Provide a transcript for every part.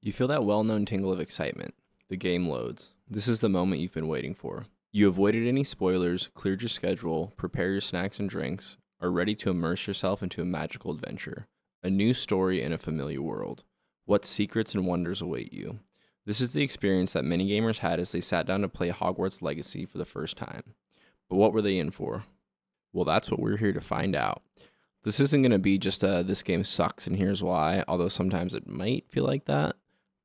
You feel that well-known tingle of excitement. The game loads. This is the moment you've been waiting for. You avoided any spoilers, cleared your schedule, prepare your snacks and drinks, are ready to immerse yourself into a magical adventure. A new story in a familiar world. What secrets and wonders await you? This is the experience that many gamers had as they sat down to play Hogwarts Legacy for the first time. But what were they in for? Well, that's what we're here to find out. This isn't going to be just this game sucks and here's why, although sometimes it might feel like that.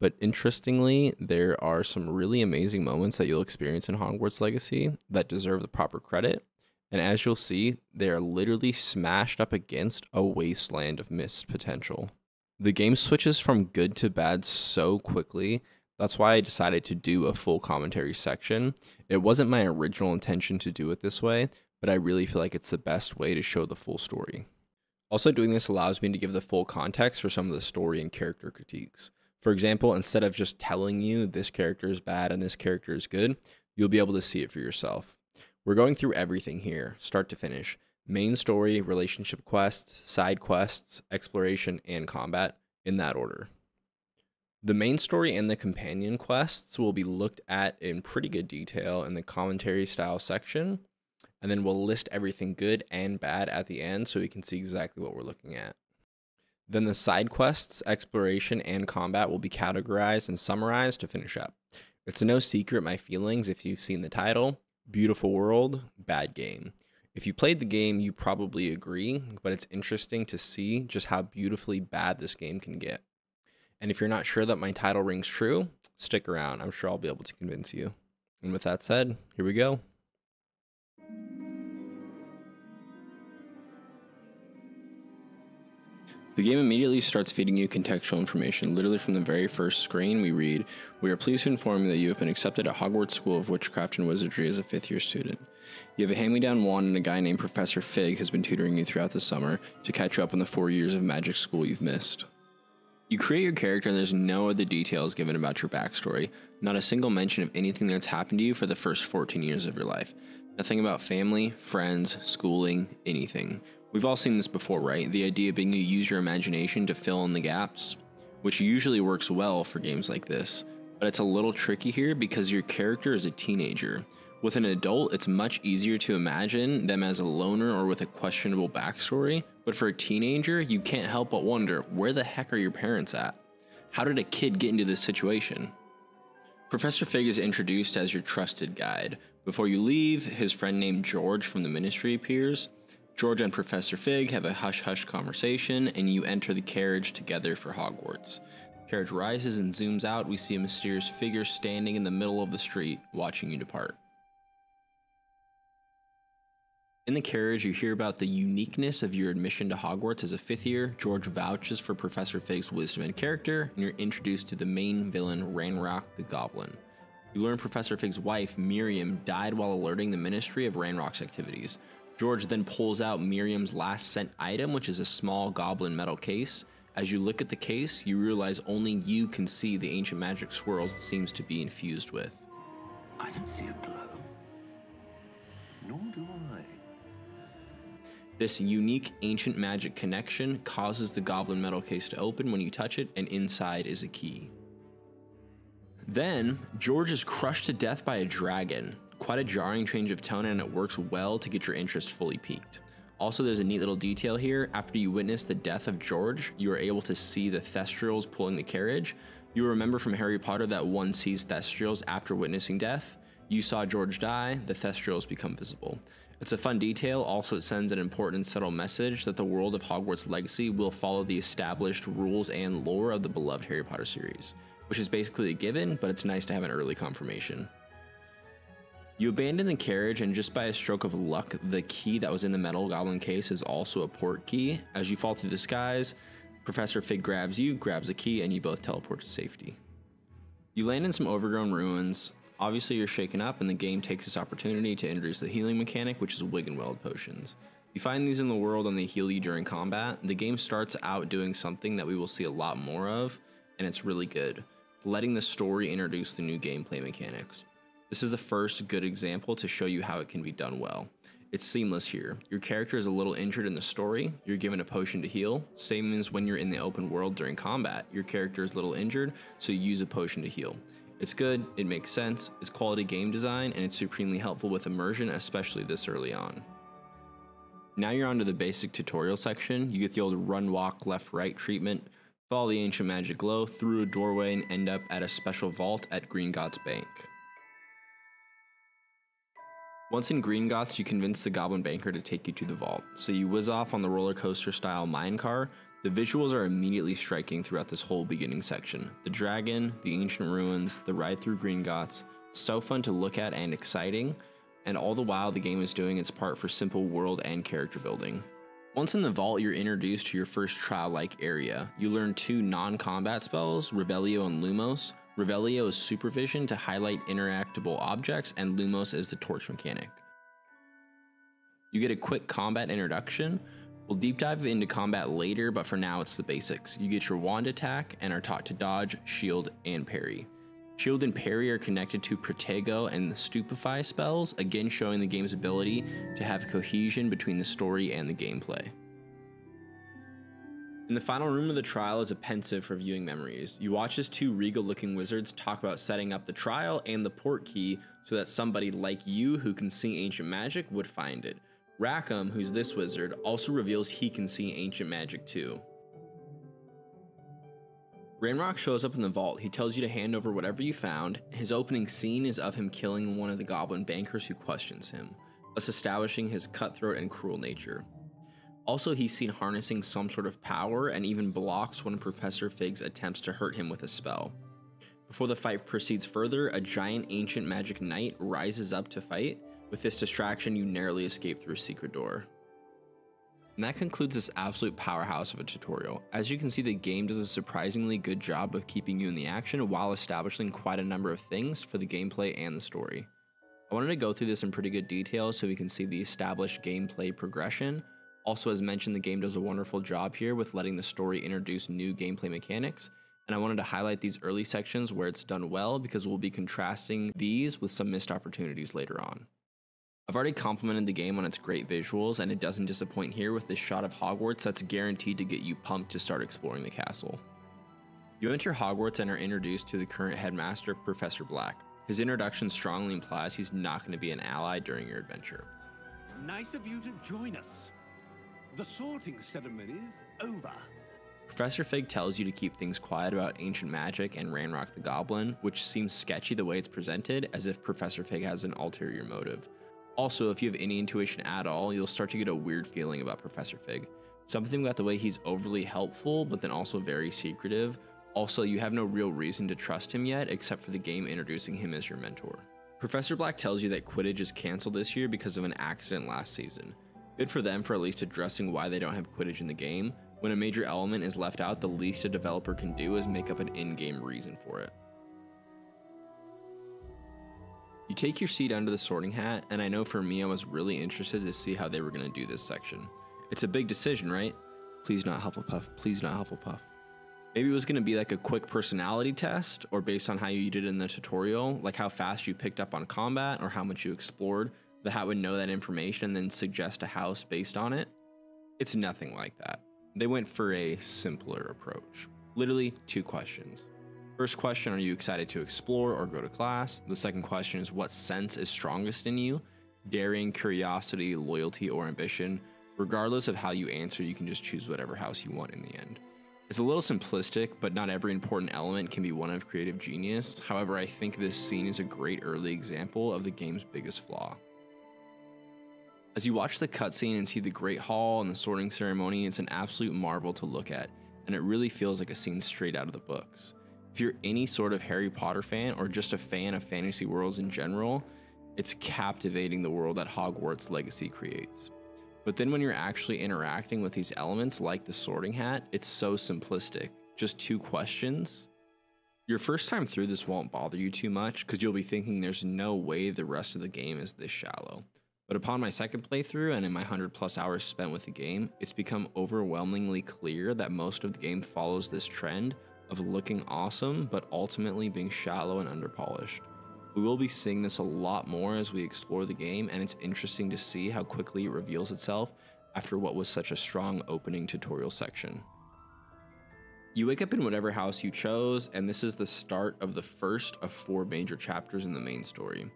But interestingly, there are some really amazing moments that you'll experience in Hogwarts Legacy that deserve the proper credit. And as you'll see, they are literally smashed up against a wasteland of missed potential. The game switches from good to bad so quickly. That's why I decided to do a full commentary section. It wasn't my original intention to do it this way, but I really feel like it's the best way to show the full story. Also, doing this allows me to give the full context for some of the story and character critiques. For example, instead of just telling you this character is bad and this character is good, you'll be able to see it for yourself. We're going through everything here, start to finish. Main story, relationship quests, side quests, exploration, and combat, in that order. The main story and the companion quests will be looked at in pretty good detail in the commentary style section, and then we'll list everything good and bad at the end so we can see exactly what we're looking at. Then the side quests, exploration, and combat will be categorized and summarized to finish up. It's no secret my feelings if you've seen the title. Beautiful world, bad game. If you played the game, you probably agree, but it's interesting to see just how beautifully bad this game can get. And if you're not sure that my title rings true, stick around. I'm sure I'll be able to convince you. And with that said, here we go. The game immediately starts feeding you contextual information. Literally from the very first screen we read, "We are pleased to inform you that you have been accepted at Hogwarts School of Witchcraft and Wizardry as a 5th year student. You have a hand-me-down wand and a guy named Professor Fig has been tutoring you throughout the summer to catch you up on the 4 years of magic school you've missed." You create your character and there's no other details given about your backstory. Not a single mention of anything that's happened to you for the first 14 years of your life. Nothing about family, friends, schooling, anything. We've all seen this before, right? The idea being you use your imagination to fill in the gaps, which usually works well for games like this. But it's a little tricky here because your character is a teenager. With an adult, it's much easier to imagine them as a loner or with a questionable backstory. But for a teenager, you can't help but wonder, where the heck are your parents at? How did a kid get into this situation? Professor Fig is introduced as your trusted guide. Before you leave, his friend named George from the Ministry appears. George and Professor Fig have a hush-hush conversation, and you enter the carriage together for Hogwarts. The carriage rises and zooms out. We see a mysterious figure standing in the middle of the street, watching you depart. In the carriage, you hear about the uniqueness of your admission to Hogwarts as a 5th year. George vouches for Professor Fig's wisdom and character, and you're introduced to the main villain, Ranrock the Goblin. You learn Professor Fig's wife, Miriam, died while alerting the Ministry of Ranrock's activities. George then pulls out Miriam's last sent item, which is a small goblin metal case. As you look at the case, you realize only you can see the ancient magic swirls it seems to be infused with. I don't see a glow. Nor do I. This unique ancient magic connection causes the goblin metal case to open when you touch it, and inside is a key. Then, George is crushed to death by a dragon. Quite a jarring change of tone, and it works well to get your interest fully piqued. Also, there's a neat little detail here. After you witness the death of George, you are able to see the Thestrals pulling the carriage. You remember from Harry Potter that one sees Thestrals after witnessing death. You saw George die, the Thestrals become visible. It's a fun detail. Also, it sends an important subtle message that the world of Hogwarts Legacy will follow the established rules and lore of the beloved Harry Potter series, which is basically a given, but it's nice to have an early confirmation. You abandon the carriage, and just by a stroke of luck, the key that was in the metal goblin case is also a port key. As you fall through the skies, Professor Fig grabs you, grabs the key, and you both teleport to safety. You land in some overgrown ruins. Obviously, you're shaken up, and the game takes this opportunity to introduce the healing mechanic, which is Wiggenweld potions. You find these in the world, and they heal you during combat. The game starts out doing something that we will see a lot more of, and it's really good, letting the story introduce the new gameplay mechanics. This is the first good example to show you how it can be done well. It's seamless here. Your character is a little injured in the story, you're given a potion to heal. Same as when you're in the open world during combat. Your character is a little injured, so you use a potion to heal. It's good, it makes sense, it's quality game design, and it's supremely helpful with immersion, especially this early on. Now you're onto the basic tutorial section. You get the old run, walk, left, right treatment, follow the ancient magic glow through a doorway and end up at a special vault at Gringotts Bank. Once in Gringotts, you convince the goblin banker to take you to the vault. So you whiz off on the roller coaster style mine car. The visuals are immediately striking throughout this whole beginning section. The dragon, the ancient ruins, the ride through Gringotts, so fun to look at and exciting. And all the while the game is doing its part for simple world and character building. Once in the vault, you're introduced to your first trial-like area. You learn 2 non-combat spells, Revelio and Lumos. Revelio is supervision to highlight interactable objects, and Lumos is the torch mechanic. You get a quick combat introduction. We'll deep dive into combat later, but for now it's the basics. You get your wand attack and are taught to dodge, shield, and parry. Shield and parry are connected to Protego and the Stupefy spells, again showing the game's ability to have cohesion between the story and the gameplay. In the final room of the trial is a pensive for viewing memories. You watch as 2 regal-looking wizards talk about setting up the trial and the port key so that somebody like you who can see ancient magic would find it. Rackham, who's this wizard, also reveals he can see ancient magic too. Ranrock shows up in the vault. He tells you to hand over whatever you found. His opening scene is of him killing one of the goblin bankers who questions him, thus establishing his cutthroat and cruel nature. Also, he's seen harnessing some sort of power and even blocks when Professor Fig's attempts to hurt him with a spell. Before the fight proceeds further, a giant ancient magic knight rises up to fight. With this distraction, you narrowly escape through a secret door. And that concludes this absolute powerhouse of a tutorial. As you can see, the game does a surprisingly good job of keeping you in the action while establishing quite a number of things for the gameplay and the story. I wanted to go through this in pretty good detail so we can see the established gameplay progression. Also, as mentioned, the game does a wonderful job here with letting the story introduce new gameplay mechanics, and I wanted to highlight these early sections where it's done well because we'll be contrasting these with some missed opportunities later on. I've already complimented the game on its great visuals, and it doesn't disappoint here with this shot of Hogwarts that's guaranteed to get you pumped to start exploring the castle. You enter Hogwarts and are introduced to the current headmaster, Professor Black. His introduction strongly implies he's not going to be an ally during your adventure. Nice of you to join us. The sorting ceremony's over. Professor Fig tells you to keep things quiet about ancient magic and Ranrock the Goblin, which seems sketchy the way it's presented, as if Professor Fig has an ulterior motive. Also, if you have any intuition at all, you'll start to get a weird feeling about Professor Fig. Something about the way he's overly helpful, but then also very secretive. Also, you have no real reason to trust him yet, except for the game introducing him as your mentor. Professor Black tells you that Quidditch is canceled this year because of an accident last season. Good for them for at least addressing why they don't have Quidditch in the game. When a major element is left out, the least a developer can do is make up an in-game reason for it. You take your seat under the sorting hat, and I know for me I was really interested to see how they were going to do this section. It's a big decision, right? Please not Hufflepuff, please not Hufflepuff. Maybe it was going to be like a quick personality test, or based on how you did in the tutorial, like how fast you picked up on combat or how much you explored. The hat would know that information and then suggest a house based on it. It's nothing like that. They went for a simpler approach. Literally 2 questions. First question, are you excited to explore or go to class? The second question is, what sense is strongest in you? Daring, curiosity, loyalty, or ambition? Regardless of how you answer, you can just choose whatever house you want in the end. It's a little simplistic, but not every important element can be one of creative genius. However, I think this scene is a great early example of the game's biggest flaw. As you watch the cutscene and see the Great Hall and the sorting ceremony, it's an absolute marvel to look at, and it really feels like a scene straight out of the books. If you're any sort of Harry Potter fan or just a fan of fantasy worlds in general, it's captivating the world that Hogwarts Legacy creates. But then when you're actually interacting with these elements like the sorting hat, it's so simplistic. Just 2 questions. Your first time through this won't bother you too much because you'll be thinking there's no way the rest of the game is this shallow. But upon my second playthrough and in my 100+ hours spent with the game, it's become overwhelmingly clear that most of the game follows this trend of looking awesome, but ultimately being shallow and underpolished. We will be seeing this a lot more as we explore the game, and it's interesting to see how quickly it reveals itself after what was such a strong opening tutorial section. You wake up in whatever house you chose, and this is the start of the first of 4 major chapters in the main story.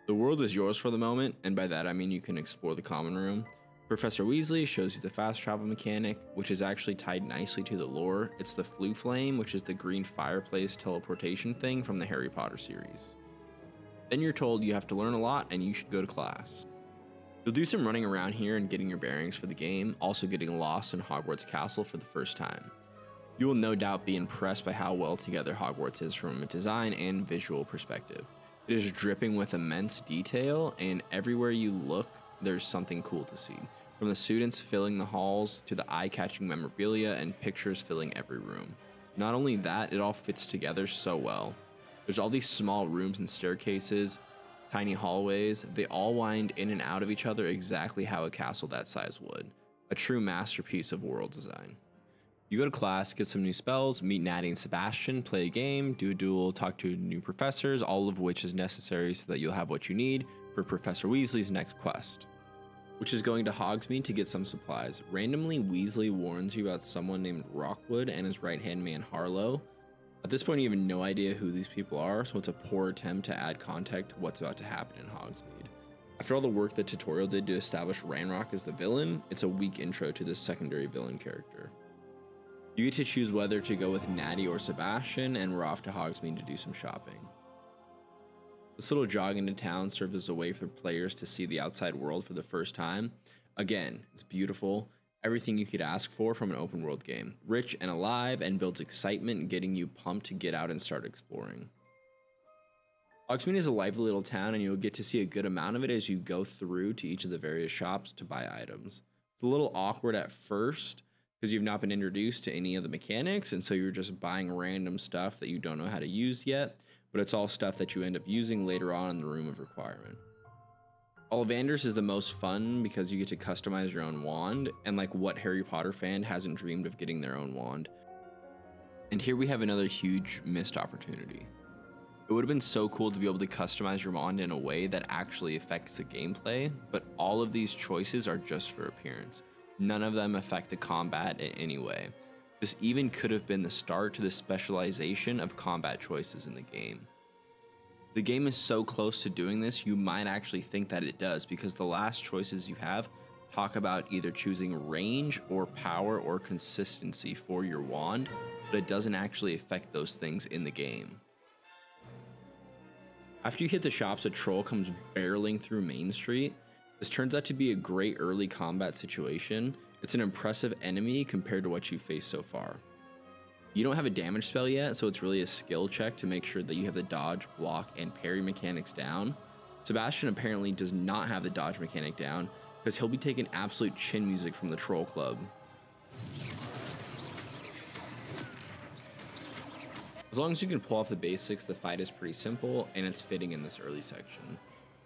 The world is yours for the moment, and by that I mean you can explore the common room. Professor Weasley shows you the fast travel mechanic, which is actually tied nicely to the lore. It's the Flue Flame, which is the green fireplace teleportation thing from the Harry Potter series. Then you're told you have to learn a lot and you should go to class. You'll do some running around here and getting your bearings for the game, also getting lost in Hogwarts Castle for the first time. You will no doubt be impressed by how well together Hogwarts is from a design and visual perspective. It is dripping with immense detail, and everywhere you look, there's something cool to see. From the students filling the halls to the eye-catching memorabilia and pictures filling every room. Not only that, it all fits together so well. There's all these small rooms and staircases, tiny hallways. They all wind in and out of each other exactly how a castle that size would. A true masterpiece of world design. You go to class, get some new spells, meet Natty and Sebastian, play a game, do a duel, talk to new professors, all of which is necessary so that you'll have what you need for Professor Weasley's next quest, which is going to Hogsmeade to get some supplies. Randomly, Weasley warns you about someone named Rockwood and his right-hand man Harlow. At this point, you have no idea who these people are, so it's a poor attempt to add context to what's about to happen in Hogsmeade. After all the work the tutorial did to establish Ranrock as the villain, it's a weak intro to this secondary villain character. You get to choose whether to go with Natty or Sebastian, and we're off to Hogsmeade to do some shopping. This little jog into town serves as a way for players to see the outside world for the first time. Again, it's beautiful. Everything you could ask for from an open world game. Rich and alive, and builds excitement, getting you pumped to get out and start exploring. Hogsmeade is a lively little town, and you'll get to see a good amount of it as you go through to each of the various shops to buy items. It's a little awkward at first because you've not been introduced to any of the mechanics, and so you're just buying random stuff that you don't know how to use yet, but it's all stuff that you end up using later on in the Room of Requirement. Ollivanders is the most fun because you get to customize your own wand, and like what Harry Potter fan hasn't dreamed of getting their own wand? And here we have another huge missed opportunity. It would have been so cool to be able to customize your wand in a way that actually affects the gameplay, but all of these choices are just for appearance. None of them affect the combat in any way. This even could have been the start to the specialization of combat choices in the game. The game is so close to doing this, you might actually think that it does, because the last choices you have talk about either choosing range or power or consistency for your wand, but it doesn't actually affect those things in the game. After you hit the shops, a troll comes barreling through Main Street. This turns out to be a great early combat situation. It's an impressive enemy compared to what you faced so far. You don't have a damage spell yet, so it's really a skill check to make sure that you have the dodge, block, and parry mechanics down. Sebastian apparently does not have the dodge mechanic down because he'll be taking absolute chin music from the Troll Club. As long as you can pull off the basics, the fight is pretty simple and it's fitting in this early section.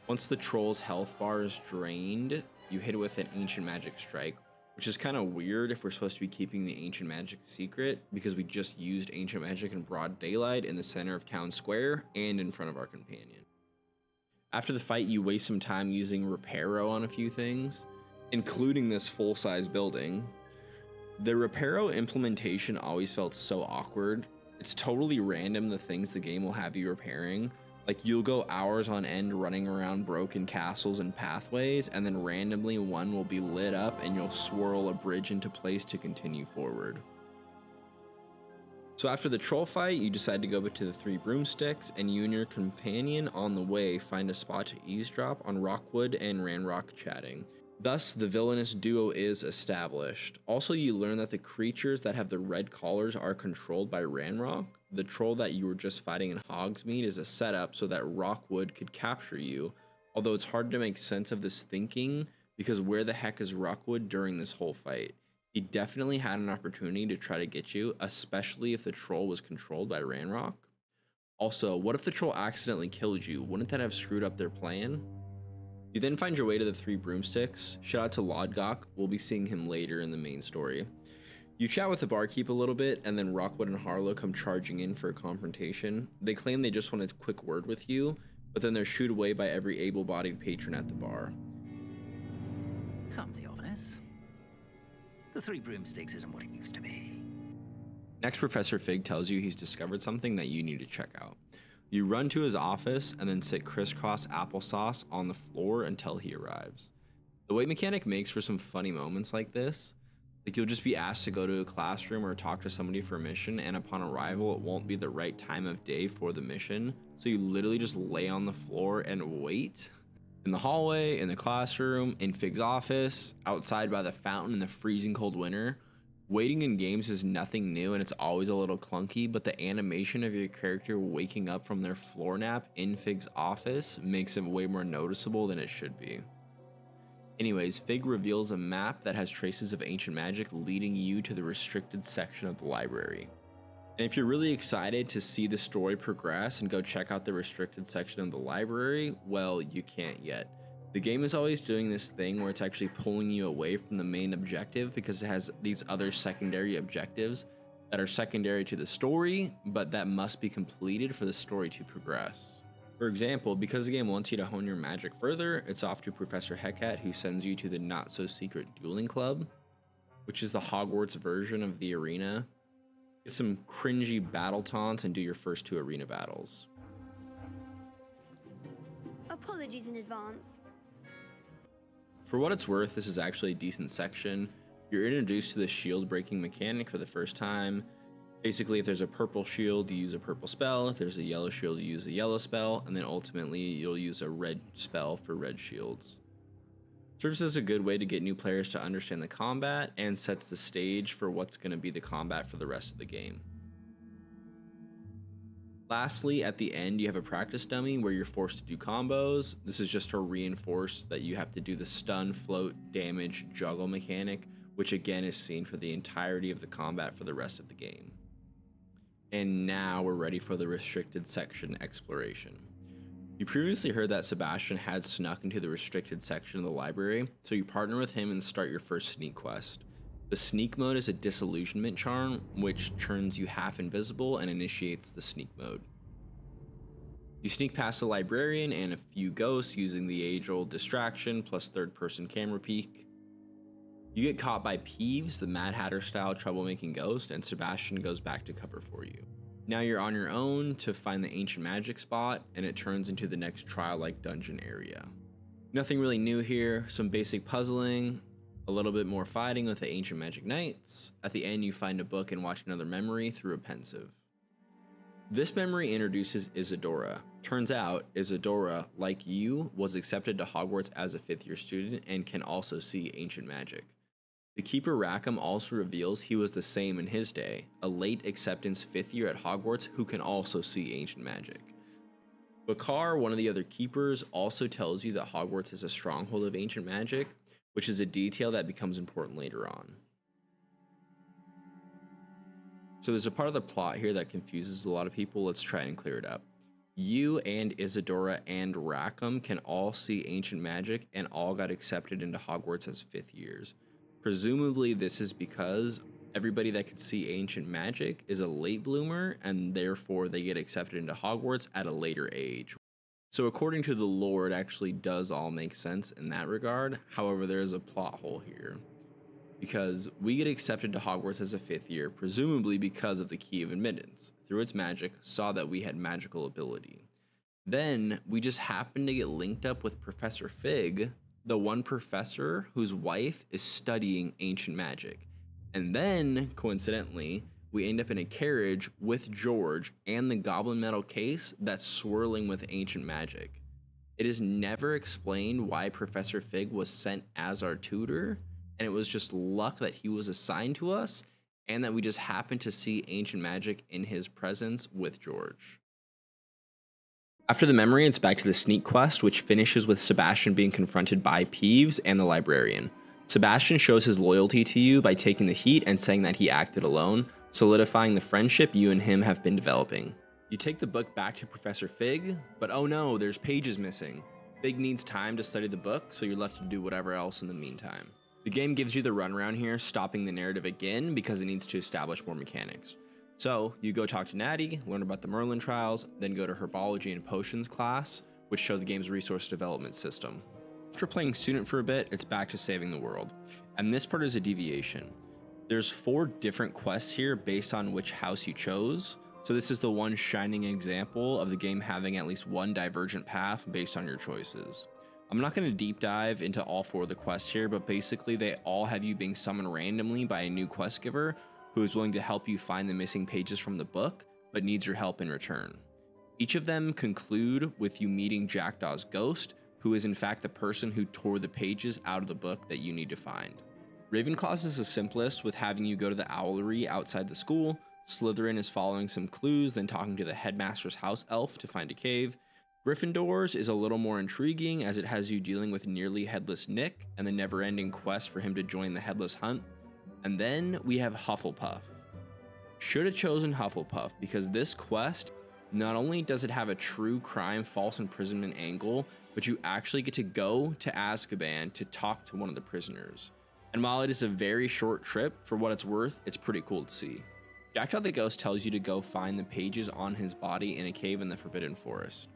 Once the troll's health bar is drained, you hit it with an ancient magic strike, which is kind of weird if we're supposed to be keeping the ancient magic secret, because we just used ancient magic in broad daylight in the center of town square and in front of our companion. After the fight, you waste some time using Reparo on a few things, including this full-size building. The Reparo implementation always felt so awkward. It's totally random the things the game will have you repairing. Like, you'll go hours on end running around broken castles and pathways, and then randomly one will be lit up and you'll swirl a bridge into place to continue forward. So after the troll fight, you decide to go to the 3 broomsticks, and you and your companion on the way find a spot to eavesdrop on Rockwood and Ranrock chatting. Thus, the villainous duo is established. Also, you learn that the creatures that have the red collars are controlled by Ranrock. The troll that you were just fighting in Hogsmeade is a setup so that Rockwood could capture you, although it's hard to make sense of this thinking because where the heck is Rockwood during this whole fight? He definitely had an opportunity to try to get you, especially if the troll was controlled by Ranrock. Also, what if the troll accidentally killed you? Wouldn't that have screwed up their plan? You then find your way to the 3 broomsticks. Shout out to Lodgok, we'll be seeing him later in the main story. You chat with the barkeep a little bit, and then Rockwood and Harlow come charging in for a confrontation. They claim they just want a quick word with you, but then they're shooed away by every able-bodied patron at the bar. Come to the office. The Three Broomsticks isn't what it used to be. Next, Professor Fig tells you he's discovered something that you need to check out. You run to his office and then sit crisscross applesauce on the floor until he arrives. The weight mechanic makes for some funny moments like this. Like, you'll just be asked to go to a classroom or talk to somebody for a mission, and upon arrival, it won't be the right time of day for the mission. So you literally just lay on the floor and wait. In the hallway, in the classroom, in Fig's office, outside by the fountain in the freezing cold winter. Waiting in games is nothing new, and it's always a little clunky, but the animation of your character waking up from their floor nap in Fig's office makes it way more noticeable than it should be. Anyways, Fig reveals a map that has traces of ancient magic leading you to the restricted section of the library. And if you're really excited to see the story progress and go check out the restricted section of the library, well, you can't yet. The game is always doing this thing where it's actually pulling you away from the main objective because it has these other secondary objectives that are secondary to the story, but that must be completed for the story to progress. For example, because the game wants you to hone your magic further, it's off to Professor Hecate, who sends you to the not-so-secret dueling club, which is the Hogwarts version of the arena. Get some cringy battle taunts and do your first 2 arena battles. Apologies in advance. For what it's worth, this is actually a decent section. You're introduced to the shield breaking mechanic for the first time. Basically, if there's a purple shield, you use a purple spell. If there's a yellow shield, you use a yellow spell. And then ultimately, you'll use a red spell for red shields. Serves as a good way to get new players to understand the combat and sets the stage for what's going to be the combat for the rest of the game. Lastly, at the end, you have a practice dummy where you're forced to do combos. This is just to reinforce that you have to do the stun, float, damage, juggle mechanic, which again is seen for the entirety of the combat for the rest of the game. And now we're ready for the restricted section exploration. You previously heard that Sebastian had snuck into the restricted section of the library, so you partner with him and start your first sneak quest. The sneak mode is a disillusionment charm, which turns you half invisible and initiates the sneak mode. You sneak past the librarian and a few ghosts using the age-old distraction plus third-person camera peek. You get caught by Peeves, the Mad Hatter-style troublemaking ghost, and Sebastian goes back to cover for you. Now you're on your own to find the ancient magic spot, and it turns into the next trial-like dungeon area. Nothing really new here, some basic puzzling, a little bit more fighting with the ancient magic knights. At the end, you find a book and watch another memory through a pensive. This memory introduces Isadora. Turns out, Isadora, like you, was accepted to Hogwarts as a 5th year student and can also see ancient magic. The Keeper Rackham also reveals he was the same in his day, a late acceptance 5th year at Hogwarts who can also see ancient magic. Bakar, one of the other keepers, also tells you that Hogwarts is a stronghold of ancient magic, which is a detail that becomes important later on. So there's a part of the plot here that confuses a lot of people. Let's try and clear it up. You and Isadora and Rackham can all see ancient magic and all got accepted into Hogwarts as 5th years. Presumably this is because everybody that could see ancient magic is a late bloomer and therefore they get accepted into Hogwarts at a later age. So according to the lore, it actually does all make sense in that regard. However, there is a plot hole here because we get accepted to Hogwarts as a 5th year, presumably because of the Key of Admittance. Through its magic, saw that we had magical ability. Then we just happened to get linked up with Professor Fig, the one professor whose wife is studying ancient magic. And then, coincidentally, we end up in a carriage with George and the goblin metal case that's swirling with ancient magic. It is never explained why Professor Fig was sent as our tutor, and it was just luck that he was assigned to us and that we just happened to see ancient magic in his presence with George. After the memory, it's back to the sneak quest, which finishes with Sebastian being confronted by Peeves and the librarian. Sebastian shows his loyalty to you by taking the heat and saying that he acted alone, solidifying the friendship you and him have been developing. You take the book back to Professor Fig, but oh no, there's pages missing. Fig needs time to study the book, so you're left to do whatever else in the meantime. The game gives you the runaround here, stopping the narrative again because it needs to establish more mechanics. So you go talk to Natty, learn about the Merlin trials, then go to herbology and potions class, which show the game's resource development system. After playing student for a bit, it's back to saving the world, and this part is a deviation. There's 4 different quests here based on which house you chose, so this is the one shining example of the game having at least one divergent path based on your choices. I'm not going to deep dive into all 4 of the quests here, but basically they all have you being summoned randomly by a new quest giver who is willing to help you find the missing pages from the book, but needs your help in return. Each of them conclude with you meeting Jackdaw's ghost, who is in fact the person who tore the pages out of the book that you need to find. Ravenclaw's is the simplest, with having you go to the owlery outside the school. Slytherin is following some clues, then talking to the headmaster's house elf to find a cave. Gryffindor's is a little more intriguing, as it has you dealing with nearly headless Nick and the never-ending quest for him to join the Headless Hunt. And then we have Hufflepuff. Should have chosen Hufflepuff because this quest, not only does it have a true crime false imprisonment angle, but you actually get to go to Azkaban to talk to one of the prisoners. And while it is a very short trip, for what it's worth, it's pretty cool to see. Jackdaw the Ghost tells you to go find the pages on his body in a cave in the Forbidden Forest.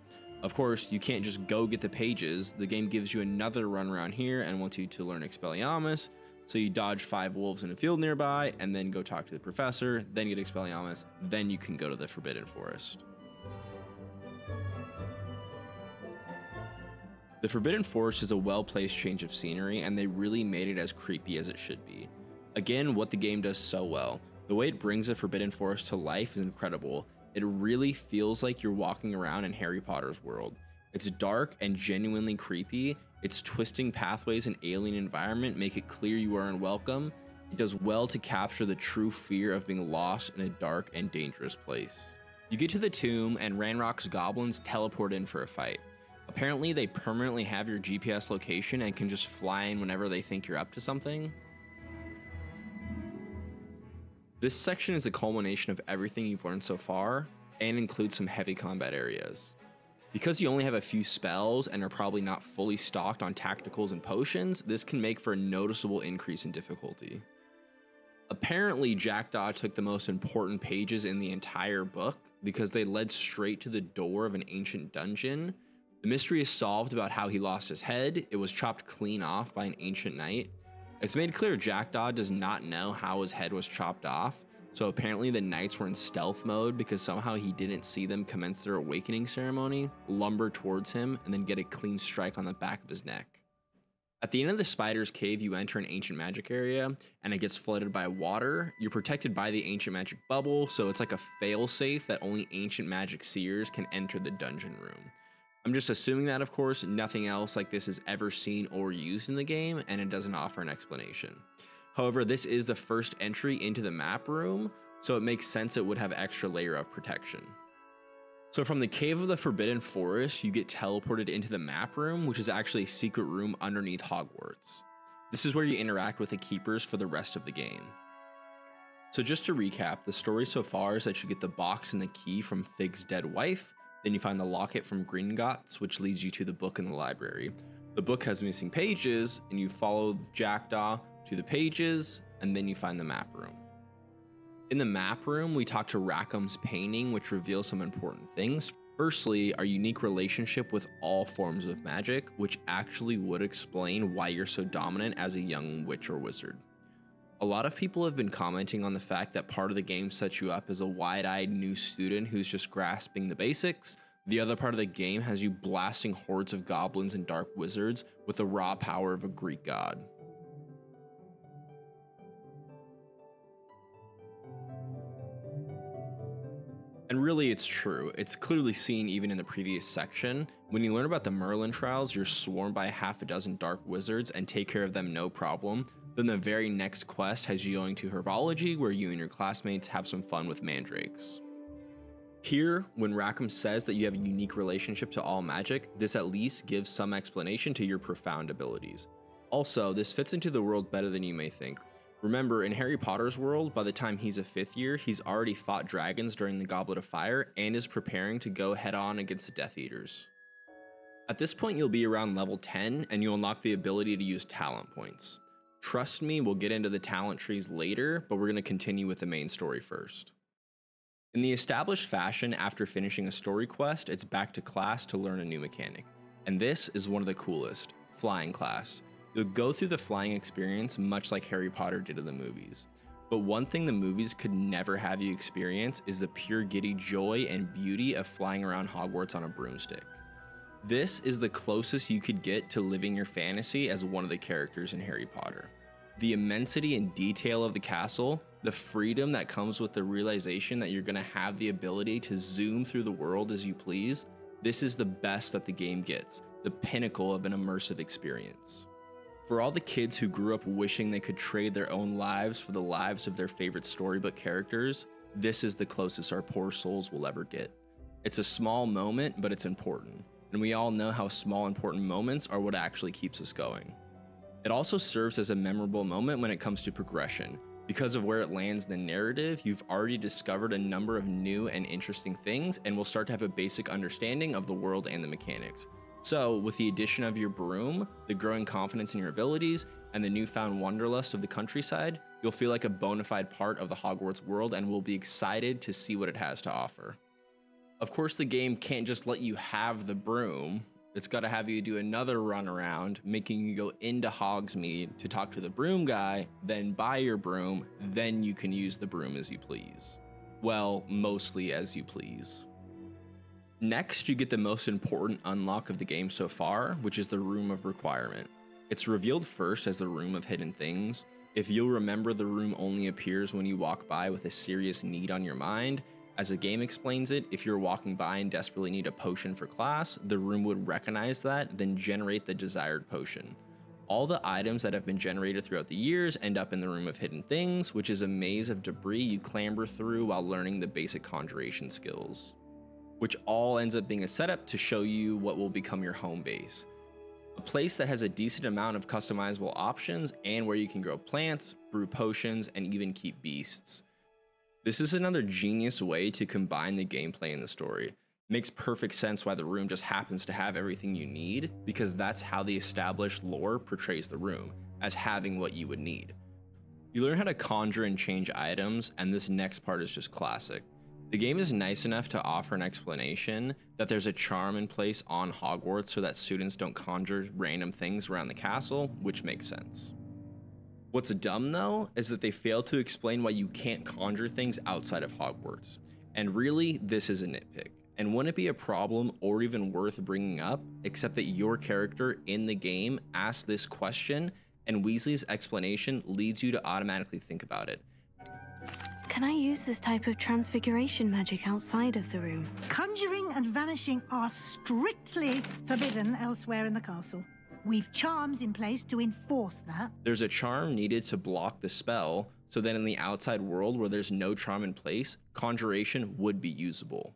Of course, you can't just go get the pages. The game gives you another run around here and wants you to learn Expelliarmus, so you dodge 5 wolves in a field nearby and then go talk to the professor, then get Expelliarmus, then you can go to the Forbidden Forest. The Forbidden Forest is a well-placed change of scenery, and they really made it as creepy as it should be. Again, what the game does so well. The way it brings the Forbidden Forest to life is incredible. It really feels like you're walking around in Harry Potter's world. It's dark and genuinely creepy. Its twisting pathways and alien environment make it clear you are unwelcome. It does well to capture the true fear of being lost in a dark and dangerous place. You get to the tomb and Ranrock's goblins teleport in for a fight. Apparently they permanently have your GPS location and can just fly in whenever they think you're up to something. This section is a culmination of everything you've learned so far and includes some heavy combat areas. Because you only have a few spells and are probably not fully stocked on tacticals and potions, this can make for a noticeable increase in difficulty. Apparently, Jackdaw took the most important pages in the entire book because they led straight to the door of an ancient dungeon. The mystery is solved about how he lost his head. It was chopped clean off by an ancient knight. It's made clear Jackdaw does not know how his head was chopped off, so apparently the knights were in stealth mode because somehow he didn't see them commence their awakening ceremony, lumber towards him, and then get a clean strike on the back of his neck. At the end of the spider's cave, you enter an ancient magic area, and it gets flooded by water. You're protected by the ancient magic bubble, so it's like a failsafe that only ancient magic seers can enter the dungeon room. I'm just assuming that, of course, nothing else like this is ever seen or used in the game, and it doesn't offer an explanation. However, this is the first entry into the map room, so it makes sense it would have extra layer of protection. So from the Cave of the Forbidden Forest, you get teleported into the map room, which is actually a secret room underneath Hogwarts. This is where you interact with the keepers for the rest of the game. So just to recap, the story so far is that you get the box and the key from Fig's dead wife, then you find the locket from Gringotts, which leads you to the book in the library. The book has missing pages, and you follow Jackdaw to the pages, and then you find the map room. In the map room, we talk to Rackham's painting, which reveals some important things. Firstly, our unique relationship with all forms of magic, which actually would explain why you're so dominant as a young witch or wizard. A lot of people have been commenting on the fact that part of the game sets you up as a wide-eyed new student who's just grasping the basics. The other part of the game has you blasting hordes of goblins and dark wizards with the raw power of a Greek god. And really, it's true. It's clearly seen even in the previous section. When you learn about the Merlin trials, you're swarmed by half a dozen dark wizards and take care of them no problem. Then the very next quest has you going to herbology, where you and your classmates have some fun with mandrakes. Here, when Rackham says that you have a unique relationship to all magic, this at least gives some explanation to your profound abilities. Also, this fits into the world better than you may think. Remember, in Harry Potter's world, by the time he's a 5th year, he's already fought dragons during the Goblet of Fire and is preparing to go head-on against the Death Eaters. At this point, you'll be around level 10, and you'll unlock the ability to use talent points. Trust me, we'll get into the talent trees later, but we're going to continue with the main story first. In the established fashion, after finishing a story quest, it's back to class to learn a new mechanic. And this is one of the coolest, flying class. You'll go through the flying experience much like Harry Potter did in the movies. But one thing the movies could never have you experience is the pure giddy joy and beauty of flying around Hogwarts on a broomstick. This is the closest you could get to living your fantasy as one of the characters in Harry Potter. The immensity and detail of the castle, the freedom that comes with the realization that you're going to have the ability to zoom through the world as you please, this is the best that the game gets, the pinnacle of an immersive experience. For all the kids who grew up wishing they could trade their own lives for the lives of their favorite storybook characters, this is the closest our poor souls will ever get. It's a small moment, but it's important, and we all know how small important moments are what actually keeps us going. It also serves as a memorable moment when it comes to progression. Because of where it lands in the narrative, you've already discovered a number of new and interesting things and will start to have a basic understanding of the world and the mechanics. So, with the addition of your broom, the growing confidence in your abilities, and the newfound wanderlust of the countryside, you'll feel like a bona fide part of the Hogwarts world and will be excited to see what it has to offer. Of course, the game can't just let you have the broom. It's got to have you do another run around, making you go into Hogsmeade to talk to the broom guy, then buy your broom, then you can use the broom as you please. Well, mostly as you please. Next, you get the most important unlock of the game so far, which is the Room of Requirement. It's revealed first as the Room of Hidden Things. If you'll remember, the room only appears when you walk by with a serious need on your mind. As the game explains it, if you're walking by and desperately need a potion for class, the room would recognize that, then generate the desired potion. All the items that have been generated throughout the years end up in the Room of Hidden Things, which is a maze of debris you clamber through while learning the basic conjuration skills, which all ends up being a setup to show you what will become your home base. A place that has a decent amount of customizable options and where you can grow plants, brew potions, and even keep beasts. This is another genius way to combine the gameplay and the story. It makes perfect sense why the room just happens to have everything you need, because that's how the established lore portrays the room, as having what you would need. You learn how to conjure and change items, and this next part is just classic. The game is nice enough to offer an explanation that there's a charm in place on Hogwarts so that students don't conjure random things around the castle, which makes sense. What's dumb though, is that they fail to explain why you can't conjure things outside of Hogwarts. And really, this is a nitpick, and wouldn't be a problem or even worth bringing up, except that your character in the game asks this question, and Weasley's explanation leads you to automatically think about it. Can I use this type of transfiguration magic outside of the room? Conjuring and vanishing are strictly forbidden elsewhere in the castle. We've charms in place to enforce that. There's a charm needed to block the spell, so that in the outside world where there's no charm in place, conjuration would be usable.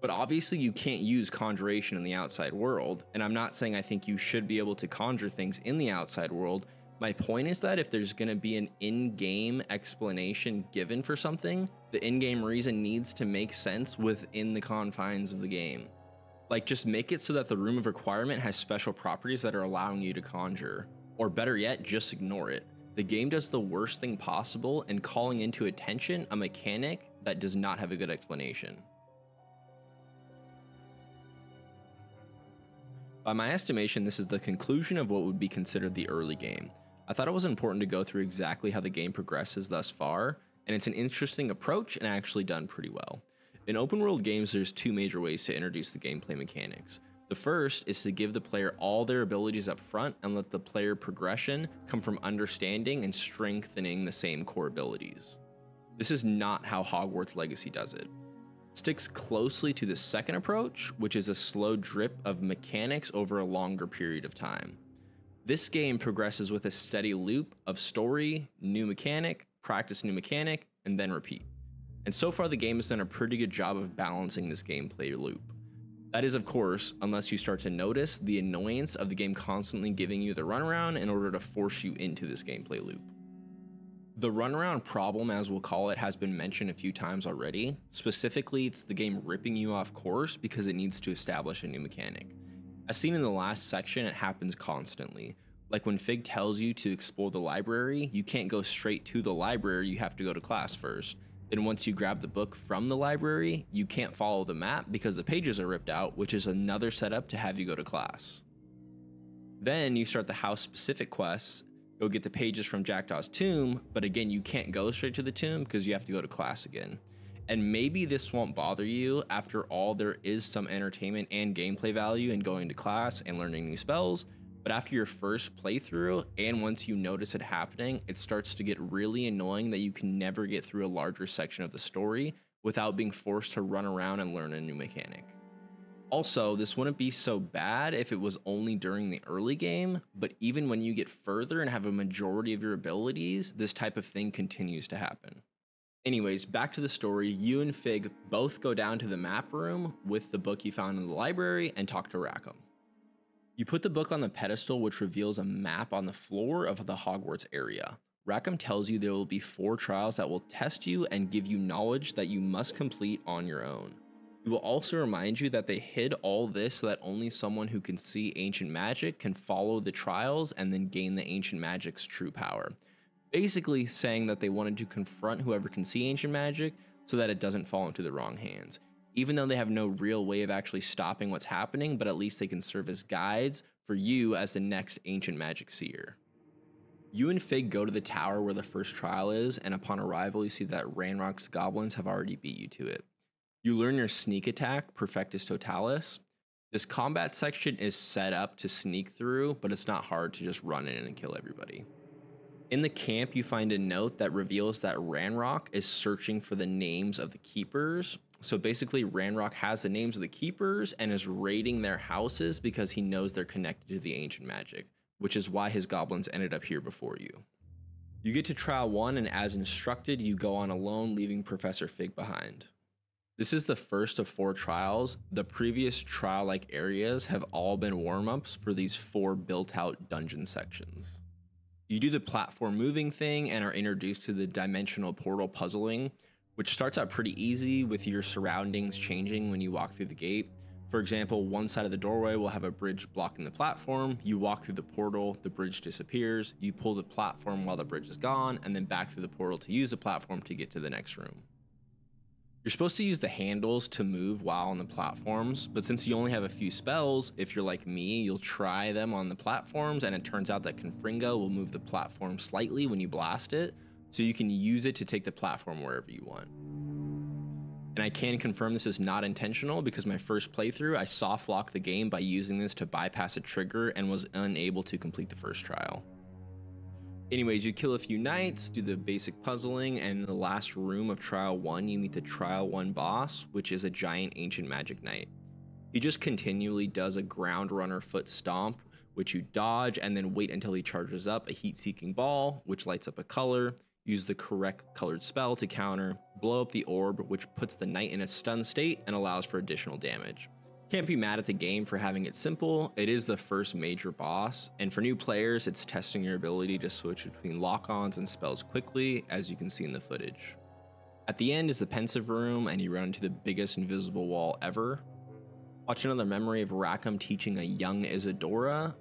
But obviously you can't use conjuration in the outside world, and I'm not saying I think you should be able to conjure things in the outside world. My point is that if there's going to be an in-game explanation given for something, the in-game reason needs to make sense within the confines of the game. Like, just make it so that the Room of Requirement has special properties that are allowing you to conjure. Or better yet, just ignore it. The game does the worst thing possible in calling into attention a mechanic that does not have a good explanation. By my estimation, this is the conclusion of what would be considered the early game. I thought it was important to go through exactly how the game progresses thus far, and it's an interesting approach and actually done pretty well. In open world games, there's two major ways to introduce the gameplay mechanics. The first is to give the player all their abilities up front and let the player progression come from understanding and strengthening the same core abilities. This is not how Hogwarts Legacy does it. It sticks closely to the second approach, which is a slow drip of mechanics over a longer period of time. This game progresses with a steady loop of story, new mechanic, practice new mechanic, and then repeat. And so far the game has done a pretty good job of balancing this gameplay loop. That is, of course, unless you start to notice the annoyance of the game constantly giving you the runaround in order to force you into this gameplay loop. The runaround problem, as we'll call it, has been mentioned a few times already. Specifically, it's the game ripping you off course because it needs to establish a new mechanic. As seen in the last section, it happens constantly. Like when Fig tells you to explore the library, you can't go straight to the library, you have to go to class first. Then once you grab the book from the library, you can't follow the map because the pages are ripped out, which is another setup to have you go to class. Then you start the house-specific quests, go get the pages from Jackdaw's tomb, but again, you can't go straight to the tomb because you have to go to class again. And maybe this won't bother you. After all, there is some entertainment and gameplay value in going to class and learning new spells, but after your first playthrough, and once you notice it happening, it starts to get really annoying that you can never get through a larger section of the story without being forced to run around and learn a new mechanic. Also, this wouldn't be so bad if it was only during the early game, but even when you get further and have a majority of your abilities, this type of thing continues to happen. Anyways, back to the story, you and Fig both go down to the map room with the book you found in the library and talk to Rackham. You put the book on the pedestal, which reveals a map on the floor of the Hogwarts area. Rackham tells you there will be 4 trials that will test you and give you knowledge that you must complete on your own. He will also remind you that they hid all this so that only someone who can see ancient magic can follow the trials and then gain the ancient magic's true power. Basically saying that they wanted to confront whoever can see ancient magic so that it doesn't fall into the wrong hands. Even though they have no real way of actually stopping what's happening, but at least they can serve as guides for you as the next ancient magic seer. You and Fig go to the tower where the first trial is, and upon arrival you see that Ranrock's goblins have already beat you to it. You learn your sneak attack, Perfectus Totalis. This combat section is set up to sneak through, but it's not hard to just run in and kill everybody. In the camp, you find a note that reveals that Ranrock is searching for the names of the keepers. So basically, Ranrock has the names of the keepers and is raiding their houses because he knows they're connected to the ancient magic, which is why his goblins ended up here before you. You get to trial 1, and as instructed, you go on alone, leaving Professor Fig behind. This is the first of 4 trials. The previous trial-like areas have all been warm-ups for these 4 built-out dungeon sections. You do the platform moving thing and are introduced to the dimensional portal puzzling, which starts out pretty easy with your surroundings changing when you walk through the gate. For example, one side of the doorway will have a bridge blocking the platform. You walk through the portal, the bridge disappears. You pull the platform while the bridge is gone, and then back through the portal to use the platform to get to the next room. You're supposed to use the handles to move while on the platforms, but since you only have a few spells, if you're like me, you'll try them on the platforms, and it turns out that Confringo will move the platform slightly when you blast it, so you can use it to take the platform wherever you want. And I can confirm this is not intentional because my first playthrough, I soft locked the game by using this to bypass a trigger and was unable to complete the first trial. Anyways, you kill a few knights, do the basic puzzling, and in the last room of Trial 1, you meet the Trial 1 boss, which is a giant ancient magic knight. He just continually does a ground runner foot stomp, which you dodge and then wait until he charges up a heat-seeking ball, which lights up a color, use the correct colored spell to counter, blow up the orb, which puts the knight in a stun state and allows for additional damage. Can't be mad at the game for having it simple. It is the first major boss, and for new players, it's testing your ability to switch between lock-ons and spells quickly, as you can see in the footage. At the end is the pensive room, and you run into the biggest invisible wall ever. Watch another memory of Rackham teaching a young Isadora,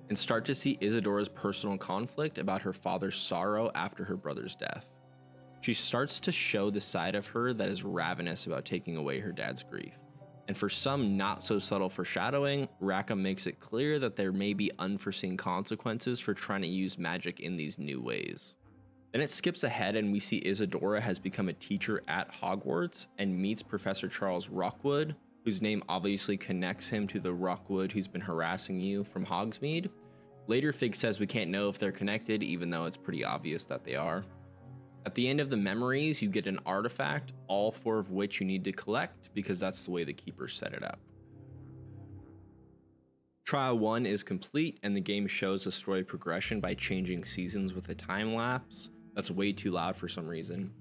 and start to see Isadora's personal conflict about her father's sorrow after her brother's death. She starts to show the side of her that is ravenous about taking away her dad's grief. And for some not so subtle foreshadowing, Rackham makes it clear that there may be unforeseen consequences for trying to use magic in these new ways. Then it skips ahead and we see Isadora has become a teacher at Hogwarts and meets Professor Charles Rockwood, whose name obviously connects him to the Rockwood who's been harassing you from Hogsmeade. Later, Fig says we can't know if they're connected, even though it's pretty obvious that they are. At the end of the memories, you get an artifact, all 4 of which you need to collect because that's the way the keepers set it up. Trial 1 is complete, and the game shows the story progression by changing seasons with a time lapse. That's way too loud for some reason.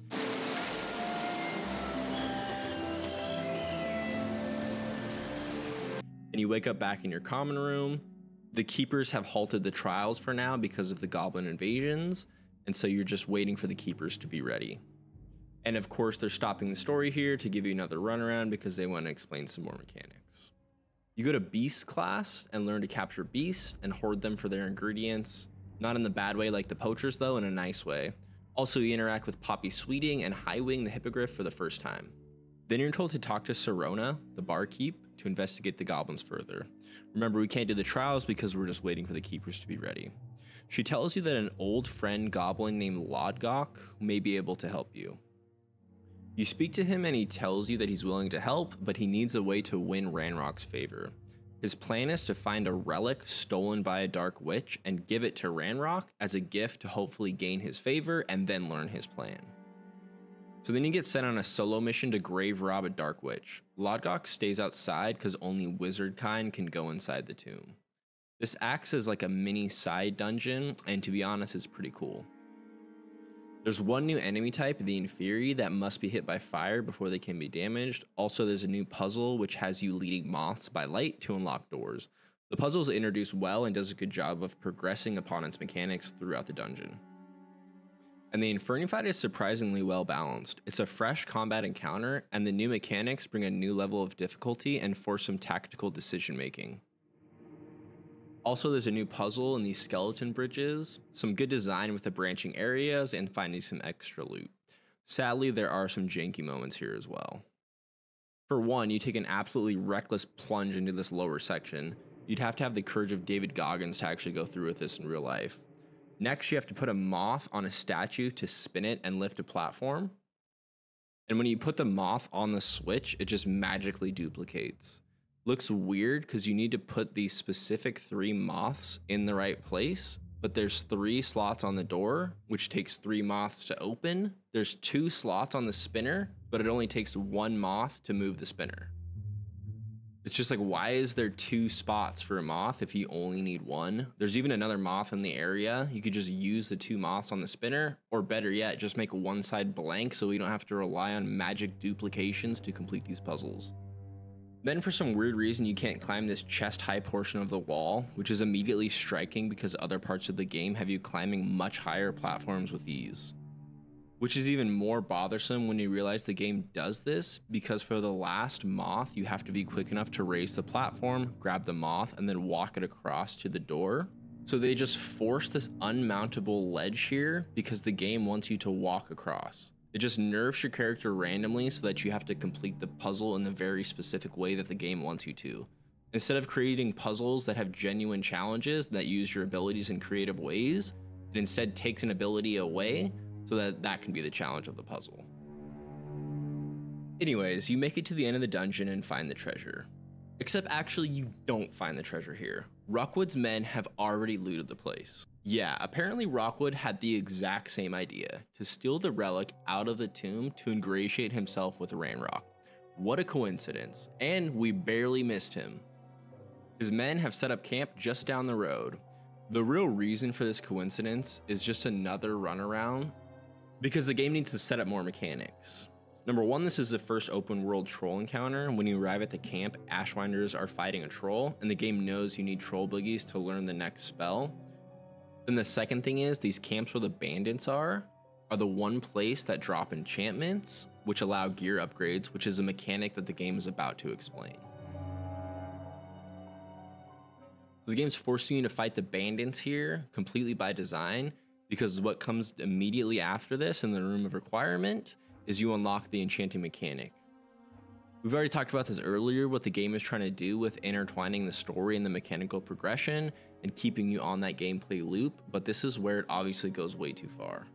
And you wake up back in your common room. The keepers have halted the trials for now because of the goblin invasions, and so you're just waiting for the keepers to be ready. And of course, they're stopping the story here to give you another runaround because they want to explain some more mechanics. You go to Beast class and learn to capture beasts and hoard them for their ingredients. Not in the bad way like the poachers though, in a nice way. Also, you interact with Poppy Sweeting and Highwing the Hippogriff for the first time. Then you're told to talk to Sirona, the barkeep, to investigate the goblins further. Remember, we can't do the trials because we're just waiting for the keepers to be ready. She tells you that an old friend goblin named Lodgok may be able to help you. You speak to him and he tells you that he's willing to help, but he needs a way to win Ranrock's favor. His plan is to find a relic stolen by a dark witch and give it to Ranrock as a gift to hopefully gain his favor and then learn his plan. So then you get sent on a solo mission to grave rob a dark witch. Lodgok stays outside because only wizard kind can go inside the tomb. This acts as like a mini side dungeon, and to be honest, it's pretty cool. There's one new enemy type, the Inferi, that must be hit by fire before they can be damaged. Also, there's a new puzzle which has you leading moths by light to unlock doors. The puzzle is introduced well and does a good job of progressing upon its mechanics throughout the dungeon. And the Inferni fight is surprisingly well balanced. It's a fresh combat encounter, and the new mechanics bring a new level of difficulty and force some tactical decision making. Also, there's a new puzzle in these skeleton bridges, some good design with the branching areas, and finding some extra loot. Sadly, there are some janky moments here as well. For one, you take an absolutely reckless plunge into this lower section. You'd have to have the courage of David Goggins to actually go through with this in real life. Next, you have to put a moth on a statue to spin it and lift a platform. And when you put the moth on the switch, it just magically duplicates. Looks weird because you need to put these specific 3 moths in the right place, but there's 3 slots on the door, which takes 3 moths to open. There's 2 slots on the spinner, but it only takes 1 moth to move the spinner. It's just like, why is there 2 spots for a moth if you only need 1? There's even another moth in the area. You could just use the 2 moths on the spinner, or better yet, just make one side blank so we don't have to rely on magic duplications to complete these puzzles. Then for some weird reason, you can't climb this chest-high portion of the wall, which is immediately striking because other parts of the game have you climbing much higher platforms with ease. Which is even more bothersome when you realize the game does this, because for the last moth, you have to be quick enough to raise the platform, grab the moth, and then walk it across to the door. So they just force this unmountable ledge here because the game wants you to walk across. It just nerfs your character randomly so that you have to complete the puzzle in the very specific way that the game wants you to. Instead of creating puzzles that have genuine challenges that use your abilities in creative ways, it instead takes an ability away so that that can be the challenge of the puzzle. Anyways, you make it to the end of the dungeon and find the treasure. Except actually you don't find the treasure here. Rockwood's men have already looted the place. Yeah, apparently Rockwood had the exact same idea, to steal the relic out of the tomb to ingratiate himself with Ranrock. What a coincidence, and we barely missed him. His men have set up camp just down the road. The real reason for this coincidence is just another runaround, because the game needs to set up more mechanics. Number 1, this is the first open world troll encounter. When you arrive at the camp, Ashwinders are fighting a troll, and the game knows you need troll boogies to learn the next spell. Then the second thing is, these camps where the bandits are the one place that drop enchantments, which allow gear upgrades, which is a mechanic that the game is about to explain. So the game's forcing you to fight the bandits here completely by design, because what comes immediately after this in the Room of Requirement is you unlock the enchanting mechanic. We've already talked about this earlier, what the game is trying to do with intertwining the story and the mechanical progression and keeping you on that gameplay loop, but this is where it obviously goes way too far.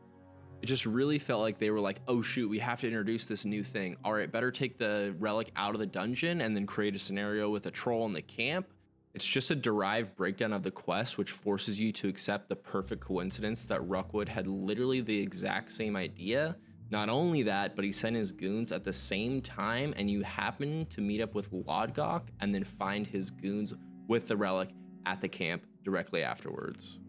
It just really felt like they were like, oh shoot, we have to introduce this new thing. All right, better take the relic out of the dungeon and then create a scenario with a troll in the camp. It's just a derived breakdown of the quest, which forces you to accept the perfect coincidence that Rookwood had literally the exact same idea. Not only that, but he sent his goons at the same time, and you happen to meet up with Lodgok and then find his goons with the relic at the camp directly afterwards.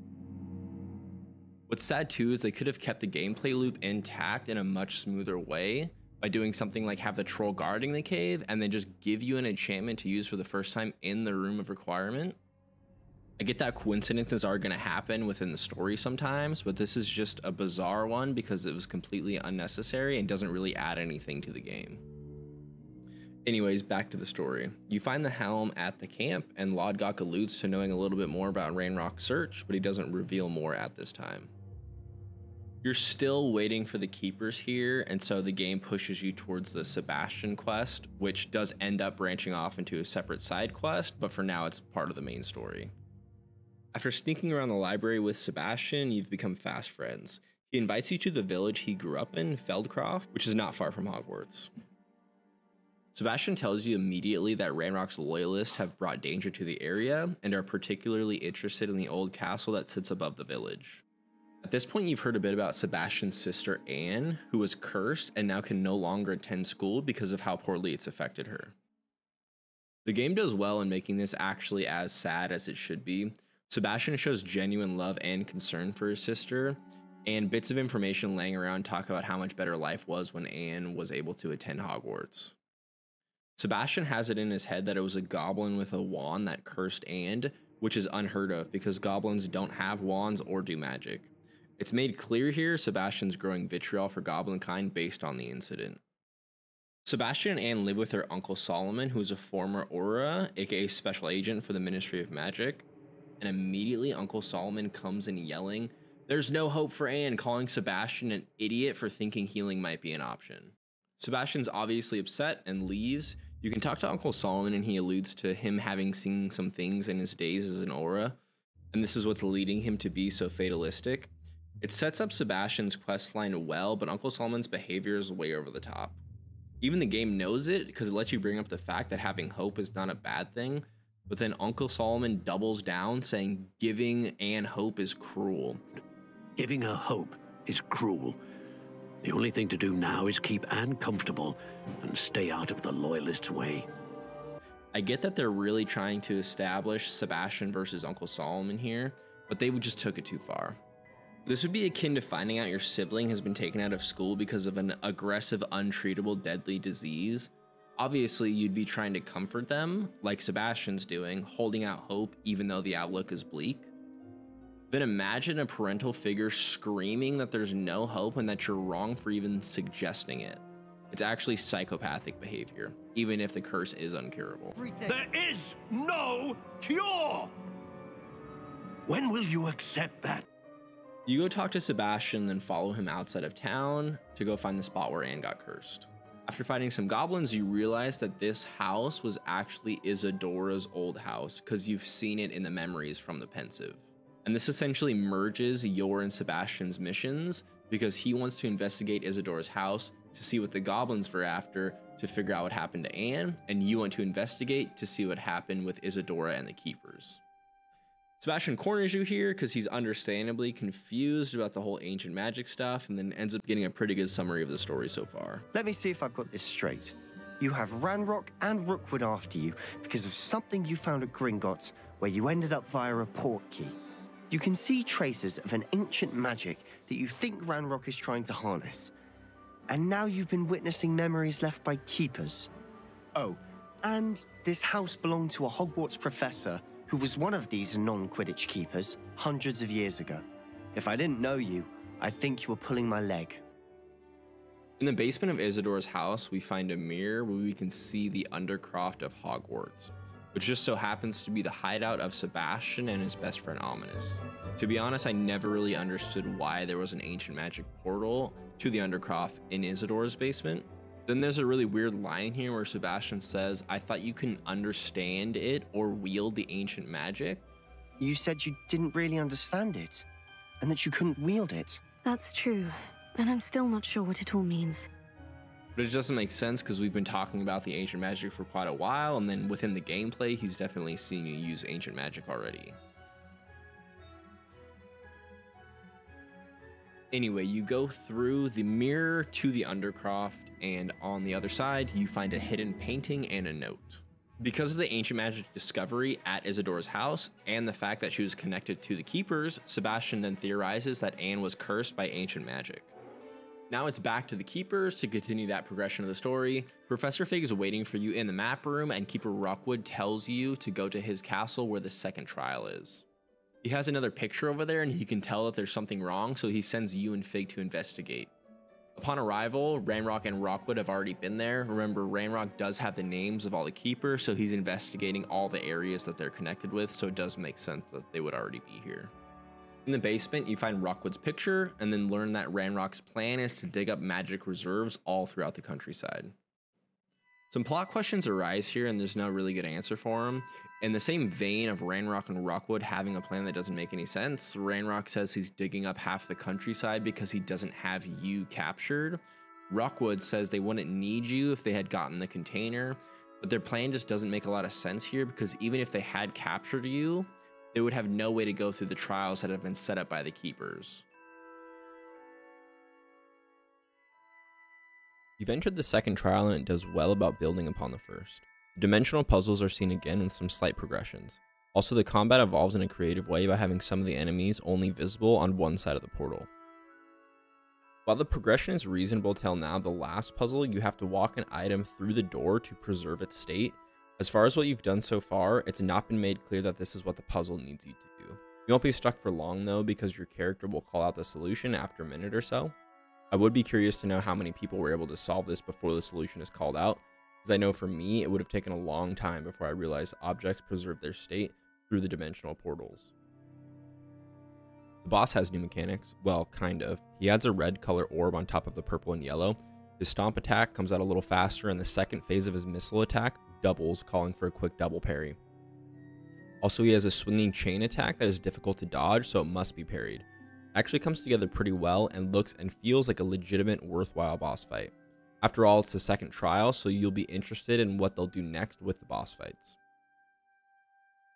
What's sad too is they could have kept the gameplay loop intact in a much smoother way by doing something like have the troll guarding the cave and then just give you an enchantment to use for the first time in the Room of Requirement. I get that coincidences are going to happen within the story sometimes, but this is just a bizarre one because it was completely unnecessary and doesn't really add anything to the game. Anyways, back to the story. You find the helm at the camp, and Lodgok alludes to knowing a little bit more about Ranrock's search, but he doesn't reveal more at this time. You're still waiting for the keepers here, and so the game pushes you towards the Sebastian quest, which does end up branching off into a separate side quest, but for now it's part of the main story. After sneaking around the library with Sebastian, you've become fast friends. He invites you to the village he grew up in, Feldcroft, which is not far from Hogwarts. Sebastian tells you immediately that Ranrock's loyalists have brought danger to the area and are particularly interested in the old castle that sits above the village. At this point, you've heard a bit about Sebastian's sister Anne, who was cursed and now can no longer attend school because of how poorly it's affected her. The game does well in making this actually as sad as it should be. Sebastian shows genuine love and concern for his sister, and bits of information laying around talk about how much better life was when Anne was able to attend Hogwarts. Sebastian has it in his head that it was a goblin with a wand that cursed Anne, which is unheard of because goblins don't have wands or do magic. It's made clear here Sebastian's growing vitriol for goblinkind based on the incident. Sebastian and Anne live with their uncle Solomon, who is a former Auror, aka special agent for the Ministry of Magic, and immediately Uncle Solomon comes in yelling, "There's no hope for Anne," calling Sebastian an idiot for thinking healing might be an option. Sebastian's obviously upset and leaves. You can talk to Uncle Solomon and he alludes to him having seen some things in his days as an Auror, and this is what's leading him to be so fatalistic. It sets up Sebastian's questline well, but Uncle Solomon's behavior is way over the top. Even the game knows it because it lets you bring up the fact that having hope is not a bad thing, but then Uncle Solomon doubles down saying giving Anne hope is cruel. Giving her hope is cruel. The only thing to do now is keep Anne comfortable and stay out of the Loyalists' way. I get that they're really trying to establish Sebastian versus Uncle Solomon here, but they just took it too far. This would be akin to finding out your sibling has been taken out of school because of an aggressive, untreatable, deadly disease. Obviously, you'd be trying to comfort them, like Sebastian's doing, holding out hope even though the outlook is bleak. Then imagine a parental figure screaming that there's no hope and that you're wrong for even suggesting it. It's actually psychopathic behavior, even if the curse is uncurable. There is no cure! When will you accept that? You go talk to Sebastian, then follow him outside of town to go find the spot where Anne got cursed. After fighting some goblins, you realize that this house was actually Isadora's old house because you've seen it in the memories from the Pensive. And this essentially merges your and Sebastian's missions because he wants to investigate Isadora's house to see what the goblins were after to figure out what happened to Anne, and you want to investigate to see what happened with Isadora and the Keepers. Sebastian corners you here because he's understandably confused about the whole ancient magic stuff and then ends up getting a pretty good summary of the story so far. Let me see if I've got this straight. You have Ranrock and Rookwood after you because of something you found at Gringotts where you ended up via a port key. You can see traces of an ancient magic that you think Ranrock is trying to harness. And now you've been witnessing memories left by Keepers. Oh, and this house belonged to a Hogwarts professor who was one of these non-Quidditch Keepers hundreds of years ago. If I didn't know you, I'd think you were pulling my leg. In the basement of Isadora's house, we find a mirror where we can see the Undercroft of Hogwarts, which just so happens to be the hideout of Sebastian and his best friend Ominous. To be honest, I never really understood why there was an ancient magic portal to the Undercroft in Isadora's basement. Then there's a really weird line here where Sebastian says, "I thought you couldn't understand it or wield the ancient magic." You said you didn't really understand it, and that you couldn't wield it. That's true, and I'm still not sure what it all means. But it doesn't make sense because we've been talking about the ancient magic for quite a while, and then within the gameplay, he's definitely seen you use ancient magic already. Anyway, you go through the mirror to the Undercroft, and on the other side, you find a hidden painting and a note. Because of the ancient magic discovery at Isadora's house, and the fact that she was connected to the Keepers, Sebastian then theorizes that Anne was cursed by ancient magic. Now it's back to the Keepers to continue that progression of the story. Professor Fig is waiting for you in the map room, and Keeper Rookwood tells you to go to his castle where the second trial is. He has another picture over there and he can tell that there's something wrong, so he sends you and Fig to investigate. Upon arrival, Ranrock and Rookwood have already been there. Remember, Ranrock does have the names of all the Keepers, so he's investigating all the areas that they're connected with, so it does make sense that they would already be here. In the basement, you find Rockwood's picture and then learn that Ranrock's plan is to dig up magic reserves all throughout the countryside. Some plot questions arise here and there's no really good answer for them. In the same vein of Ranrock and Rockwood having a plan that doesn't make any sense, Ranrock says he's digging up half the countryside because he doesn't have you captured. Rockwood says they wouldn't need you if they had gotten the container, but their plan just doesn't make a lot of sense here because even if they had captured you, they would have no way to go through the trials that have been set up by the Keepers. You've entered the second trial and it does well about building upon the first. The dimensional puzzles are seen again with some slight progressions. Also, the combat evolves in a creative way by having some of the enemies only visible on one side of the portal. While the progression is reasonable till now, the last puzzle you have to walk an item through the door to preserve its state. As far as what you've done so far, it's not been made clear that this is what the puzzle needs you to do. You won't be stuck for long though because your character will call out the solution after a minute or so. I would be curious to know how many people were able to solve this before the solution is called out, because I know for me it would have taken a long time before I realized objects preserve their state through the dimensional portals. The boss has new mechanics, well, kind of. He adds a red color orb on top of the purple and yellow. His stomp attack comes out a little faster and the second phase of his missile attack doubles, calling for a quick double parry. Also, he has a swinging chain attack that is difficult to dodge, so it must be parried. Actually comes together pretty well and looks and feels like a legitimate, worthwhile boss fight. After all, it's the second trial, so you'll be interested in what they'll do next with the boss fights.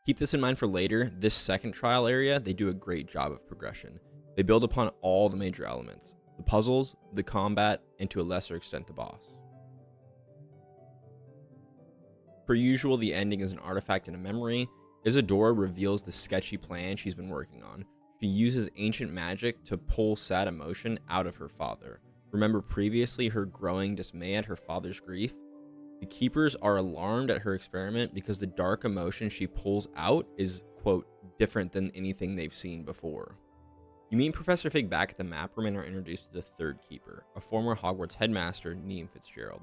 Keep this in mind for later. This second trial area, they do a great job of progression. They build upon all the major elements, the puzzles, the combat, and to a lesser extent the boss. Per usual, the ending is an artifact in a memory. Isadora reveals the sketchy plan she's been working on. She uses ancient magic to pull sad emotion out of her father. Remember previously her growing dismay at her father's grief? The Keepers are alarmed at her experiment because the dark emotion she pulls out is, quote, different than anything they've seen before. You meet Professor Fig back at the map room and are introduced to the third Keeper, a former Hogwarts headmaster, Neem Fitzgerald.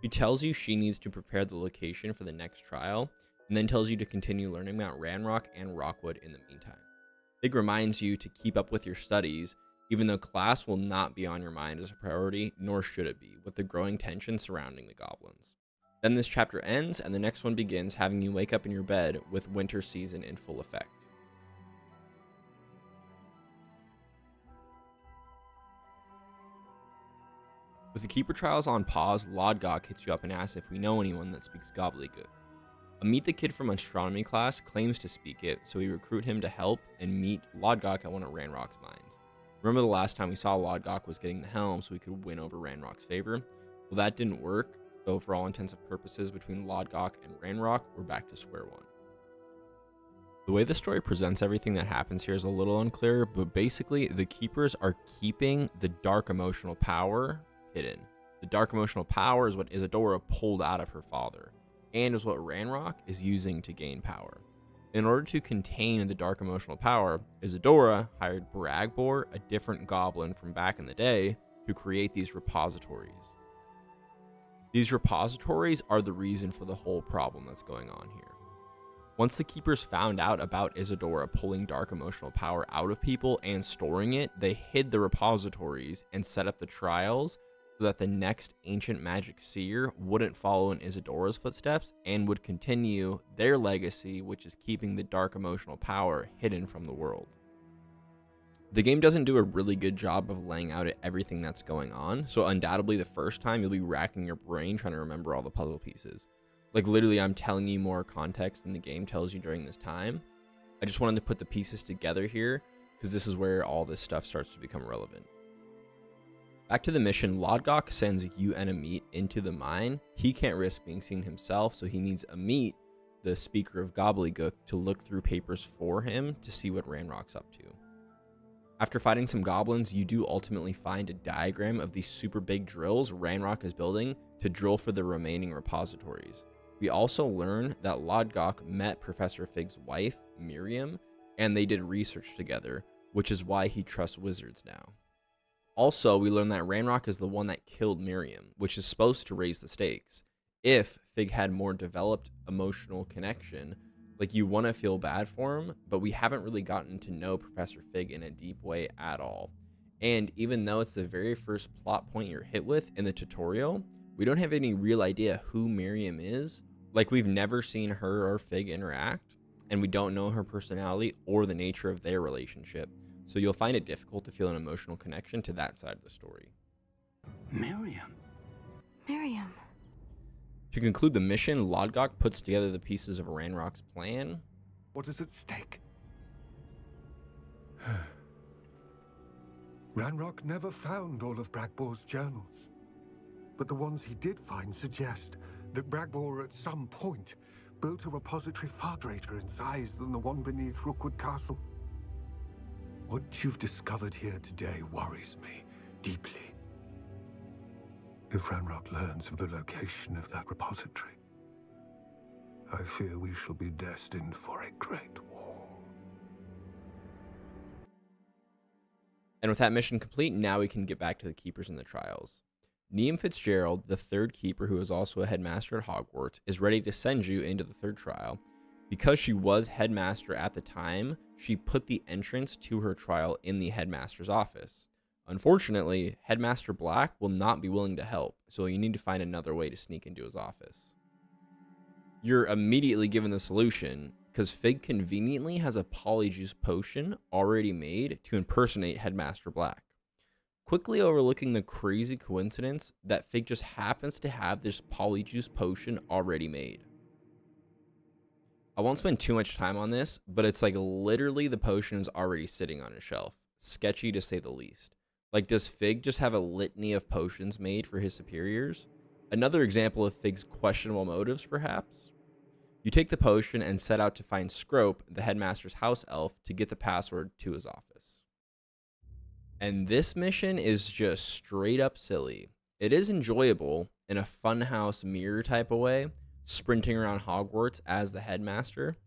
She tells you she needs to prepare the location for the next trial, and then tells you to continue learning about Ranrock and Rockwood in the meantime. Fig reminds you to keep up with your studies, even though class will not be on your mind as a priority, nor should it be, with the growing tension surrounding the goblins. Then this chapter ends, and the next one begins having you wake up in your bed with winter season in full effect. With the Keeper trials on pause, Lodgok hits you up and asks if we know anyone that speaks gobbledygook. A Meet the Kid from astronomy class claims to speak it, so we recruit him to help and meet Lodgok at one of Ranrock's mines. Remember the last time we saw Lodgok was getting the helm so we could win over Ranrock's favor? Well, that didn't work, so for all intents and purposes between Lodgok and Ranrock, we're back to square one. The way the story presents everything that happens here is a little unclear, but basically the Keepers are keeping the dark emotional power hidden. The dark emotional power is what Isadora pulled out of her father, and is what Ranrock is using to gain power. In order to contain the dark emotional power, Isadora hired Bragbor, a different goblin from back in the day, to create these repositories. These repositories are the reason for the whole problem that's going on here. Once the Keepers found out about Isadora pulling dark emotional power out of people and storing it, they hid the repositories and set up the trials so that the next ancient magic seer wouldn't follow in Isadora's footsteps and would continue their legacy, which is keeping the dark emotional power hidden from the world. The game doesn't do a really good job of laying out everything that's going on, so undoubtedly the first time you'll be racking your brain trying to remember all the puzzle pieces. Like literally I'm telling you more context than the game tells you during this time. I just wanted to put the pieces together here because this is where all this stuff starts to become relevant. Back to the mission, Lodgok sends you and Amit into the mine. He can't risk being seen himself, so he needs Amit, the speaker of gobbledygook, to look through papers for him to see what Ranrock's up to. After fighting some goblins, you do ultimately find a diagram of these super big drills Ranrock is building to drill for the remaining repositories. We also learn that Lodgok met Professor Fig's wife, Miriam, and they did research together, which is why he trusts wizards now. Also, we learn that Ranrock is the one that killed Miriam, which is supposed to raise the stakes. If Fig had more developed emotional connection, Like, you want to feel bad for him, but we haven't really gotten to know Professor Fig in a deep way at all. And even though it's the very first plot point you're hit with in the tutorial, we don't have any real idea who Miriam is. Like, we've never seen her or Fig interact, and we don't know her personality or the nature of their relationship. So you'll find it difficult to feel an emotional connection to that side of the story. Miriam. Miriam. To conclude the mission, Lodgok puts together the pieces of Ranrock's plan. What is at stake? Ranrock never found all of Bragbor's journals, but the ones he did find suggest that Bragbor at some point built a repository far greater in size than the one beneath Rookwood Castle. What you've discovered here today worries me deeply. If Ranrock learns of the location of that repository, I fear we shall be destined for a great war. And with that mission complete, now we can get back to the keepers and the trials. Neum Fitzgerald, the third keeper who is also a headmaster at Hogwarts, is ready to send you into the third trial. Because she was headmaster at the time, she put the entrance to her trial in the headmaster's office. Unfortunately, Headmaster Black will not be willing to help, so you need to find another way to sneak into his office. You're immediately given the solution, because Fig conveniently has a polyjuice potion already made to impersonate Headmaster Black, quickly overlooking the crazy coincidence that Fig just happens to have this polyjuice potion already made. I won't spend too much time on this, but it's like literally the potion is already sitting on a shelf. Sketchy to say the least. Like, does Fig just have a litany of potions made for his superiors? Another example of Fig's questionable motives, perhaps? You take the potion and set out to find Scrope, the headmaster's house elf, to get the password to his office. And this mission is just straight up silly. It is enjoyable in a funhouse mirror type of way, sprinting around Hogwarts as the headmaster.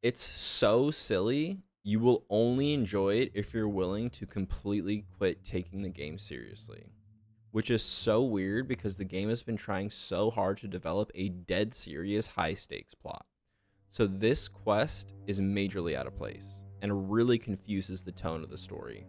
It's so silly, you will only enjoy it if you're willing to completely quit taking the game seriously. Which is so weird because the game has been trying so hard to develop a dead serious high stakes plot. So this quest is majorly out of place and really confuses the tone of the story.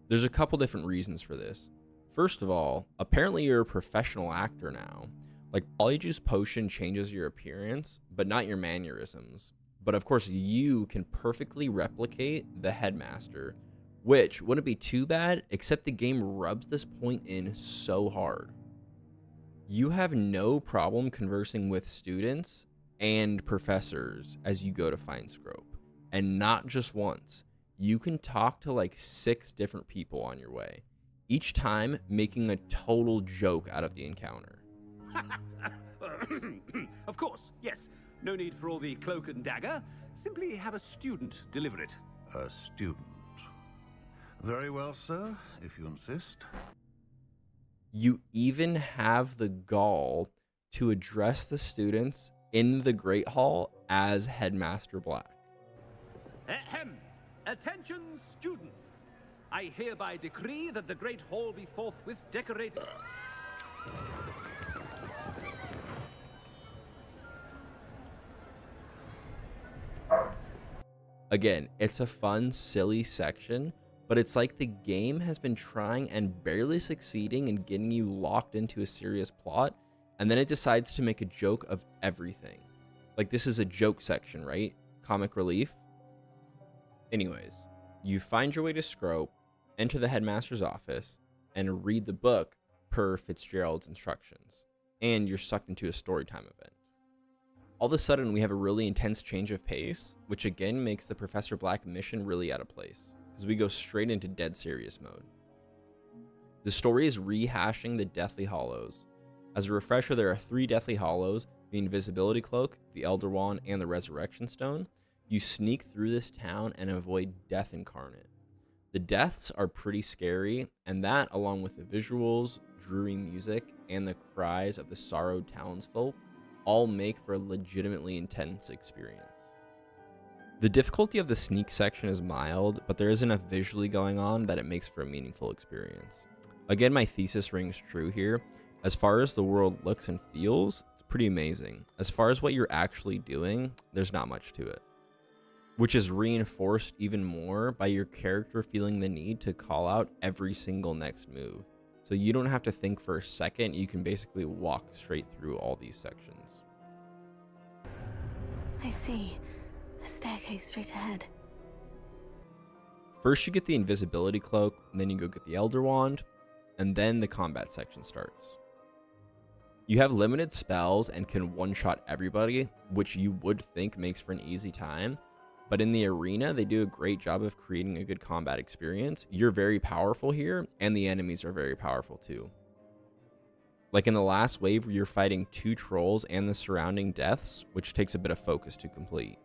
There's a couple different reasons for this. First of all, apparently you're a professional actor now. Like, Polyjuice Potion changes your appearance, but not your mannerisms. But of course, you can perfectly replicate the headmaster, which wouldn't be too bad, except the game rubs this point in so hard. You have no problem conversing with students and professors as you go to find Scrope. And not just once. You can talk to like 6 different people on your way, each time making a total joke out of the encounter. Of course, yes. No need for all the cloak and dagger. Simply have a student deliver it. A student. Very well, sir, if you insist. You even have the gall to address the students in the Great Hall as Headmaster Black. Ahem! Attention, students! I hereby decree that the Great Hall be forthwith decorated. Again, it's a fun, silly section, but it's like the game has been trying and barely succeeding in getting you locked into a serious plot, and then it decides to make a joke of everything. Like, this is a joke section, right? Comic relief. Anyways, you find your way to Scrope, enter the headmaster's office, and read the book per Fitzgerald's instructions, and you're sucked into a storytime event. All of a sudden, we have a really intense change of pace, which again makes the Professor Black mission really out of place, because we go straight into dead serious mode. The story is rehashing the Deathly Hallows. As a refresher, there are 3 Deathly Hallows: the Invisibility Cloak, the Elder Wand, and the Resurrection Stone. You sneak through this town and avoid death incarnate. The deaths are pretty scary, and that, along with the visuals, dreary music, and the cries of the sorrowed townsfolk, all make for a legitimately intense experience. The difficulty of the sneak section is mild, but there is enough visually going on that it makes for a meaningful experience. Again, my thesis rings true here. As far as the world looks and feels, it's pretty amazing. As far as what you're actually doing, there's not much to it, which is reinforced even more by your character feeling the need to call out every single next move. So you don't have to think for a second, you can basically walk straight through all these sections. I see. A staircase straight ahead. First you get the invisibility cloak, and then you go get the Elder Wand, and then the combat section starts. You have limited spells and can one-shot everybody, which you would think makes for an easy time, but in the arena, they do a great job of creating a good combat experience. You're very powerful here, and the enemies are very powerful too. Like in the last wave where you're fighting 2 trolls and the surrounding deaths, which takes a bit of focus to complete.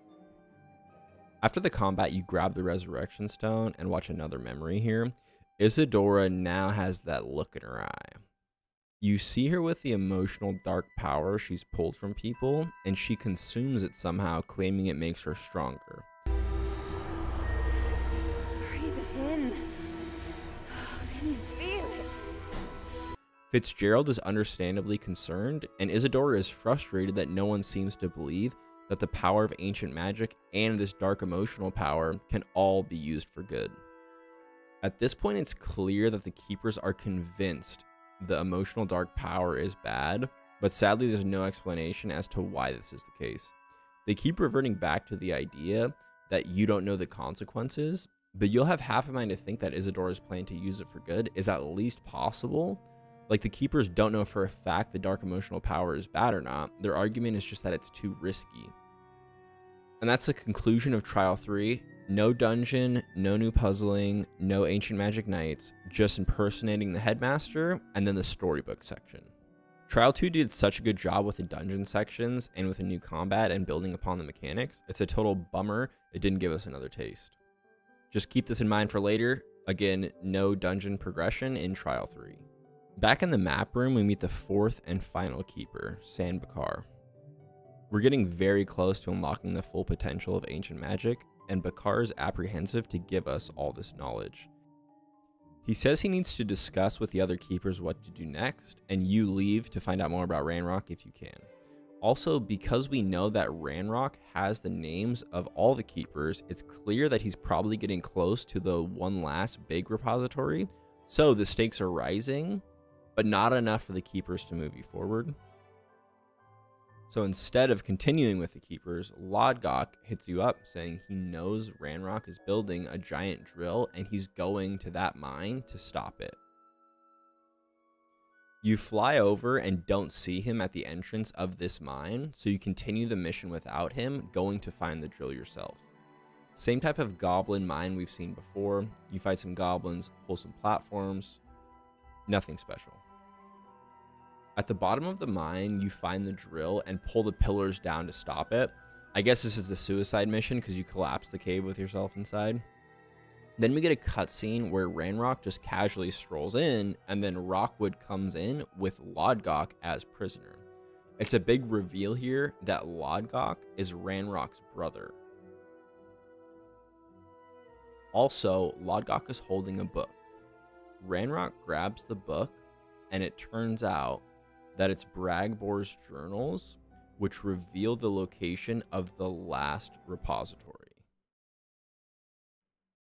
After the combat, you grab the Resurrection Stone and watch another memory here. Isadora now has that look in her eye. You see her with the emotional dark power she's pulled from people, and she consumes it somehow, claiming it makes her stronger. Breathe it in. Can you feel it? Fitzgerald is understandably concerned, and Isadora is frustrated that no one seems to believe that the power of ancient magic and this dark emotional power can all be used for good. At this point, it's clear that the Keepers are convinced the emotional dark power is bad, but sadly there's no explanation as to why this is the case. They keep reverting back to the idea that you don't know the consequences, but you'll have half a mind to think that Isadora's plan to use it for good is at least possible. Like, the Keepers don't know for a fact the dark emotional power is bad or not. Their argument is just that it's too risky. And that's the conclusion of Trial 3. No dungeon, no new puzzling, no ancient magic knights, just impersonating the headmaster, and then the storybook section. Trial 2 did such a good job with the dungeon sections and with the new combat and building upon the mechanics. It's a total bummer it didn't give us another taste. Just keep this in mind for later. Again, no dungeon progression in Trial 3. Back in the map room, we meet the 4th and final Keeper, San Bakar. We're getting very close to unlocking the full potential of ancient magic, and Bakar is apprehensive to give us all this knowledge. He says he needs to discuss with the other Keepers what to do next, and you leave to find out more about Ranrock if you can. Also, because we know that Ranrock has the names of all the Keepers, it's clear that he's probably getting close to the one last big repository, so the stakes are rising, but not enough for the Keepers to move you forward. So instead of continuing with the Keepers, Lodgok hits you up saying he knows Ranrock is building a giant drill and he's going to that mine to stop it. You fly over and don't see him at the entrance of this mine, so you continue the mission without him, going to find the drill yourself. Same type of goblin mine we've seen before. You fight some goblins, pull some platforms, nothing special. At the bottom of the mine, you find the drill and pull the pillars down to stop it. I guess this is a suicide mission because you collapse the cave with yourself inside. Then we get a cutscene where Ranrock just casually strolls in, and then Rockwood comes in with Lodgok as prisoner. It's a big reveal here that Lodgok is Ranrock's brother. Also, Lodgok is holding a book. Ranrock grabs the book, and it turns out that it's Bragbor's journals, which reveal the location of the last repository.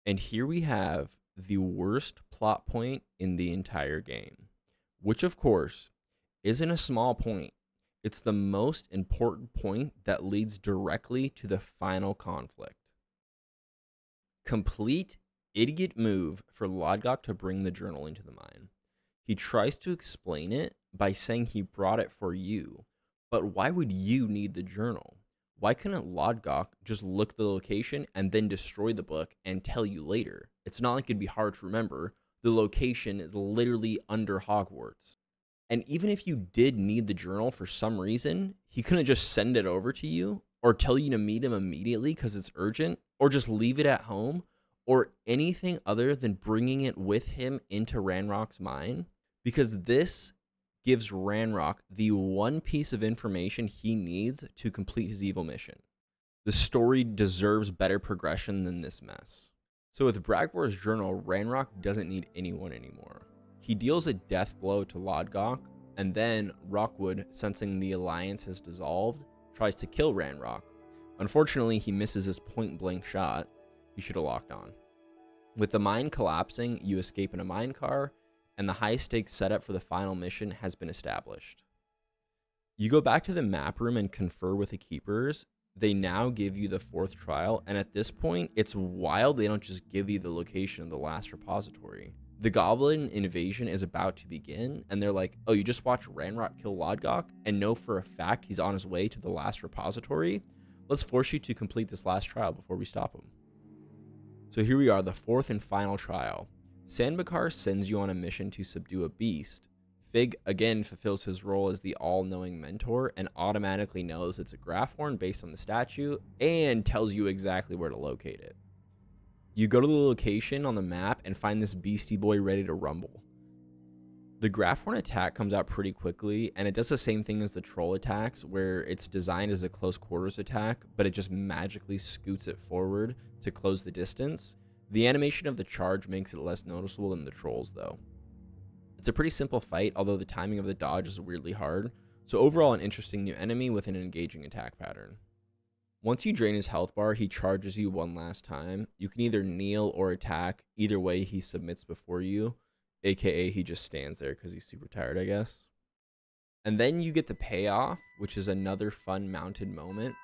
And here we have the worst plot point in the entire game, which of course isn't a small point. It's the most important point that leads directly to the final conflict. Complete idiot move for Lodgok to bring the journal into the mine. He tries to explain it by saying he brought it for you, but why would you need the journal? Why couldn't Lodgok just look at the location and then destroy the book and tell you later? It's not like it'd be hard to remember. The location is literally under Hogwarts. And even if you did need the journal for some reason, he couldn't just send it over to you or tell you to meet him immediately because it's urgent, or just leave it at home, or anything other than bringing it with him into Ranrock's mine, because this gives Ranrock the one piece of information he needs to complete his evil mission. The story deserves better progression than this mess. So with Bragbor's journal, Ranrock doesn't need anyone anymore. He deals a death blow to Lodgok, And then Rockwood, sensing the alliance has dissolved, tries to kill Ranrock. Unfortunately, he misses his point-blank shot. He should have locked on. With the mine collapsing, you escape in a mine car, and the high-stakes setup for the final mission has been established. You go back to the map room and confer with the keepers. They now give you the 4th trial, and at this point, it's wild they don't just give you the location of the last repository. The goblin invasion is about to begin, and they're like, oh, you just watched Ranrock kill Lodgok and know for a fact he's on his way to the last repository? Let's force you to complete this last trial before we stop him. So here we are, the 4th and final trial. Sandbakar sends you on a mission to subdue a beast. Fig again fulfills his role as the all-knowing mentor and automatically knows it's a Graphhorn based on the statue and tells you exactly where to locate it. You go to the location on the map and find this beastie boy ready to rumble. The Graphhorn attack comes out pretty quickly, and it does the same thing as the troll attacks, where it's designed as a close quarters attack, but it just magically scoots it forward to close the distance. The animation of the charge makes it less noticeable than the trolls, though. It's a pretty simple fight, although the timing of the dodge is weirdly hard, so overall an interesting new enemy with an engaging attack pattern. Once you drain his health bar, he charges you one last time. You can either kneel or attack. Either way, he submits before you, aka he just stands there because he's super tired, I guess. And then you get the payoff, which is another fun mounted moment.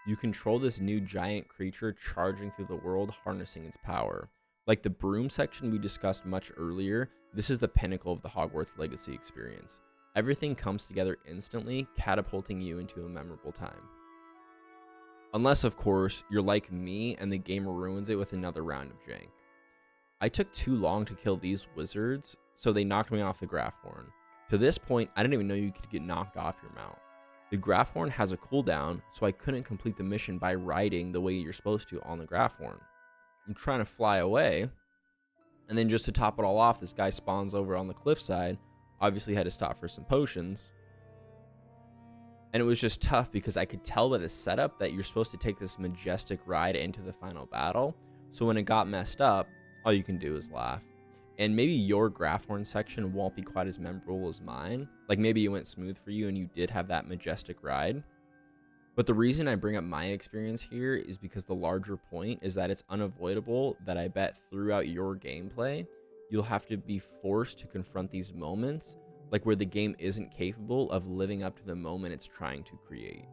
You control this new giant creature charging through the world, harnessing its power. Like the broom section we discussed much earlier, this is the pinnacle of the Hogwarts Legacy experience. Everything comes together instantly, catapulting you into a memorable time. Unless, of course, you're like me and the game ruins it with another round of jank. I took too long to kill these wizards, so they knocked me off the Graphhorn. To this point, I didn't even know you could get knocked off your mount. The Graphhorn has a cooldown, so I couldn't complete the mission by riding the way you're supposed to on the Graphhorn. I'm trying to fly away, and then just to top it all off, this guy spawns over on the cliffside. Obviously had to stop for some potions. And it was just tough because I could tell by the setup that you're supposed to take this majestic ride into the final battle. So when it got messed up, all you can do is laugh. And maybe your Graphhorn section won't be quite as memorable as mine. Like maybe it went smooth for you and you did have that majestic ride. But the reason I bring up my experience here is because the larger point is that it's unavoidable that I bet throughout your gameplay, you'll have to be forced to confront these moments, like where the game isn't capable of living up to the moment it's trying to create.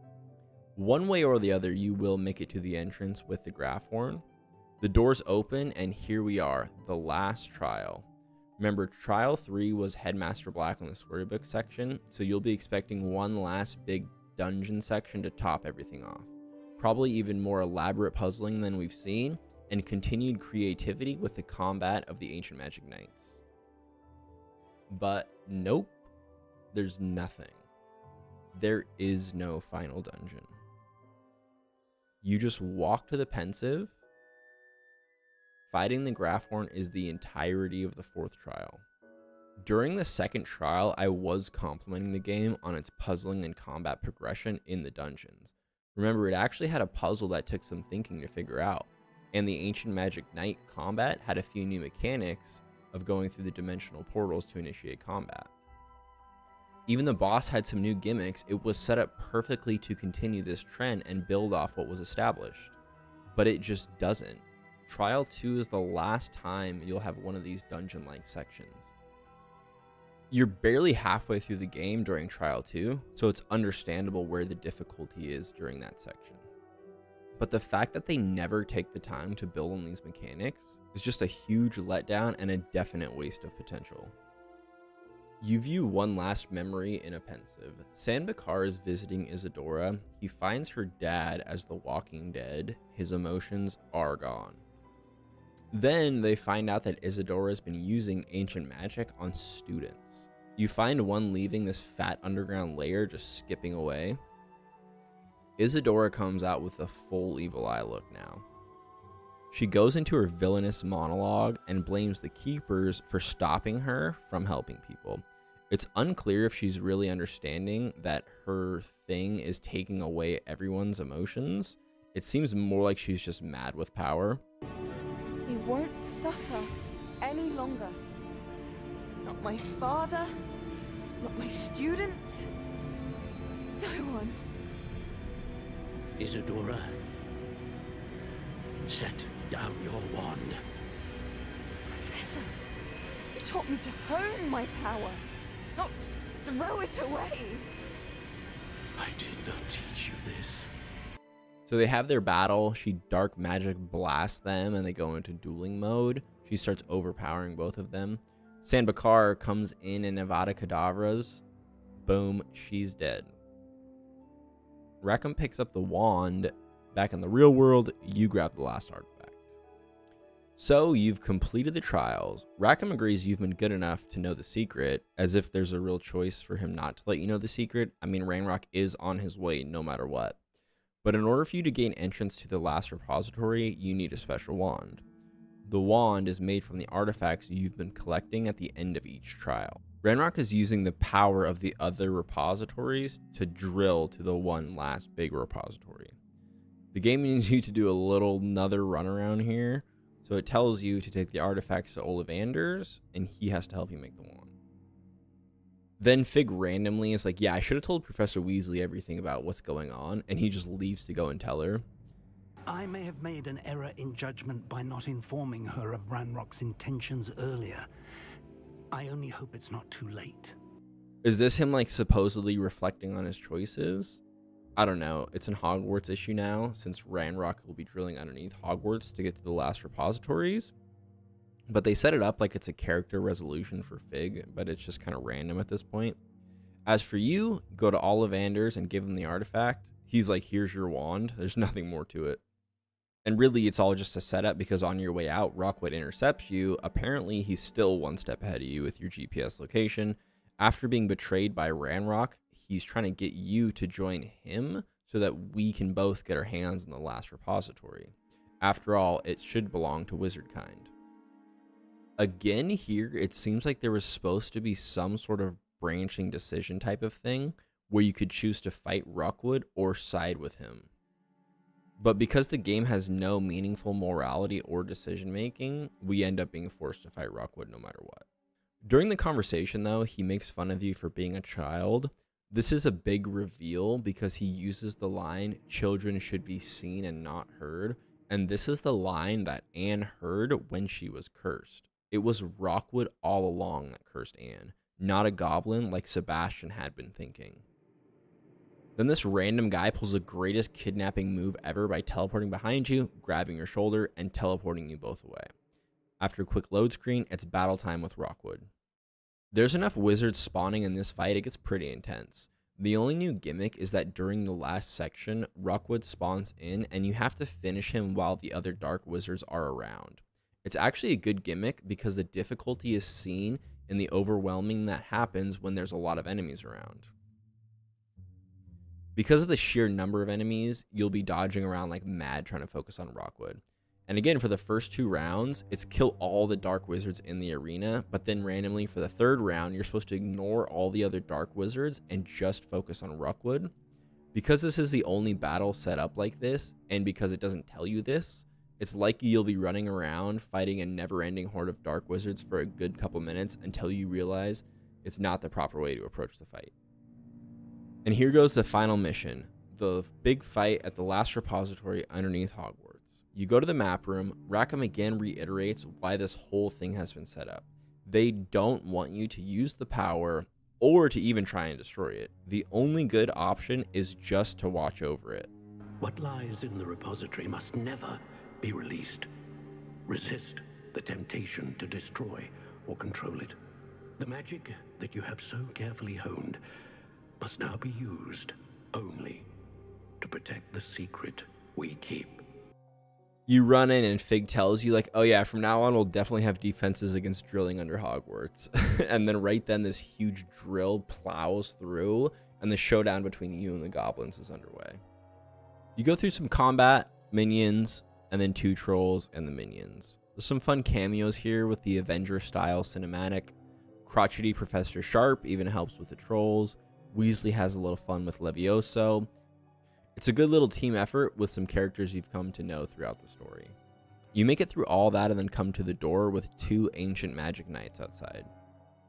One way or the other, you will make it to the entrance with the Graphhorn. The doors open, and here we are, the last trial. Remember, Trial 3 was Headmaster Black on the storybook section, so you'll be expecting one last big dungeon section to top everything off. Probably even more elaborate puzzling than we've seen, and continued creativity with the combat of the Ancient Magic Knights. But nope, there's nothing. There is no final dungeon. You just walk to the Pensive. Fighting the Graphhorn is the entirety of the 4th trial. During the 2nd trial, I was complimenting the game on its puzzling and combat progression in the dungeons. Remember, it actually had a puzzle that took some thinking to figure out, and the Ancient Magic Knight combat had a few new mechanics of going through the dimensional portals to initiate combat. Even the boss had some new gimmicks. It was set up perfectly to continue this trend and build off what was established. But it just doesn't. Trial 2 is the last time you'll have one of these dungeon-like sections. You're barely halfway through the game during Trial 2, so it's understandable where the difficulty is during that section. But the fact that they never take the time to build on these mechanics is just a huge letdown and a definite waste of potential. You view one last memory in a Pensive. Sandbakar is visiting Isadora. He finds her dad as the Walking Dead. His emotions are gone. Then they find out that Isadora has been using ancient magic on students. You find one leaving this fat underground lair, just skipping away. Isadora comes out with a full evil eye look now. She goes into her villainous monologue and blames the keepers for stopping her from helping people. It's unclear if she's really understanding that her thing is taking away everyone's emotions. It seems more like she's just mad with power. He won't suffer any longer. Not my father, Not my students. No one. Isadora, set down your wand. Professor, you taught me to hone my power, not throw it away. I did not teach you this. So they have their battle. She dark magic blasts them and they go into dueling mode. She starts overpowering both of them. Sanbakar comes in and Avada Kedavras. Boom, she's dead. Rackham picks up the wand. Back in the real world, you grab the last artifact. So you've completed the trials. Rackham agrees you've been good enough to know the secret, as if there's a real choice for him not to let you know the secret. I mean, Ranrock is on his way no matter what. But in order for you to gain entrance to the last repository, you need a special wand. The wand is made from the artifacts you've been collecting at the end of each trial. Ranrock is using the power of the other repositories to drill to the one last big repository. The game needs you to do another run around here, so it tells you to take the artifacts to Ollivander's, and he has to help you make the wand. Then Fig randomly is like, yeah, I should have told Professor Weasley everything about what's going on, and he just leaves to go and tell her. I may have made an error in judgment by not informing her of Ranrock's intentions earlier. I only hope it's not too late. Is this him, like, supposedly reflecting on his choices? I don't know. It's an Hogwarts issue now, since Ranrock will be drilling underneath Hogwarts to get to the last repositories. But they set it up like it's a character resolution for Fig, but it's just kind of random at this point. As for you, go to Ollivander's and give him the artifact. He's like, here's your wand. There's nothing more to it. And really, it's all just a setup because on your way out, Rockwood intercepts you. Apparently, he's still one step ahead of you with your GPS location. After being betrayed by Ranrock, he's trying to get you to join him so that we can both get our hands on the last repository. After all, it should belong to Wizardkind. Again, here, it seems like there was supposed to be some sort of branching decision type of thing where you could choose to fight Rockwood or side with him. But because the game has no meaningful morality or decision making, we end up being forced to fight Rockwood no matter what. During the conversation, though, he makes fun of you for being a child. This is a big reveal because he uses the line, "Children should be seen and not heard." And this is the line that Anne heard when she was cursed. It was Rockwood all along that cursed Anne, not a goblin like Sebastian had been thinking. Then this random guy pulls the greatest kidnapping move ever by teleporting behind you, grabbing your shoulder, and teleporting you both away. After a quick load screen, it's battle time with Rockwood. There's enough wizards spawning in this fight, it gets pretty intense. The only new gimmick is that during the last section, Rockwood spawns in and you have to finish him while the other dark wizards are around. It's actually a good gimmick because the difficulty is seen in the overwhelming that happens when there's a lot of enemies around. Because of the sheer number of enemies, you'll be dodging around like mad trying to focus on Rockwood. And again, for the first 2 rounds, it's kill all the dark wizards in the arena, but then randomly for the 3rd round, you're supposed to ignore all the other dark wizards and just focus on Rockwood. Because this is the only battle set up like this, and because it doesn't tell you this, it's likely you'll be running around fighting a never-ending horde of dark wizards for a good couple minutes until you realize it's not the proper way to approach the fight. And here goes the final mission, the big fight at the last repository underneath Hogwarts. You go to the map room. Rackham again reiterates why this whole thing has been set up. They don't want you to use the power or to even try and destroy it. The only good option is just to watch over it. What lies in the repository must never be released. Resist the temptation to destroy or control it. The magic that you have so carefully honed must now be used only to protect the secret we keep. You run in and Fig tells you like, oh yeah, from now on we'll definitely have defenses against drilling under Hogwarts. And then right then this huge drill plows through and the showdown between you and the goblins is underway. You go through some combat, minions, and then 2 trolls and the minions. There's some fun cameos here with the Avenger style cinematic. Crotchety Professor Sharp even helps with the trolls. Weasley has a little fun with Levioso. It's a good little team effort with some characters you've come to know throughout the story. You make it through all that and then come to the door with 2 ancient magic knights outside.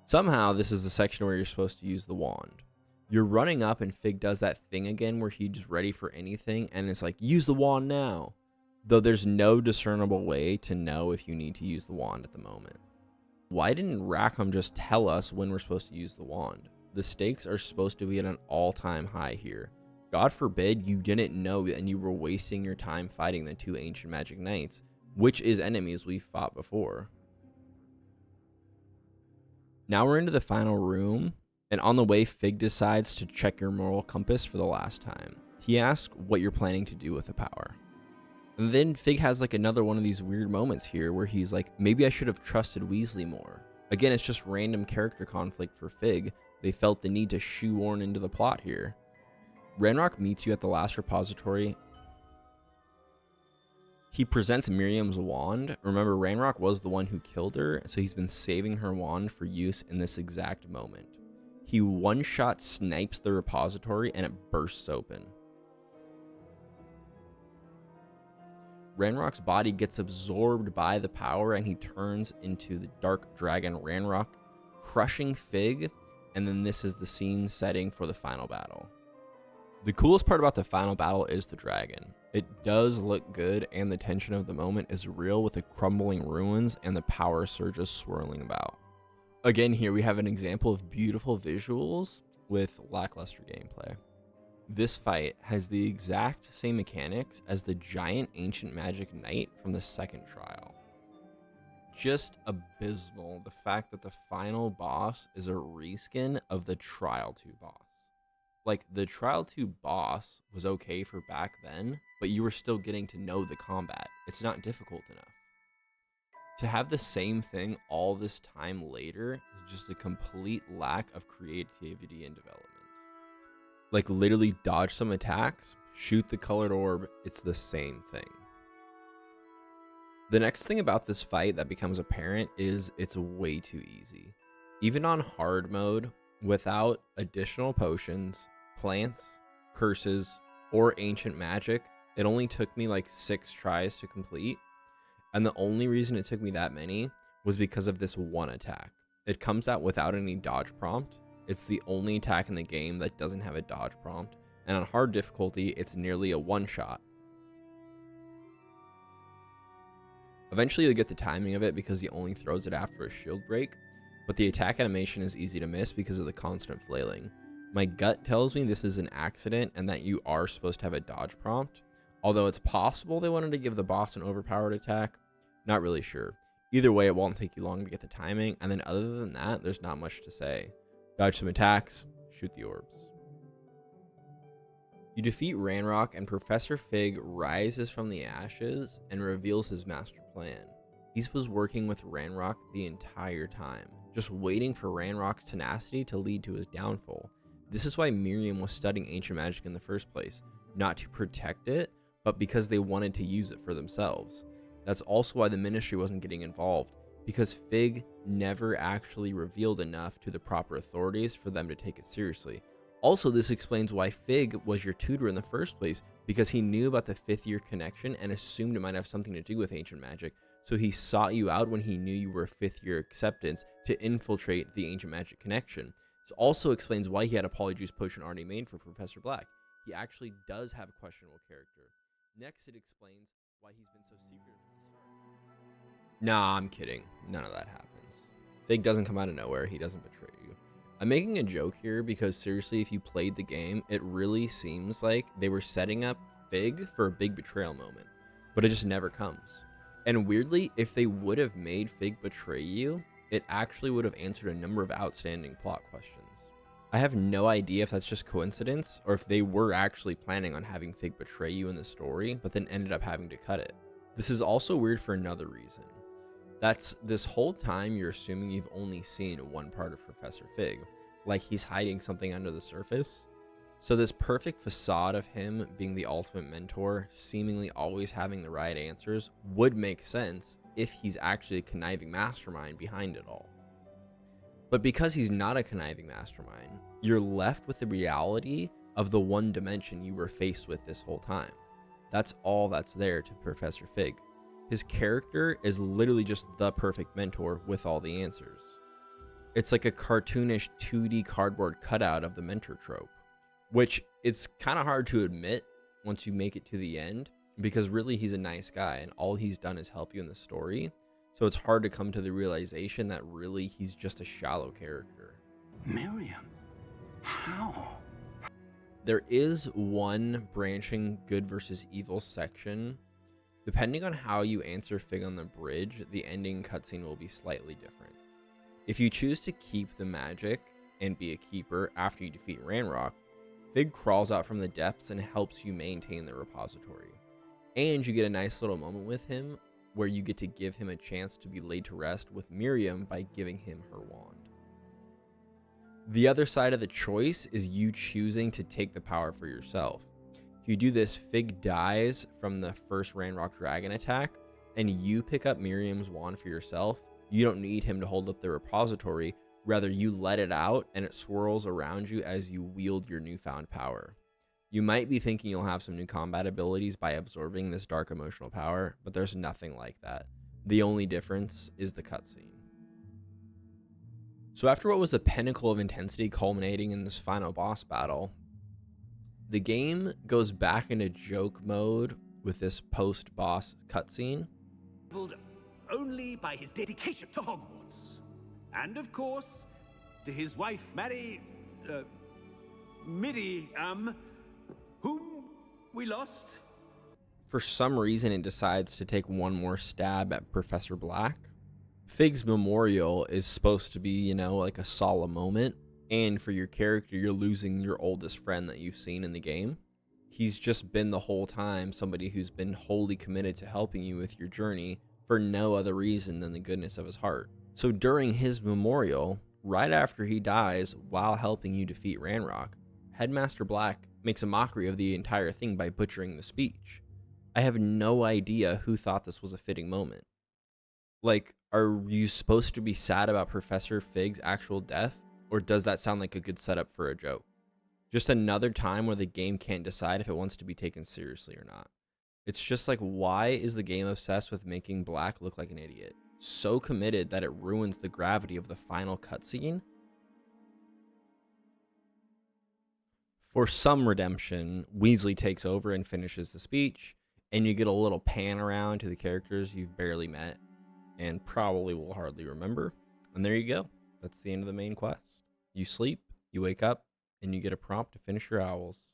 Somehow, this is the section where you're supposed to use the wand. You're running up and Fig does that thing again where he's ready for anything and it's like, use the wand now. Though there's no discernible way to know if you need to use the wand at the moment. Why didn't Rackham just tell us when we're supposed to use the wand? The stakes are supposed to be at an all-time high here. God forbid you didn't know and you were wasting your time fighting the 2 ancient magic knights, which is enemies we've fought before. Now we're into the final room, and on the way Fig decides to check your moral compass for the last time. He asks what you're planning to do with the power. And then Fig has like another one of these weird moments here where he's like, maybe I should have trusted Weasley more. Again, it's just random character conflict for Fig. They felt the need to shoehorn into the plot here. Ranrock meets you at the last repository. He presents Miriam's wand. Remember, Ranrock was the one who killed her, so he's been saving her wand for use in this exact moment. He one-shot snipes the repository and it bursts open. Ranrock's body gets absorbed by the power and he turns into the dark dragon Ranrock, crushing Fig, and then this is the scene setting for the final battle. The coolest part about the final battle is the dragon. It does look good and the tension of the moment is real with the crumbling ruins and the power surges swirling about. Again, here we have an example of beautiful visuals with lackluster gameplay. This fight has the exact same mechanics as the giant ancient magic knight from the second trial. Just abysmal, the fact that the final boss is a reskin of the Trial 2 boss. Like, the Trial 2 boss was okay for back then, but you were still getting to know the combat. It's not difficult enough. To have the same thing all this time later is just a complete lack of creativity and development. Like, literally dodge some attacks, shoot the colored orb, it's the same thing. The next thing about this fight that becomes apparent is it's way too easy. Even on hard mode, without additional potions, plants, curses, or ancient magic, it only took me like 6 tries to complete. And the only reason it took me that many was because of this one attack. It comes out without any dodge prompt. It's the only attack in the game that doesn't have a dodge prompt. And on hard difficulty, it's nearly a one-shot. Eventually you'll get the timing of it because he only throws it after a shield break, but the attack animation is easy to miss because of the constant flailing. My gut tells me this is an accident and that you are supposed to have a dodge prompt, although it's possible they wanted to give the boss an overpowered attack. Not really sure. Either way, it won't take you long to get the timing, and then other than that, there's not much to say. Dodge some attacks, shoot the orbs. You defeat Ranrock and Professor Fig rises from the ashes and reveals his master plan. He was working with Ranrock the entire time, just waiting for Ranrock's tenacity to lead to his downfall. This is why Miriam was studying ancient magic in the first place, not to protect it, but because they wanted to use it for themselves. That's also why the Ministry wasn't getting involved, because Fig never actually revealed enough to the proper authorities for them to take it seriously. Also, this explains why Fig was your tutor in the first place, because he knew about the 5th year connection and assumed it might have something to do with ancient magic, so he sought you out when he knew you were a 5th year acceptance to infiltrate the ancient magic connection. This also explains why he had a polyjuice potion already made for Professor Black. He actually does have a questionable character. Next, it explains why he's been so secretive from the start. Nah, I'm kidding. None of that happens. Fig doesn't come out of nowhere. He doesn't betray you. I'm making a joke here because seriously, if you played the game, it really seems like they were setting up Fig for a big betrayal moment, but it just never comes. And weirdly, if they would have made Fig betray you, it actually would have answered a number of outstanding plot questions. I have no idea if that's just coincidence or if they were actually planning on having Fig betray you in the story, but then ended up having to cut it. This is also weird for another reason. That's this whole time you're assuming you've only seen one part of Professor Fig, like he's hiding something under the surface. So this perfect facade of him being the ultimate mentor, seemingly always having the right answers, would make sense if he's actually a conniving mastermind behind it all. But because he's not a conniving mastermind, you're left with the reality of the one dimension you were faced with this whole time. That's all that's there to Professor Fig. His character is literally just the perfect mentor with all the answers. It's like a cartoonish 2D cardboard cutout of the mentor trope, which it's kind of hard to admit once you make it to the end, because really he's a nice guy and all he's done is help you in the story. So it's hard to come to the realization that really he's just a shallow character. Miriam? How? There is one branching good versus evil section. Depending on how you answer Fig on the bridge, the ending cutscene will be slightly different. If you choose to keep the magic and be a keeper after you defeat Ranrock, Fig crawls out from the depths and helps you maintain the repository. And you get a nice little moment with him where you get to give him a chance to be laid to rest with Miriam by giving him her wand. The other side of the choice is you choosing to take the power for yourself. If you do this, Fig dies from the first Ranrock Dragon attack, and you pick up Miriam's wand for yourself. You don't need him to hold up the repository, rather you let it out and it swirls around you as you wield your newfound power. You might be thinking you'll have some new combat abilities by absorbing this dark emotional power, but there's nothing like that. The only difference is the cutscene. So after what was the pinnacle of intensity culminating in this final boss battle, the game goes back into joke mode with this post-boss cutscene. Only by his dedication to Hogwarts. And of course, to his wife, Midi, whom we lost. For some reason, it decides to take one more stab at Professor Black. Fig's memorial is supposed to be, you know, like a solemn moment. And for your character, you're losing your oldest friend that you've seen in the game. He's just been the whole time somebody who's been wholly committed to helping you with your journey for no other reason than the goodness of his heart. So during his memorial, right after he dies while helping you defeat Ranrock, Headmaster Black makes a mockery of the entire thing by butchering the speech. I have no idea who thought this was a fitting moment. Like, are you supposed to be sad about Professor Fig's actual death? Or does that sound like a good setup for a joke? Just another time where the game can't decide if it wants to be taken seriously or not. It's just like, why is the game obsessed with making Black look like an idiot? So committed that it ruins the gravity of the final cutscene? For some redemption, Weasley takes over and finishes the speech, and you get a little pan around to the characters you've barely met, and probably will hardly remember. And there you go. That's the end of the main quest. You sleep, you wake up, and you get a prompt to finish your owls.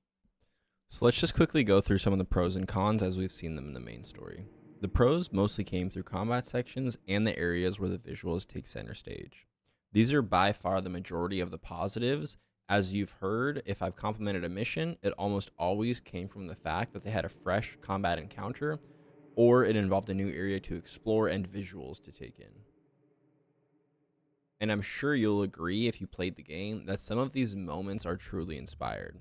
So let's just quickly go through some of the pros and cons as we've seen them in the main story. The pros mostly came through combat sections and the areas where the visuals take center stage. These are by far the majority of the positives. As you've heard, if I've complimented a mission, it almost always came from the fact that they had a fresh combat encounter, or it involved a new area to explore and visuals to take in. And I'm sure you'll agree if you played the game that some of these moments are truly inspired.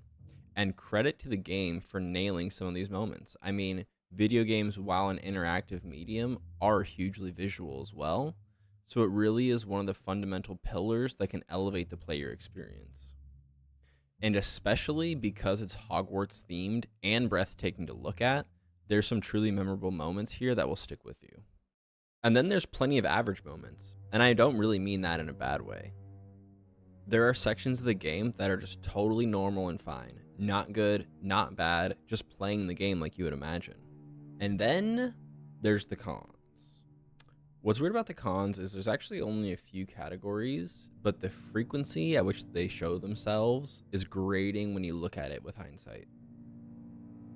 And credit to the game for nailing some of these moments. I mean, video games, while an interactive medium, are hugely visual as well. So it really is one of the fundamental pillars that can elevate the player experience. And especially because it's Hogwarts themed and breathtaking to look at, there's some truly memorable moments here that will stick with you. And then there's plenty of average moments, and I don't really mean that in a bad way. There are sections of the game that are just totally normal and fine. Not good, not bad, just playing the game like you would imagine. And then there's the cons. What's weird about the cons is there's actually only a few categories, but the frequency at which they show themselves is grating when you look at it with hindsight.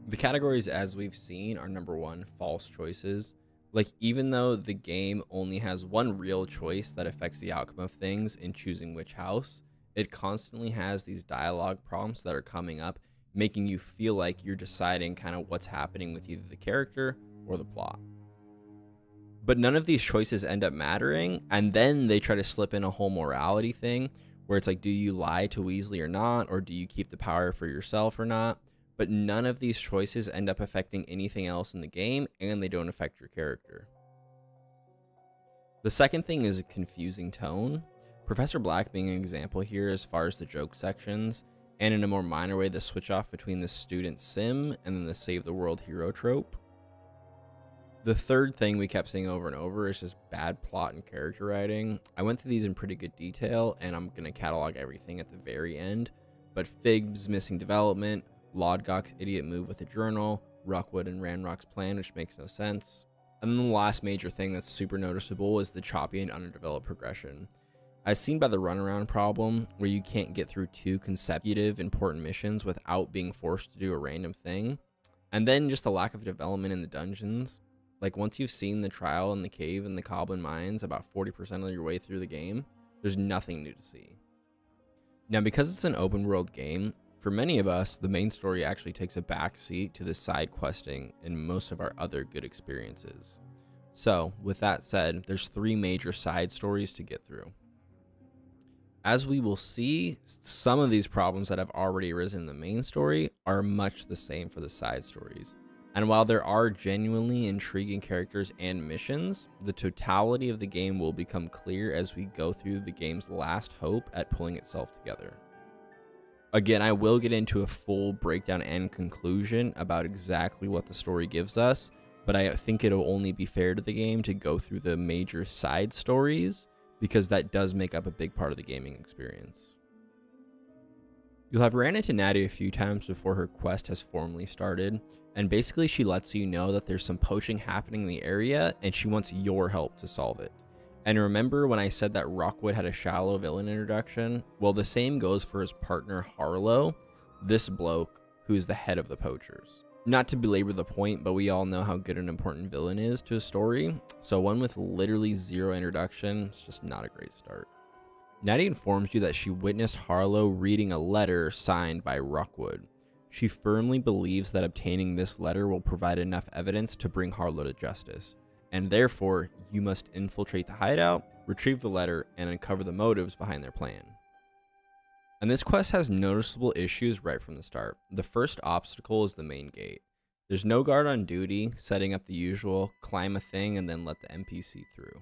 The categories, as we've seen, are number one, false choices. Like, even though the game only has one real choice that affects the outcome of things in choosing which house, it constantly has these dialogue prompts that are coming up, making you feel like you're deciding kind of what's happening with either the character or the plot. But none of these choices end up mattering, and then they try to slip in a whole morality thing, where it's like, do you lie to Weasley or not, or do you keep the power for yourself or not? But none of these choices end up affecting anything else in the game, and they don't affect your character. The second thing is a confusing tone. Professor Black being an example here as far as the joke sections, and in a more minor way, the switch off between the student sim and then the save the world hero trope. The third thing we kept seeing over and over is just bad plot and character writing. I went through these in pretty good detail, and I'm going to catalog everything at the very end. But Fig's missing development, Lodgok's idiot move with the journal, Rookwood and Ranrock's plan, which makes no sense. And then the last major thing that's super noticeable is the choppy and underdeveloped progression. As seen by the runaround problem, where you can't get through 2 consecutive important missions without being forced to do a random thing. And then just the lack of development in the dungeons. Like, once you've seen the trial in the cave and the Goblin Mines about 40% of your way through the game, there's nothing new to see. Now, because it's an open world game, for many of us, the main story actually takes a back seat to the side questing in most of our other good experiences. So, with that said, there's 3 major side stories to get through. As we will see, some of these problems that have already arisen in the main story are much the same for the side stories. And while there are genuinely intriguing characters and missions, the totality of the game will become clear as we go through the game's last hope at pulling itself together. Again, I will get into a full breakdown and conclusion about exactly what the story gives us, but I think it'll only be fair to the game to go through the major side stories, because that does make up a big part of the gaming experience. You'll have ran into Natty a few times before her quest has formally started, and basically she lets you know that there's some poaching happening in the area and she wants your help to solve it. And remember when I said that Rookwood had a shallow villain introduction? Well, the same goes for his partner Harlow, this bloke who is the head of the poachers. Not to belabor the point, but we all know how good an important villain is to a story, so one with literally 0 introduction is just not a great start. Natty informs you that she witnessed Harlow reading a letter signed by Rookwood. She firmly believes that obtaining this letter will provide enough evidence to bring Harlow to justice, and therefore you must infiltrate the hideout, retrieve the letter, and uncover the motives behind their plan. And this quest has noticeable issues right from the start. The first obstacle is the main gate. There's no guard on duty, setting up the usual climb a thing and then let the NPC through.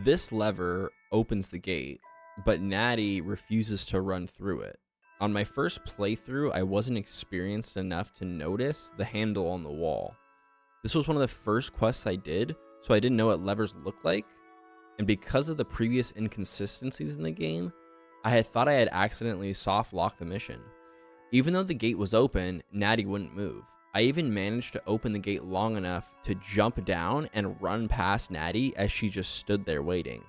This lever opens the gate, but Natty refuses to run through it. On my first playthrough, I wasn't experienced enough to notice the handle on the wall. This was one of the first quests I did, so I didn't know what levers looked like, and because of the previous inconsistencies in the game, I had thought I had accidentally soft locked the mission. Even though the gate was open, Natty wouldn't move. I even managed to open the gate long enough to jump down and run past Natty as she just stood there waiting.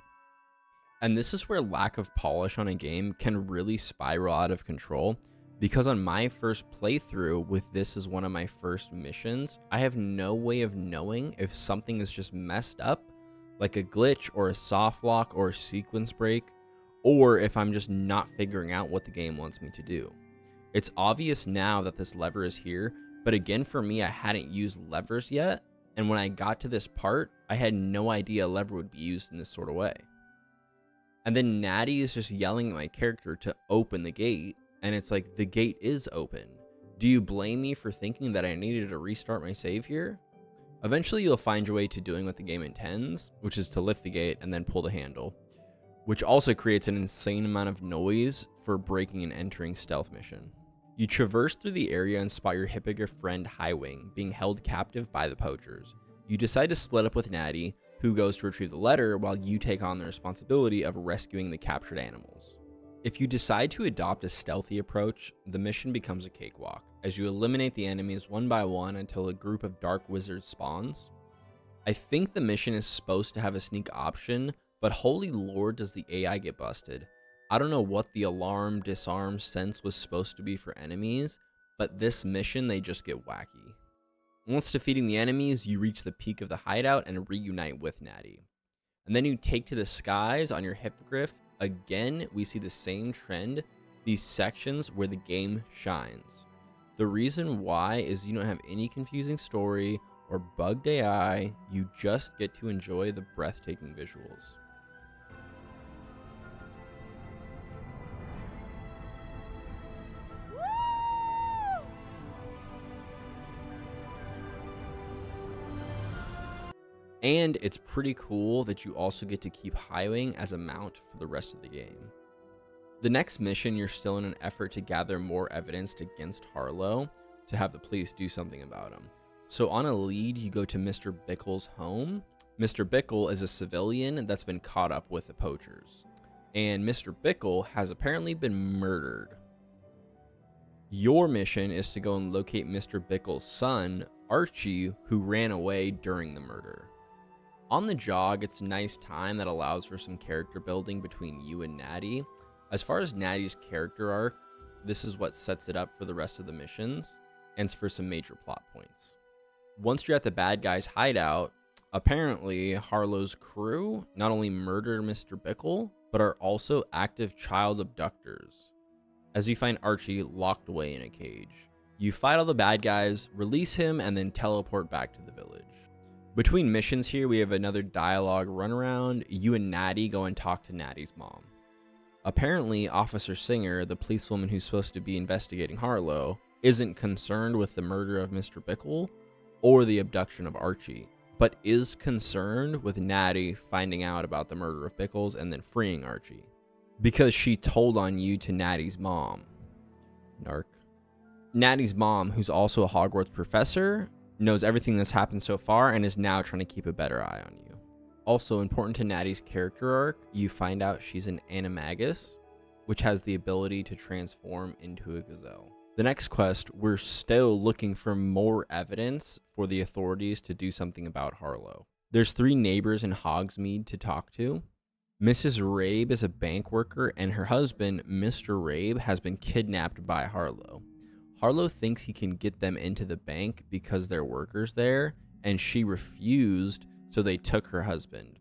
And this is where lack of polish on a game can really spiral out of control, because on my first playthrough with this as one of my first missions, I have no way of knowing if something is just messed up, like a glitch or a soft lock or a sequence break, or if I'm just not figuring out what the game wants me to do. It's obvious now that this lever is here, but again, for me, I hadn't used levers yet, and when I got to this part, I had no idea a lever would be used in this sort of way. And then Natty is just yelling at my character to open the gate, and it's like, the gate is open. Do you blame me for thinking that I needed to restart my save here? Eventually, you'll find your way to doing what the game intends, which is to lift the gate and then pull the handle, which also creates an insane amount of noise for breaking and entering stealth mission. You traverse through the area and spot your hippogriff friend Highwing being held captive by the poachers. You decide to split up with Natty, who goes to retrieve the letter while you take on the responsibility of rescuing the captured animals. If you decide to adopt a stealthy approach, the mission becomes a cakewalk, as you eliminate the enemies one by one until a group of dark wizards spawns. I think the mission is supposed to have a sneak option, but holy lord does the AI get busted. I don't know what the alarm, disarm sense was supposed to be for enemies, but this mission they just get wacky. Once defeating the enemies, you reach the peak of the hideout and reunite with Natty. And then you take to the skies on your hippogriff. Again, we see the same trend, these sections where the game shines. The reason why is you don't have any confusing story or bugged AI, you just get to enjoy the breathtaking visuals. And it's pretty cool that you also get to keep Highwing as a mount for the rest of the game. The next mission, you're still in an effort to gather more evidence against Harlow to have the police do something about him. So on a lead, you go to Mr. Bickle's home. Mr. Bickle is a civilian that's been caught up with the poachers. And Mr. Bickle has apparently been murdered. Your mission is to go and locate Mr. Bickle's son, Archie, who ran away during the murder. On the jog, it's a nice time that allows for some character building between you and Natty. As far as Natty's character arc, this is what sets it up for the rest of the missions, and for some major plot points. Once you're at the bad guy's hideout, apparently Harlow's crew not only murdered Mr. Bickle, but are also active child abductors. As you find Archie locked away in a cage. You fight all the bad guys, release him, and then teleport back to the village. Between missions here, we have another dialogue runaround. You and Natty go and talk to Natty's mom. Apparently, Officer Singer, the policewoman who's supposed to be investigating Harlow, isn't concerned with the murder of Mr. Bickle or the abduction of Archie, but is concerned with Natty finding out about the murder of Bickles and then freeing Archie. Because she told on you to Natty's mom. Narc. Natty's mom, who's also a Hogwarts professor, knows everything that's happened so far and is now trying to keep a better eye on you. Also important to Natty's character arc, you find out she's an animagus, which has the ability to transform into a gazelle. The next quest, we're still looking for more evidence for the authorities to do something about Harlow. There's 3 neighbors in Hogsmeade to talk to. Mrs. Rabe is a bank worker, and her husband, Mr. Rabe, has been kidnapped by Harlow. Harlow thinks he can get them into the bank because they're workers there, and she refused, so they took her husband.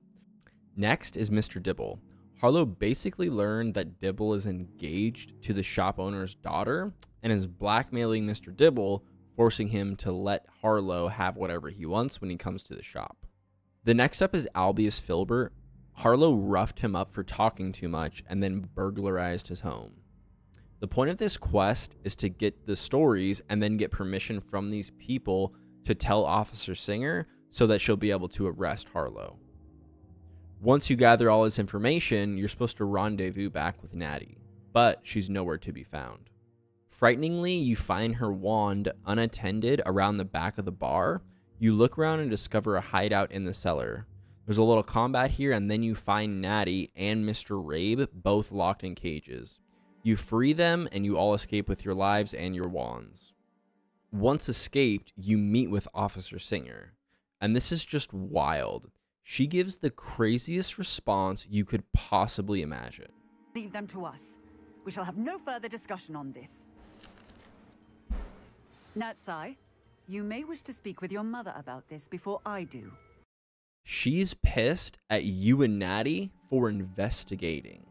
Next is Mr. Dibble. Harlow basically learned that Dibble is engaged to the shop owner's daughter and is blackmailing Mr. Dibble, forcing him to let Harlow have whatever he wants when he comes to the shop. The next up is Albius Filbert. Harlow roughed him up for talking too much and then burglarized his home. The point of this quest is to get the stories and then get permission from these people to tell Officer Singer so that she'll be able to arrest Harlow. Once you gather all this information, you're supposed to rendezvous back with Natty, but she's nowhere to be found. Frighteningly, you find her wand unattended around the back of the bar. You look around and discover a hideout in the cellar. There's a little combat here, and then you find Natty and Mr. Rabe both locked in cages. You free them, and you all escape with your lives and your wands. Once escaped, you meet with Officer Singer, and this is just wild. She gives the craziest response you could possibly imagine. Leave them to us. We shall have no further discussion on this. Natsai, you may wish to speak with your mother about this before I do. She's pissed at you and Natty for investigating.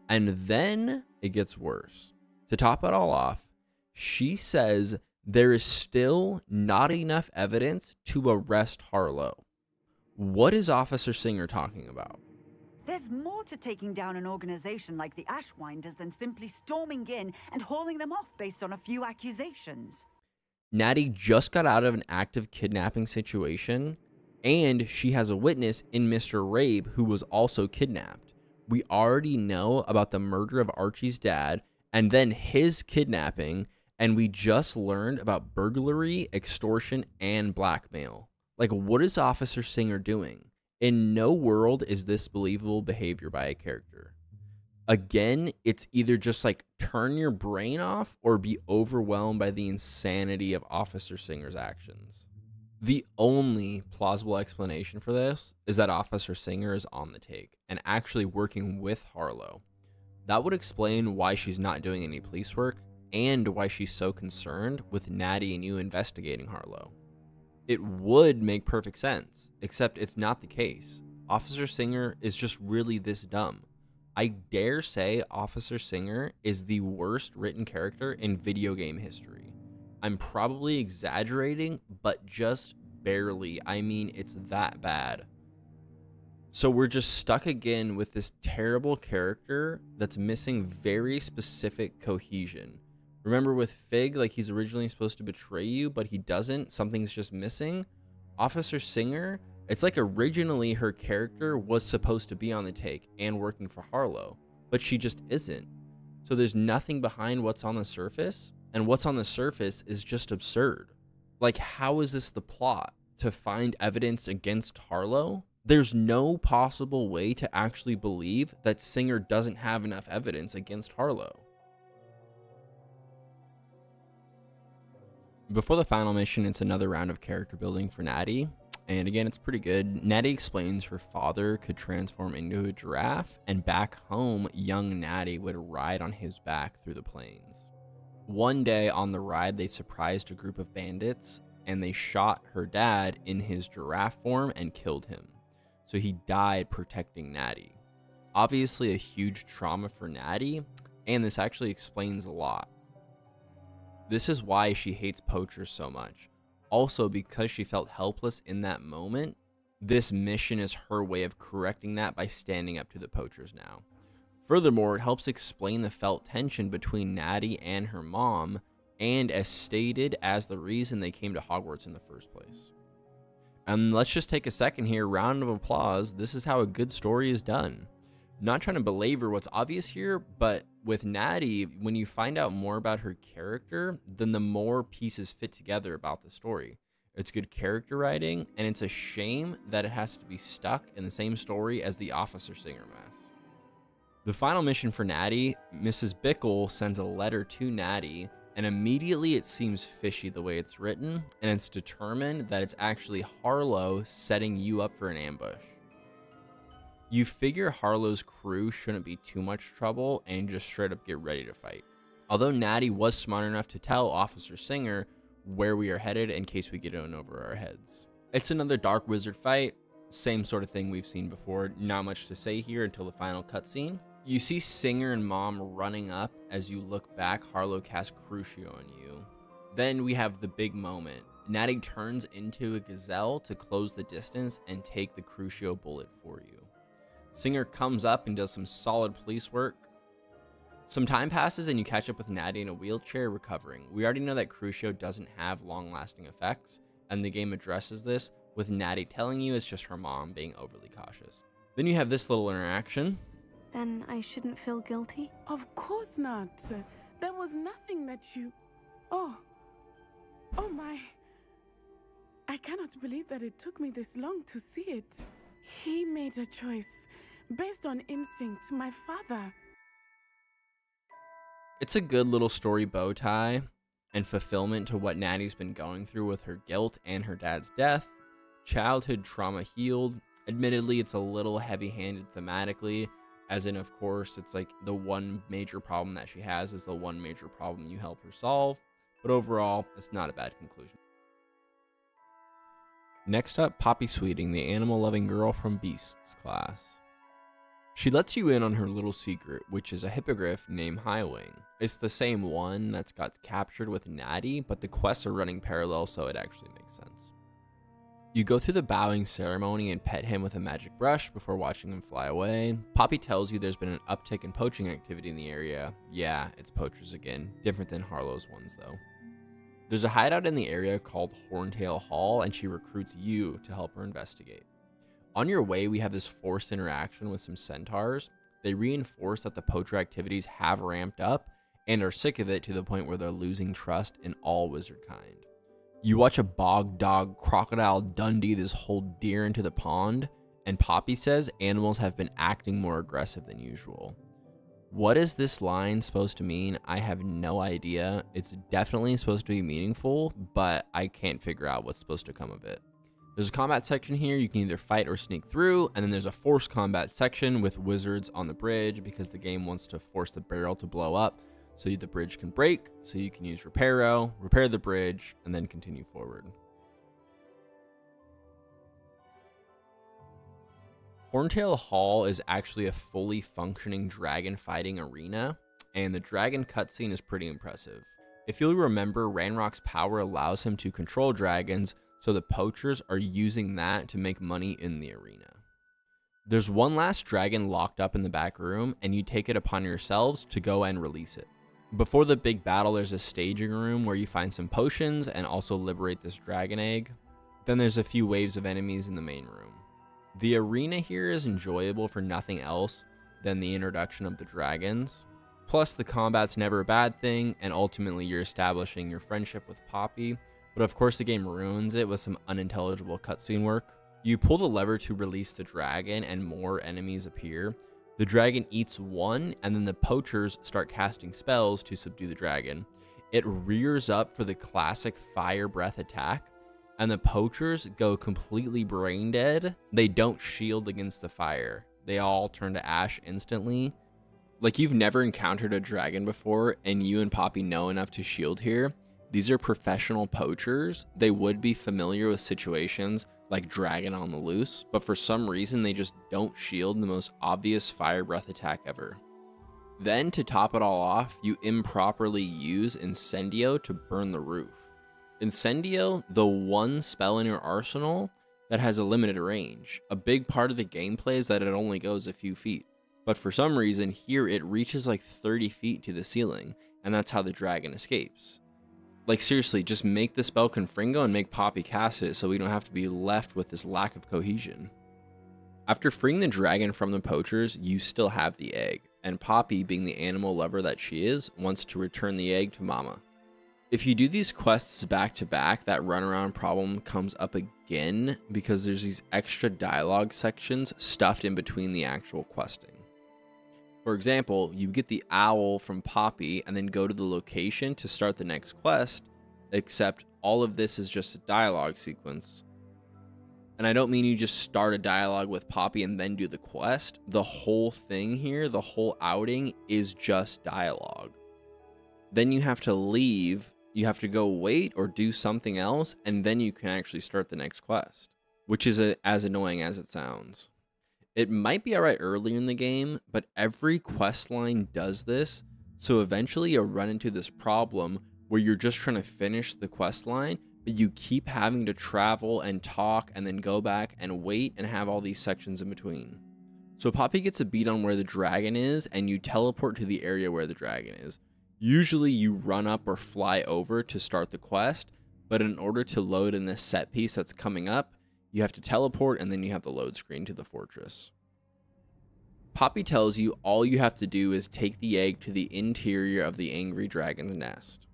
And then it gets worse. To top it all off, she says there is still not enough evidence to arrest Harlow. What is Officer Singer talking about? There's more to taking down an organization like the Ashwinders than simply storming in and hauling them off based on a few accusations. Natty just got out of an active kidnapping situation, and she has a witness in Mr. Rabe who was also kidnapped. We already know about the murder of Archie's dad and then his kidnapping, and we just learned about burglary, extortion, and blackmail. Like, what is Officer Singer doing? In no world is this believable behavior by a character. Again, it's either just like turn your brain off or be overwhelmed by the insanity of Officer Singer's actions. The only plausible explanation for this is that Officer Singer is on the take and actually working with Harlow. That would explain why she's not doing any police work and why she's so concerned with Natty and you investigating Harlow. It would make perfect sense, except it's not the case. Officer Singer is just really this dumb. I dare say Officer Singer is the worst written character in video game history. I'm probably exaggerating, but just barely. I mean, it's that bad. So we're just stuck again with this terrible character that's missing very specific cohesion. Remember with Fig, like he's originally supposed to betray you, but he doesn't. Something's just missing. Officer Singer, it's like originally her character was supposed to be on the take and working for Harlow, but she just isn't. So there's nothing behind what's on the surface, and what's on the surface is just absurd. Like, how is this the plot? To find evidence against Harlow? There's no possible way to actually believe that Singer doesn't have enough evidence against Harlow. Before the final mission, it's another round of character building for Natty. And again, it's pretty good. Natty explains her father could transform into a giraffe, and back home, young Natty would ride on his back through the plains. One day on the ride, they surprised a group of bandits, and they shot her dad in his giraffe form and killed him. So he died protecting Natty. Obviously a huge trauma for Natty, and this actually explains a lot. This is why she hates poachers so much. Also, because she felt helpless in that moment, this mission is her way of correcting that by standing up to the poachers now. Furthermore, it helps explain the felt tension between Natty and her mom, and as stated as the reason they came to Hogwarts in the first place. And let's just take a second here, round of applause. This is how a good story is done. Not trying to belabor what's obvious here, but with Natty, when you find out more about her character, then the more pieces fit together about the story. It's good character writing, and it's a shame that it has to be stuck in the same story as the Officer Singer mess. The final mission for Natty, Mrs. Bickle sends a letter to Natty, and immediately it seems fishy the way it's written, and it's determined that it's actually Harlow setting you up for an ambush. You figure Harlow's crew shouldn't be too much trouble and just straight up get ready to fight. Although Natty was smart enough to tell Officer Singer where we are headed in case we get in over our heads. It's another Dark Wizard fight, same sort of thing we've seen before, not much to say here until the final cutscene. You see Singer and Mom running up. As you look back, Harlow casts Crucio on you. Then we have the big moment. Natty turns into a gazelle to close the distance and take the Crucio bullet for you. Singer comes up and does some solid police work. Some time passes and you catch up with Natty in a wheelchair recovering. We already know that Crucio doesn't have long-lasting effects, and the game addresses this with Natty telling you it's just her mom being overly cautious. Then you have this little interaction. Then I shouldn't feel guilty? Of course not. There was nothing that you... Oh my. I cannot believe that it took me this long to see it. He made a choice based on instinct, my father. It's a good little story bow tie and fulfillment to what Natty's been going through with her guilt and her dad's death. Childhood trauma healed. Admittedly, it's a little heavy-handed thematically, as in, of course, it's like the one major problem that she has is the one major problem you help her solve. But overall, it's not a bad conclusion. Next up, Poppy Sweeting, the animal-loving girl from Beasts class. She lets you in on her little secret, which is a hippogriff named Highwing. It's the same one that's got captured with Natty, but the quests are running parallel, so it actually makes sense. You go through the bowing ceremony and pet him with a magic brush before watching him fly away. Poppy tells you there's been an uptick in poaching activity in the area. Yeah, it's poachers again, different than Harlow's ones though. There's a hideout in the area called Horntail Hall, and she recruits you to help her investigate. On your way, we have this forced interaction with some centaurs. They reinforce that the poacher activities have ramped up and are sick of it to the point where they're losing trust in all wizard kind. You watch a bog dog crocodile Dundee this whole deer into the pond, and Poppy says animals have been acting more aggressive than usual. What is this line supposed to mean? I have no idea. It's definitely supposed to be meaningful, but I can't figure out what's supposed to come of it. There's a combat section here you can either fight or sneak through, and then there's a forced combat section with wizards on the bridge because the game wants to force the barrel to blow up so the bridge can break, so you can use Reparo, repair the bridge, and then continue forward. Horntail Hall is actually a fully functioning dragon fighting arena, and the dragon cutscene is pretty impressive. If you'll remember, Ranrock's power allows him to control dragons, so the poachers are using that to make money in the arena. There's one last dragon locked up in the back room, and you take it upon yourselves to go and release it. Before the big battle, there's a staging room where you find some potions and also liberate this dragon egg. Then there's a few waves of enemies in the main room. The arena here is enjoyable for nothing else than the introduction of the dragons. Plus, the combat's never a bad thing, and ultimately you're establishing your friendship with Poppy, but of course the game ruins it with some unintelligible cutscene work. You pull the lever to release the dragon and more enemies appear. The dragon eats one, and then the poachers start casting spells to subdue the dragon. It rears up for the classic fire breath attack, and the poachers go completely brain dead. They don't shield against the fire. They all turn to ash instantly. Like, you've never encountered a dragon before, and you and Poppy know enough to shield here. These are professional poachers. They would be familiar with situations like dragon on the loose, but for some reason they just don't shield the most obvious fire breath attack ever. Then, to top it all off, you improperly use Incendio to burn the roof. Incendio, the one spell in your arsenal that has a limited range. A big part of the gameplay is that it only goes a few feet, but for some reason here it reaches like 30 feet to the ceiling, and that's how the dragon escapes. Like, seriously, just make the spell Confringo and make Poppy cast it so we don't have to be left with this lack of cohesion. After freeing the dragon from the poachers, you still have the egg, and Poppy, being the animal lover that she is, wants to return the egg to Mama. If you do these quests back to back, that runaround problem comes up again because there's these extra dialogue sections stuffed in between the actual questing. For example, you get the owl from Poppy and then go to the location to start the next quest, except all of this is just a dialogue sequence. And I don't mean you just start a dialogue with Poppy and then do the quest. The whole thing here, the whole outing, is just dialogue. Then you have to leave, you have to go wait or do something else, and then you can actually start the next quest, which is as annoying as it sounds. It might be alright earlier in the game, but every quest line does this, so eventually you'll run into this problem where you're just trying to finish the quest line, but you keep having to travel and talk and then go back and wait and have all these sections in between. So Poppy gets a beat on where the dragon is, and you teleport to the area where the dragon is. Usually you run up or fly over to start the quest, but in order to load in this set piece that's coming up, you have to teleport and then you have the load screen to the fortress. Poppy tells you all you have to do is take the egg to the interior of the angry dragon's nest.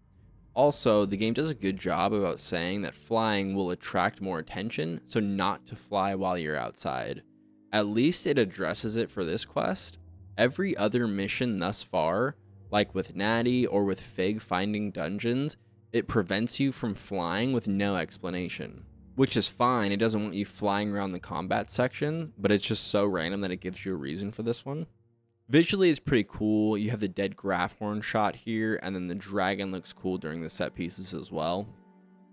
Also, the game does a good job about saying that flying will attract more attention, so not to fly while you're outside. At least it addresses it for this quest. Every other mission thus far, like with Natty or with Fig finding dungeons, it prevents you from flying with no explanation. Which is fine, it doesn't want you flying around the combat section, but it's just so random that it gives you a reason for this one. Visually, it's pretty cool. You have the dead Grafhorn shot here, and then the dragon looks cool during the set pieces as well.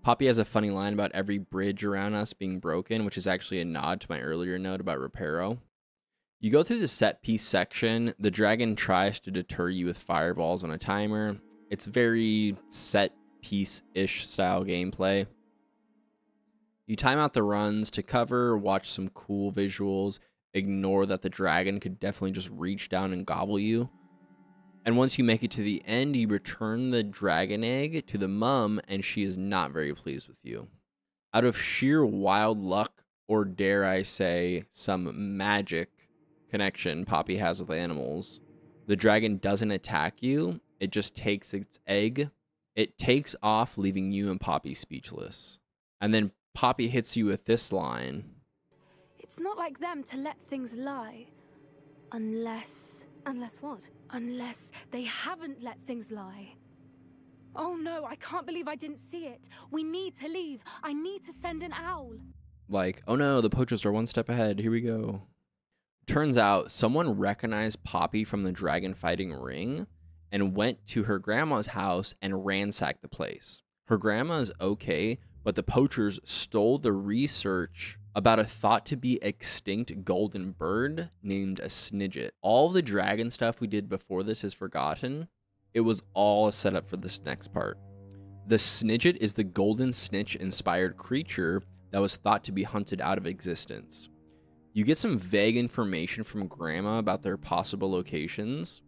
Poppy has a funny line about every bridge around us being broken, which is actually a nod to my earlier note about Reparo. You go through the set piece section, the dragon tries to deter you with fireballs on a timer. It's very set piece-ish style gameplay. You time out the runs to cover, watch some cool visuals, ignore that the dragon could definitely just reach down and gobble you. And once you make it to the end, you return the dragon egg to the mum, and she is not very pleased with you. Out of sheer wild luck, or dare I say, some magic connection Poppy has with animals, the dragon doesn't attack you, it just takes its egg. It takes off, leaving you and Poppy speechless. And then Poppy hits you with this line. It's not like them to let things lie. Unless... Unless what? Unless they haven't let things lie. Oh no, I can't believe I didn't see it. We need to leave. I need to send an owl. Like, oh no, the poachers are one step ahead. Here we go. Turns out someone recognized Poppy from the dragon fighting ring and went to her grandma's house and ransacked the place. Her grandma is okay, but the poachers stole the research about a thought-to-be extinct golden bird named a Snidget. All the dragon stuff we did before this is forgotten. It was all a setup for this next part. The Snidget is the golden snitch-inspired creature that was thought to be hunted out of existence. You get some vague information from Grandma about their possible locations.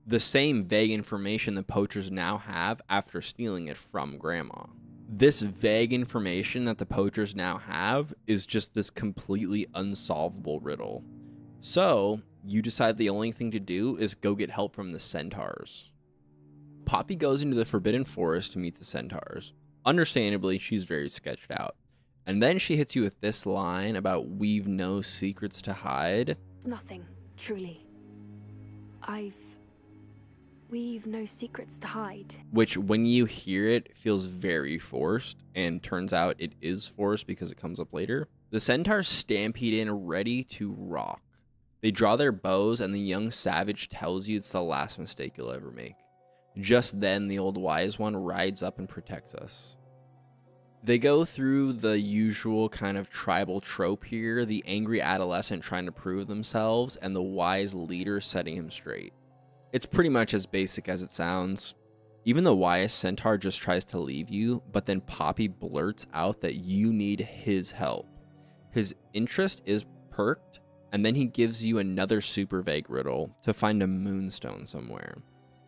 The same vague information the poachers now have after stealing it from Grandma. This vague information that the poachers now have is just this completely unsolvable riddle. So, you decide the only thing to do is go get help from the centaurs. Poppy goes into the Forbidden Forest to meet the centaurs. Understandably, she's very sketched out. And then she hits you with this line about we've no secrets to hide. It's nothing, truly. We've no secrets to hide. Which, when you hear it, feels very forced, and turns out it is forced because it comes up later. The centaurs stampede in, ready to rock. They draw their bows, and the young savage tells you it's the last mistake you'll ever make. Just then, the old wise one rides up and protects us. They go through the usual kind of tribal trope here, the angry adolescent trying to prove themselves, and the wise leader setting him straight. It's pretty much as basic as it sounds. Even the wise centaur just tries to leave you, but then Poppy blurts out that you need his help. His interest is perked, and then he gives you another super vague riddle to find a moonstone somewhere.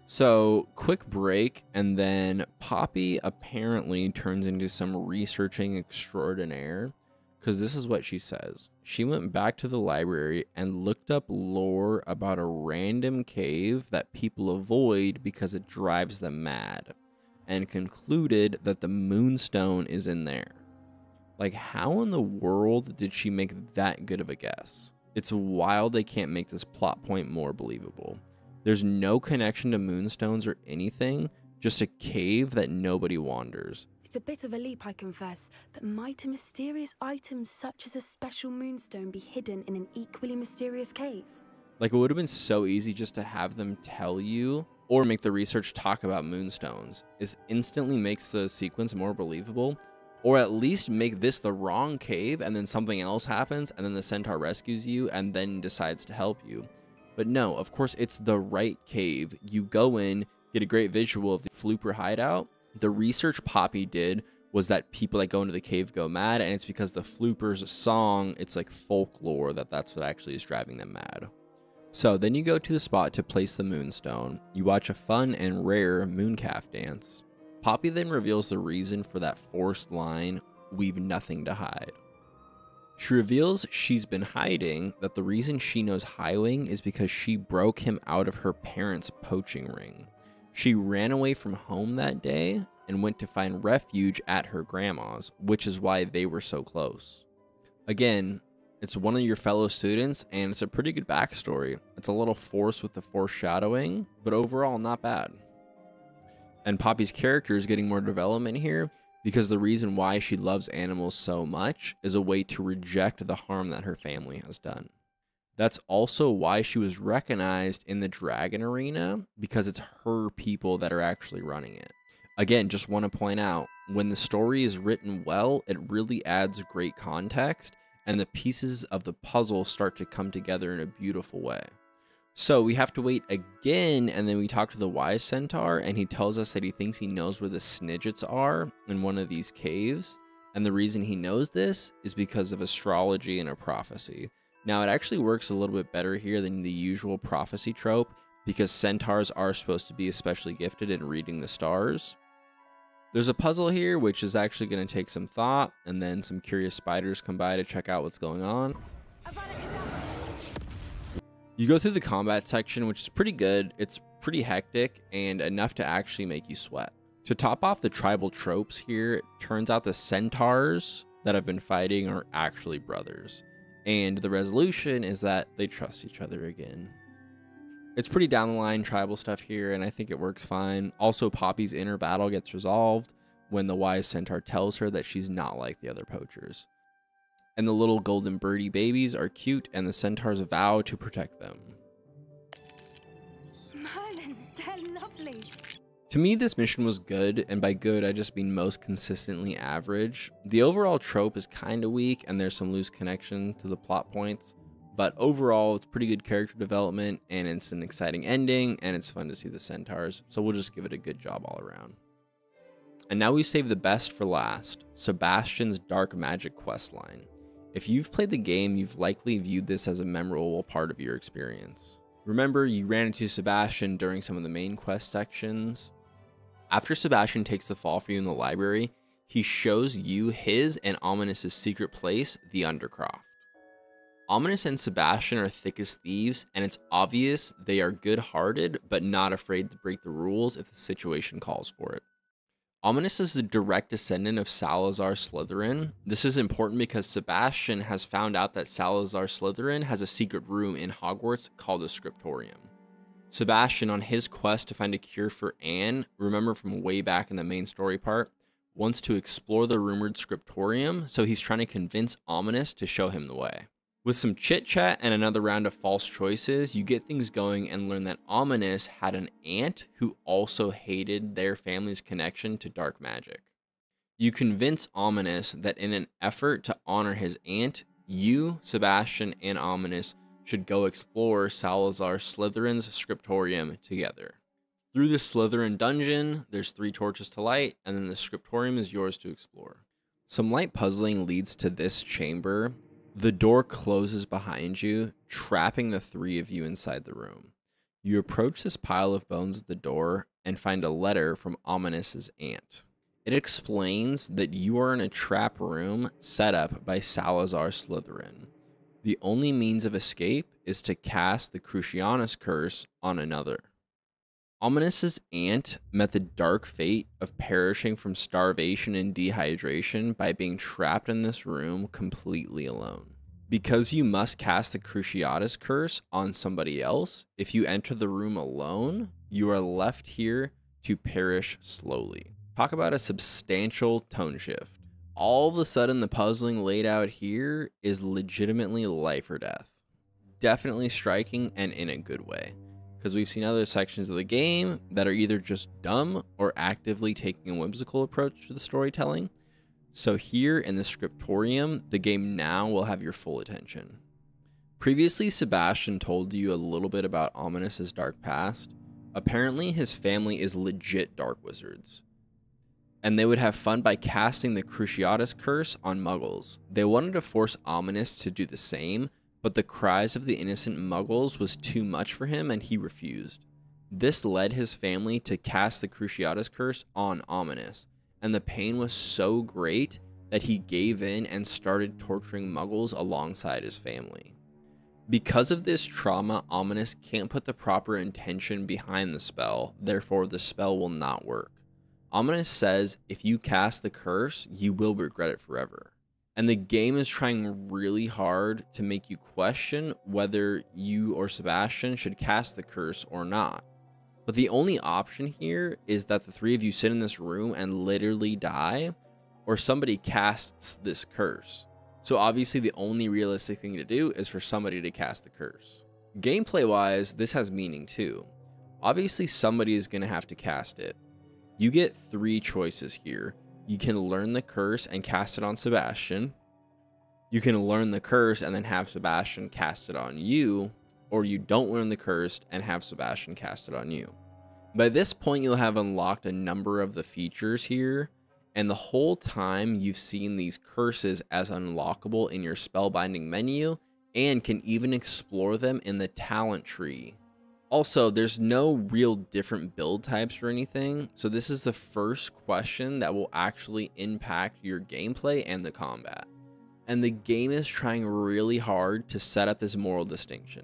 So, quick break, and then Poppy apparently turns into some researching extraordinaire, because this is what she says. She went back to the library and looked up lore about a random cave that people avoid because it drives them mad, and concluded that the moonstone is in there. Like, how in the world did she make that good of a guess? It's wild they can't make this plot point more believable. There's no connection to moonstones or anything, just a cave that nobody wanders. It's a bit of a leap, I confess, but might a mysterious item such as a special moonstone be hidden in an equally mysterious cave? Like, it would have been so easy just to have them tell you, or make the research talk about moonstones. This instantly makes the sequence more believable, or at least make this the wrong cave, and then something else happens, and then the centaur rescues you, and then decides to help you. But no, of course, it's the right cave. You go in, get a great visual of the Flooper hideout. The research Poppy did was that people that go into the cave go mad, and it's because the Flooper's song, it's like folklore that's what actually is driving them mad. So then you go to the spot to place the moonstone. You watch a fun and rare mooncalf dance. Poppy then reveals the reason for that forced line, "We've nothing to hide." She reveals she's been hiding, that the reason she knows Highwing is because she broke him out of her parents' poaching ring. She ran away from home that day and went to find refuge at her grandma's, which is why they were so close. Again, it's one of your fellow students, and it's a pretty good backstory. It's a little forced with the foreshadowing, but overall not bad. And Poppy's character is getting more development here, because the reason why she loves animals so much is a way to reject the harm that her family has done. That's also why she was recognized in the Dragon Arena, because it's her people that are actually running it. Again, just want to point out, when the story is written well, it really adds great context, and the pieces of the puzzle start to come together in a beautiful way. So we have to wait again, and then we talk to the wise centaur, and he tells us that he thinks he knows where the Snidgets are in one of these caves. And the reason he knows this is because of astrology and a prophecy. Now, it actually works a little bit better here than the usual prophecy trope, because centaurs are supposed to be especially gifted in reading the stars. There's a puzzle here, which is actually going to take some thought, and then some curious spiders come by to check out what's going on. You go through the combat section, which is pretty good. It's pretty hectic and enough to actually make you sweat. To top off the tribal tropes here, it turns out the centaurs that have been fighting are actually brothers. And the resolution is that they trust each other again. It's pretty down the line tribal stuff here, and I think it works fine. Also, Poppy's inner battle gets resolved when the wise centaur tells her that she's not like the other poachers. And the little golden birdie babies are cute, and the centaurs vow to protect them. Merlin, they're lovely. To me, this mission was good, and by good, I just mean most consistently average. The overall trope is kind of weak, and there's some loose connection to the plot points, but overall, it's pretty good character development, and it's an exciting ending, and it's fun to see the centaurs, so we'll just give it a good job all around. And now we save the best for last, Sebastian's Dark Magic questline. If you've played the game, you've likely viewed this as a memorable part of your experience. Remember, you ran into Sebastian during some of the main quest sections. After Sebastian takes the fall for you in the library, he shows you his and Ominous's secret place, the Undercroft. Ominous and Sebastian are thick as thieves, and it's obvious they are good-hearted, but not afraid to break the rules if the situation calls for it. Ominous is the direct descendant of Salazar Slytherin. This is important because Sebastian has found out that Salazar Slytherin has a secret room in Hogwarts called a Scriptorium. Sebastian, on his quest to find a cure for Anne, remember from way back in the main story part, wants to explore the rumored Scriptorium, so he's trying to convince Ominous to show him the way. With some chit-chat and another round of false choices, you get things going and learn that Ominous had an aunt who also hated their family's connection to dark magic. You convince Ominous that in an effort to honor his aunt, you, Sebastian, and Ominous should go explore Salazar Slytherin's Scriptorium together. Through the Slytherin dungeon, there's 3 torches to light, and then the Scriptorium is yours to explore. Some light puzzling leads to this chamber. The door closes behind you, trapping the 3 of you inside the room. You approach this pile of bones at the door and find a letter from Ominous's aunt. It explains that you are in a trap room set up by Salazar Slytherin. The only means of escape is to cast the Cruciatus curse on another. Ominous's aunt met the dark fate of perishing from starvation and dehydration by being trapped in this room completely alone. Because you must cast the Cruciatus curse on somebody else, if you enter the room alone, you are left here to perish slowly. Talk about a substantial tone shift. All of a sudden, the puzzling laid out here is legitimately life or death. Definitely striking, and in a good way. Because we've seen other sections of the game that are either just dumb or actively taking a whimsical approach to the storytelling. So here in the Scriptorium, the game now will have your full attention. Previously, Sebastian told you a little bit about Ominous's dark past. Apparently, his family is legit dark wizards. And they would have fun by casting the Cruciatus curse on muggles. They wanted to force Ominous to do the same, but the cries of the innocent muggles was too much for him and he refused. This led his family to cast the Cruciatus curse on Ominous, and the pain was so great that he gave in and started torturing muggles alongside his family. Because of this trauma, Ominous can't put the proper intention behind the spell, therefore the spell will not work. Ominous says if you cast the curse, you will regret it forever. And the game is trying really hard to make you question whether you or Sebastian should cast the curse or not. But the only option here is that the 3 of you sit in this room and literally die, or somebody casts this curse. So obviously the only realistic thing to do is for somebody to cast the curse. Gameplay wise, this has meaning too. Obviously somebody is going to have to cast it. You get 3 choices here. You can learn the curse and cast it on Sebastian. You can learn the curse and then have Sebastian cast it on you, or you don't learn the curse and have Sebastian cast it on you. By this point, you'll have unlocked a number of the features here, and the whole time you've seen these curses as unlockable in your spellbinding menu and can even explore them in the talent tree. Also, there's no real different build types or anything, so this is the first question that will actually impact your gameplay and the combat. And the game is trying really hard to set up this moral distinction.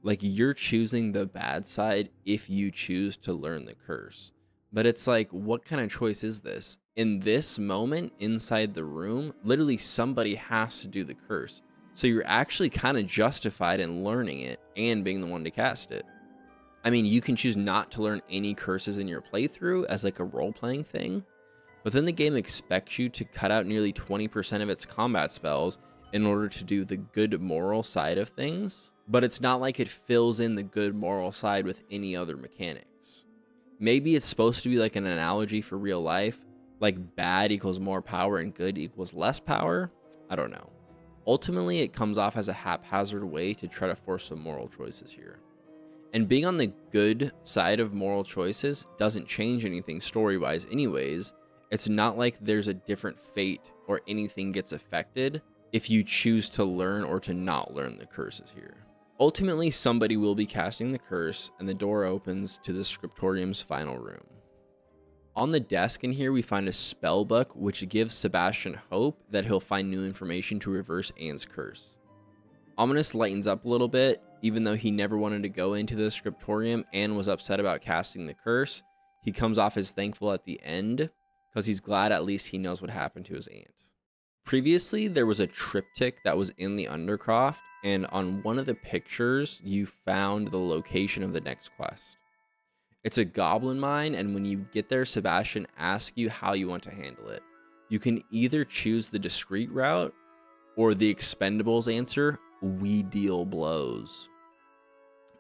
Like, you're choosing the bad side if you choose to learn the curse. But it's like, what kind of choice is this? In this moment, inside the room, literally somebody has to do the curse. So you're actually kind of justified in learning it and being the one to cast it. I mean, you can choose not to learn any curses in your playthrough as like a role-playing thing, but then the game expects you to cut out nearly 20% of its combat spells in order to do the good moral side of things, but it's not like it fills in the good moral side with any other mechanics. Maybe it's supposed to be like an analogy for real life, like bad equals more power and good equals less power. I don't know. Ultimately, it comes off as a haphazard way to try to force some moral choices here. And being on the good side of moral choices doesn't change anything story-wise anyways. It's not like there's a different fate or anything gets affected if you choose to learn or to not learn the curses here. Ultimately, somebody will be casting the curse, and the door opens to the Scriptorium's final room. On the desk in here, we find a spell book, which gives Sebastian hope that he'll find new information to reverse Anne's curse. Ominous lightens up a little bit. Even though he never wanted to go into the Scriptorium and was upset about casting the curse, he comes off as thankful at the end, because he's glad at least he knows what happened to his aunt. Previously, there was a triptych that was in the Undercroft, and on one of the pictures, you found the location of the next quest. It's a goblin mine, and when you get there, Sebastian asks you how you want to handle it. You can either choose the discreet route, or the Expendables answer, we deal blows.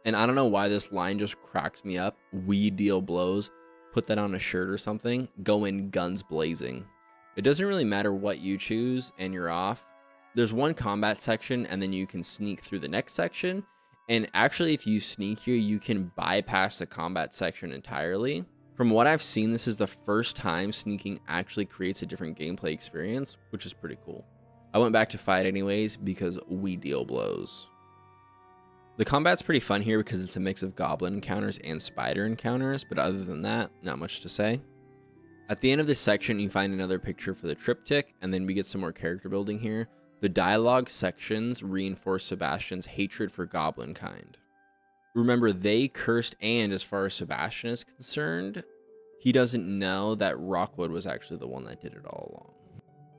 And I don't know why this line just cracks me up. We deal blows. Put that on a shirt or something. Go in guns blazing. It doesn't really matter what you choose and you're off. There's one combat section and then you can sneak through the next section. And actually, if you sneak here, you can bypass the combat section entirely. From what I've seen, this is the first time sneaking actually creates a different gameplay experience, which is pretty cool. I went back to fight anyways because we deal blows. The combat's pretty fun here because it's a mix of goblin encounters and spider encounters, but other than that, not much to say. At the end of this section, you find another picture for the triptych, and then we get some more character building here. The dialogue sections reinforce Sebastian's hatred for goblin kind. Remember, they cursed Anne as far as Sebastian is concerned. He doesn't know that Rockwood was actually the one that did it all along.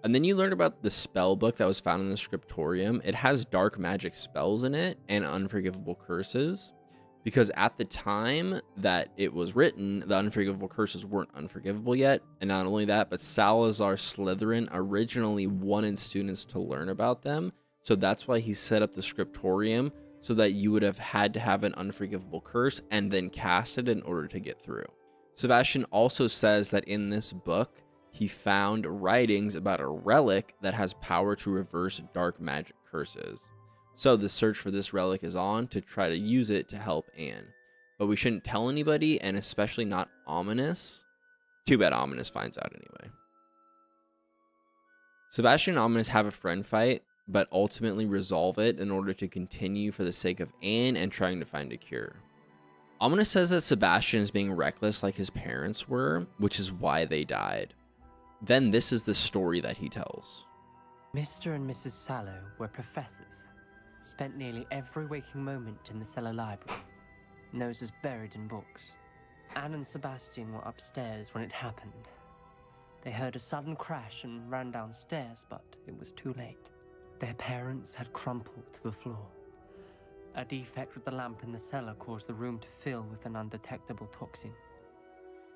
And then you learn about the spell book that was found in the scriptorium. It has dark magic spells in it and unforgivable curses. Because at the time that it was written, the unforgivable curses weren't unforgivable yet. And not only that, but Salazar Slytherin originally wanted students to learn about them. So that's why he set up the scriptorium, so that you would have had to have an unforgivable curse and then cast it in order to get through. Sebastian also says that in this book, he found writings about a relic that has power to reverse dark magic curses. So the search for this relic is on to try to use it to help Anne. But we shouldn't tell anybody, and especially not Ominous. Too bad Ominous finds out anyway. Sebastian and Ominous have a friend fight, but ultimately resolve it in order to continue for the sake of Anne and trying to find a cure. Ominous says that Sebastian is being reckless like his parents were, which is why they died. Then this is the story that he tells. Mr. and Mrs. Sallow were professors. Spent nearly every waking moment in the cellar library. Noses buried in books. Anne and Sebastian were upstairs when it happened. They heard a sudden crash and ran downstairs, but it was too late. Their parents had crumpled to the floor. A defect with the lamp in the cellar caused the room to fill with an undetectable toxin.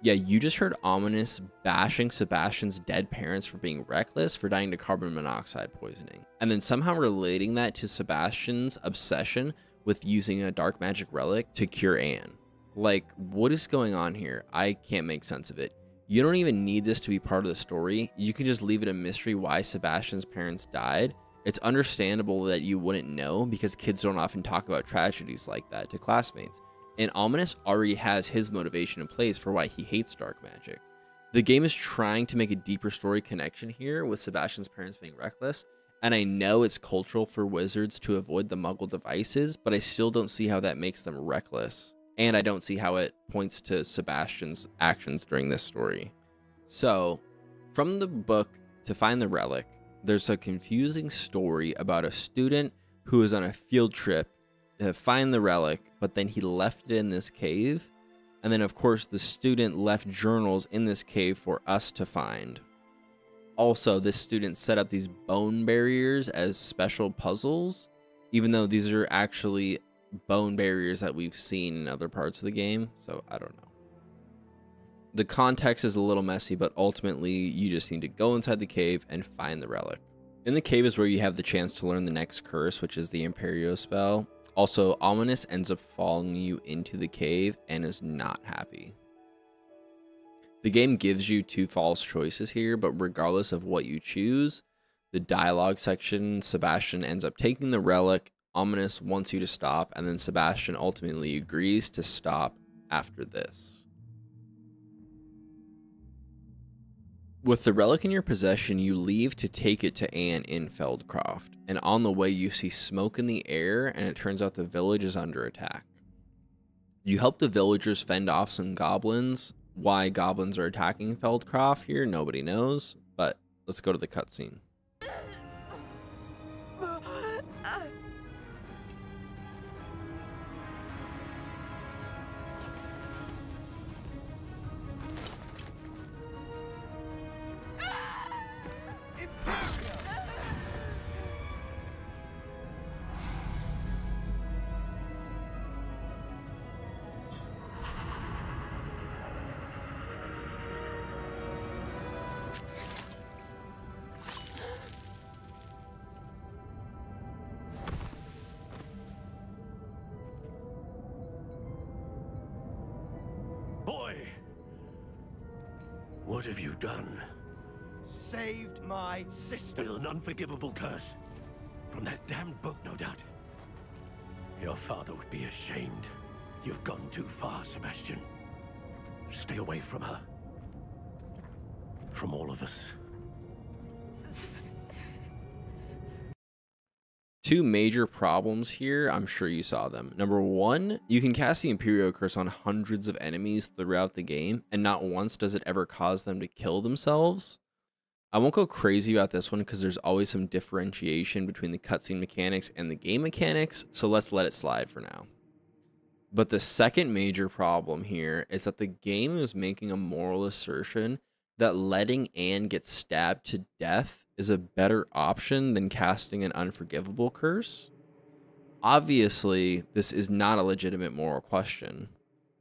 Yeah, you just heard Ominous bashing Sebastian's dead parents for being reckless for dying to carbon monoxide poisoning, and then somehow relating that to Sebastian's obsession with using a dark magic relic to cure Anne. Like, what is going on here? I can't make sense of it. You don't even need this to be part of the story. You can just leave it a mystery why Sebastian's parents died. It's understandable that you wouldn't know because kids don't often talk about tragedies like that to classmates. And Ominous already has his motivation in place for why he hates dark magic. The game is trying to make a deeper story connection here with Sebastian's parents being reckless, and I know it's cultural for wizards to avoid the muggle devices, but I still don't see how that makes them reckless. And I don't see how it points to Sebastian's actions during this story. So, from the book to find the relic, there's a confusing story about a student who is on a field trip to find the relic, but then he left it in this cave. And then, of course, the student left journals in this cave for us to find. Also, this student set up these bone barriers as special puzzles, even though these are actually bone barriers that we've seen in other parts of the game. So, I don't know. The context is a little messy, but ultimately, you just need to go inside the cave and find the relic. In the cave is where you have the chance to learn the next curse, which is the Imperio spell. Also, Ominous ends up following you into the cave and is not happy. The game gives you two false choices here, but regardless of what you choose, the dialogue section, Sebastian ends up taking the relic, Ominous wants you to stop, and then Sebastian ultimately agrees to stop after this. With the relic in your possession, you leave to take it to Anne in Feldcroft, and on the way you see smoke in the air, and it turns out the village is under attack. You help the villagers fend off some goblins. Why goblins are attacking Feldcroft here, nobody knows, but let's go to the cutscene. What have you done? Saved my sister. With an unforgivable curse. From that damned book, no doubt. Your father would be ashamed. You've gone too far, Sebastian. Stay away from her. From all of us. Two major problems here, I'm sure you saw them. Number one, you can cast the Imperial Curse on hundreds of enemies throughout the game, and not once does it ever cause them to kill themselves. I won't go crazy about this one because there's always some differentiation between the cutscene mechanics and the game mechanics, so let's let it slide for now. But the second major problem here is that the game is making a moral assertion that letting Anne get stabbed to death is a better option than casting an unforgivable curse. Obviously, this is not a legitimate moral question.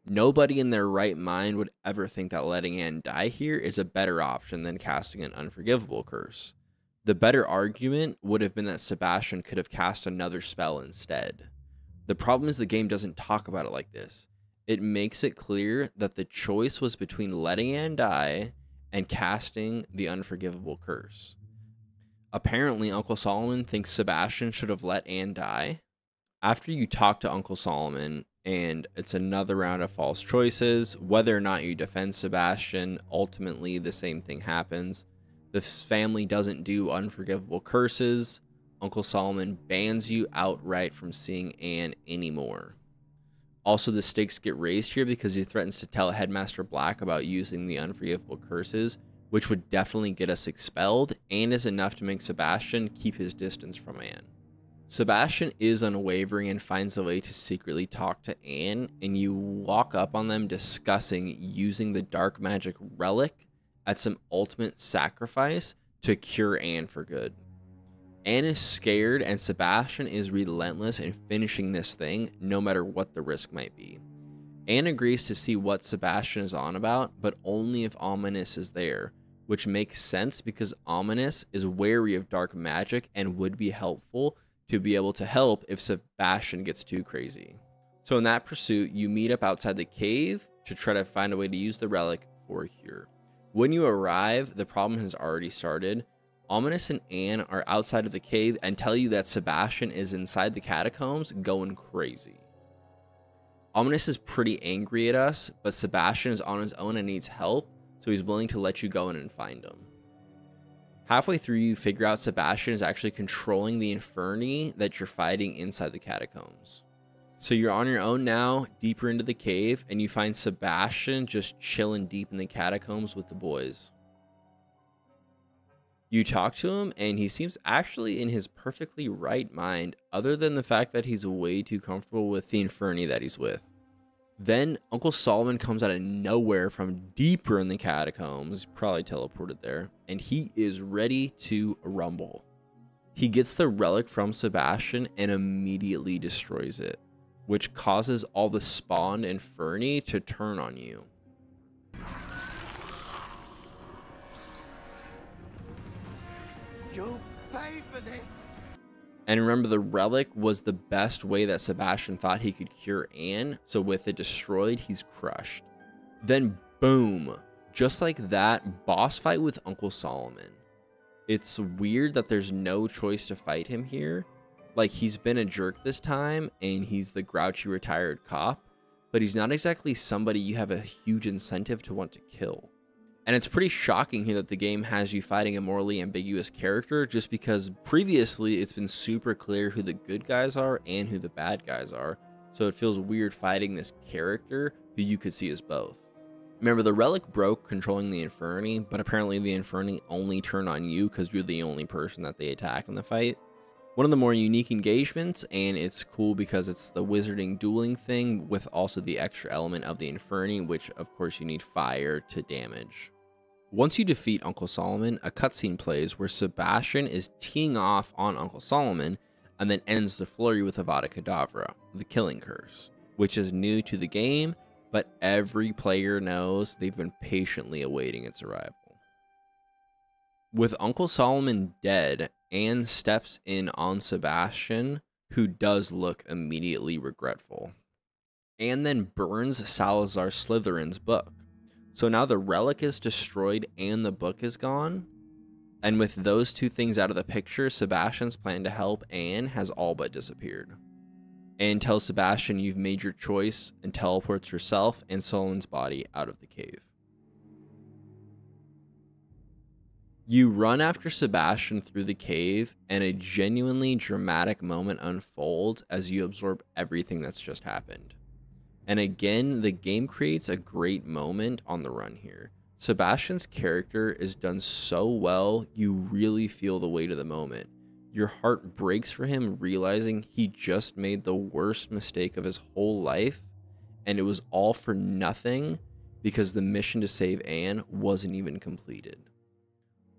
Nobody in their right mind would ever think that letting Anne die here is a better option than casting an unforgivable curse. The better argument would have been that Sebastian could have cast another spell instead. The problem is the game doesn't talk about it like this. It makes it clear that the choice was between letting Anne die and casting the unforgivable curse. Apparently, Uncle Solomon thinks Sebastian should have let Anne die. After you talk to Uncle Solomon, and it's another round of false choices, whether or not you defend Sebastian, ultimately the same thing happens. The family doesn't do unforgivable curses. Uncle Solomon bans you outright from seeing Anne anymore. Also, the stakes get raised here because he threatens to tell Headmaster Black about using the unforgivable curses, which would definitely get us expelled, and is enough to make Sebastian keep his distance from Anne. Sebastian is unwavering and finds a way to secretly talk to Anne, and you walk up on them discussing using the dark magic relic at some ultimate sacrifice to cure Anne for good. Anne is scared, and Sebastian is relentless in finishing this thing, no matter what the risk might be. Anne agrees to see what Sebastian is on about, but only if Ominous is there, which makes sense because Ominous is wary of dark magic and would be helpful to be able to help if Sebastian gets too crazy. So in that pursuit, you meet up outside the cave to try to find a way to use the relic for a cure. When you arrive, the problem has already started. Ominous and Anne are outside of the cave and tell you that Sebastian is inside the catacombs going crazy. Ominous is pretty angry at us, but Sebastian is on his own and needs help, so he's willing to let you go in and find him. Halfway through, you figure out Sebastian is actually controlling the Inferni that you're fighting inside the catacombs. So you're on your own now, deeper into the cave, and you find Sebastian just chilling deep in the catacombs with the boys. You talk to him, and he seems actually in his perfectly right mind, other than the fact that he's way too comfortable with the Inferni that he's with. Then Uncle Solomon comes out of nowhere from deeper in the catacombs, probably teleported there, and he is ready to rumble. He gets the relic from Sebastian and immediately destroys it, which causes all the spawned Inferni to turn on you. You'll pay for this. And remember, the relic was the best way that Sebastian thought he could cure Anne, so with it destroyed, he's crushed. Then boom, just like that, boss fight with Uncle Solomon. It's weird that there's no choice to fight him here. Like, he's been a jerk this time, and he's the grouchy retired cop, but he's not exactly somebody you have a huge incentive to want to kill. And it's pretty shocking here that the game has you fighting a morally ambiguous character, just because previously it's been super clear who the good guys are and who the bad guys are. So it feels weird fighting this character who you could see as both. Remember, the relic broke controlling the Inferni, but apparently the Inferni only turn on you because you're the only person that they attack in the fight. One of the more unique engagements, and it's cool because it's the wizarding dueling thing with also the extra element of the Inferni, which of course you need fire to damage. Once you defeat Uncle Solomon, a cutscene plays where Sebastian is teeing off on Uncle Solomon and then ends the flurry with Avada Kedavra, the killing curse, which is new to the game, but every player knows they've been patiently awaiting its arrival. With Uncle Solomon dead, Anne steps in on Sebastian, who does look immediately regretful. Anne then burns Salazar Slytherin's book, So now the relic is destroyed and the book is gone. And with those two things out of the picture, Sebastian's plan to help Anne has all but disappeared. Anne tells Sebastian you've made your choice and teleports herself and Solon's body out of the cave. You run after Sebastian through the cave, and a genuinely dramatic moment unfolds as you absorb everything that's just happened. And again, the game creates a great moment on the run here. Sebastian's character is done so well, you really feel the weight of the moment. Your heart breaks for him, realizing he just made the worst mistake of his whole life, and it was all for nothing because the mission to save Anne wasn't even completed.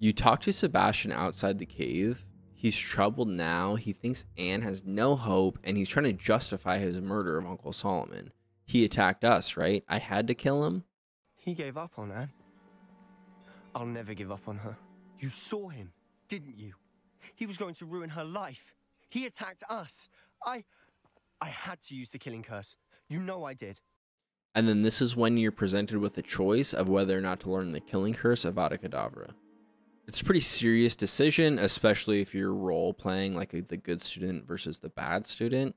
You talk to Sebastian outside the cave. He's troubled now. He thinks Anne has no hope, and he's trying to justify his murder of Uncle Solomon. He attacked us, right? I had to kill him. He gave up on Anne. I'll never give up on her. You saw him, didn't you? He was going to ruin her life. He attacked us. I had to use the killing curse. You know I did. And then this is when you're presented with a choice of whether or not to learn the killing curse of Avada Kedavra. It's a pretty serious decision, especially if you're role playing like the good student versus the bad student.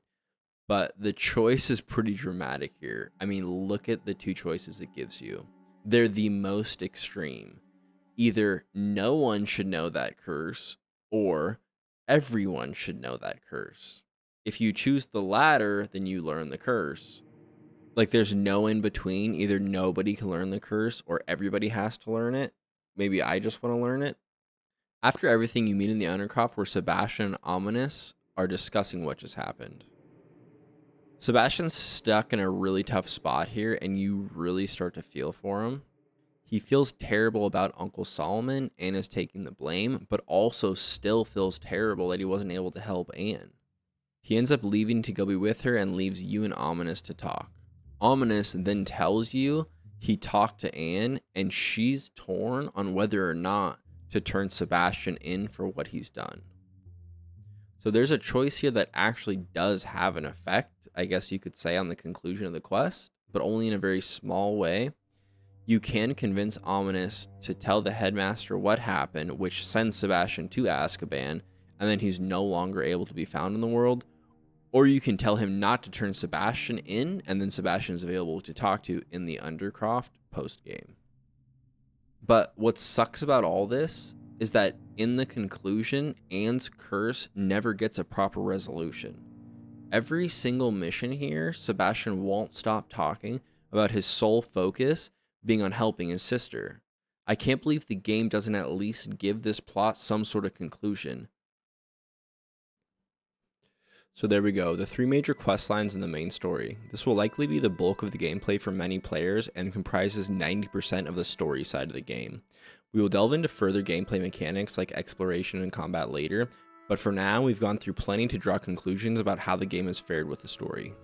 But the choice is pretty dramatic here. I mean, look at the two choices it gives you. They're the most extreme. Either no one should know that curse, or everyone should know that curse. If you choose the latter, then you learn the curse. Like, there's no in between. Either nobody can learn the curse, or everybody has to learn it. Maybe I just want to learn it. After everything, you meet in the Undercroft where Sebastian and Ominous are discussing what just happened. Sebastian's stuck in a really tough spot here, and you really start to feel for him. He feels terrible about Uncle Solomon and is taking the blame, but also still feels terrible that he wasn't able to help Anne. He ends up leaving to go be with her and leaves you and Ominous to talk. Ominous then tells you he talked to Anne, and she's torn on whether or not to turn Sebastian in for what he's done. So there's a choice here that actually does have an effect, I guess you could say, on the conclusion of the quest, but only in a very small way. You can convince Ominous to tell the headmaster what happened, which sends Sebastian to Azkaban, and then he's no longer able to be found in the world. Or you can tell him not to turn Sebastian in, and then Sebastian is available to talk to in the Undercroft post-game. But what sucks about all this is that in the conclusion, Anne's curse never gets a proper resolution. Every single mission here, Sebastian won't stop talking about his sole focus being on helping his sister. I can't believe the game doesn't at least give this plot some sort of conclusion. So there we go, the three major quest lines in the main story. This will likely be the bulk of the gameplay for many players and comprises 90% of the story side of the game. We will delve into further gameplay mechanics like exploration and combat later, but for now we've gone through plenty to draw conclusions about how the game has fared with the story.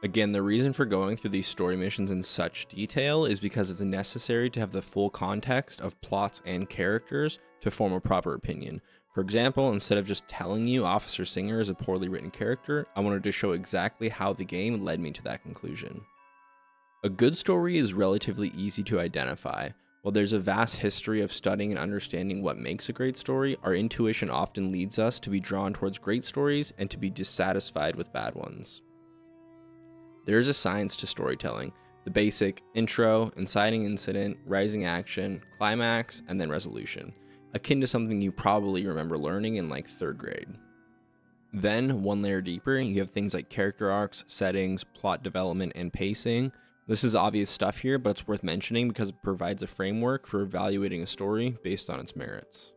Again, the reason for going through these story missions in such detail is because it's necessary to have the full context of plots and characters to form a proper opinion. For example, instead of just telling you Officer Singer is a poorly written character, I wanted to show exactly how the game led me to that conclusion. A good story is relatively easy to identify. While there's a vast history of studying and understanding what makes a great story, our intuition often leads us to be drawn towards great stories and to be dissatisfied with bad ones. There is a science to storytelling: the basic intro, inciting incident, rising action, climax, and then resolution, akin to something you probably remember learning in like 3rd grade. Then, one layer deeper, you have things like character arcs, settings, plot development, and pacing. This is obvious stuff here, but it's worth mentioning because it provides a framework for evaluating a story based on its merits.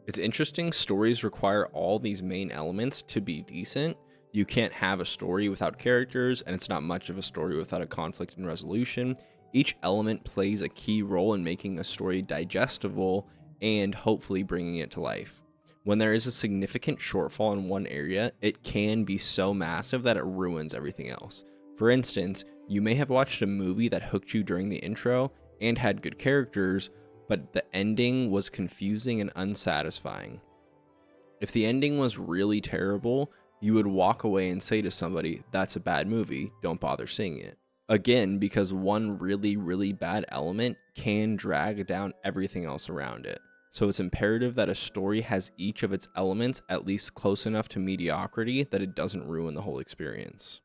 It's interesting, stories require all these main elements to be decent. You can't have a story without characters, and it's not much of a story without a conflict and resolution. Each element plays a key role in making a story digestible and hopefully bringing it to life. When there is a significant shortfall in one area, it can be so massive that it ruins everything else. For instance, you may have watched a movie that hooked you during the intro and had good characters, but the ending was confusing and unsatisfying. If the ending was really terrible, you would walk away and say to somebody, "That's a bad movie, don't bother seeing it." Again, because one really bad element can drag down everything else around it. So it's imperative that a story has each of its elements at least close enough to mediocrity that it doesn't ruin the whole experience.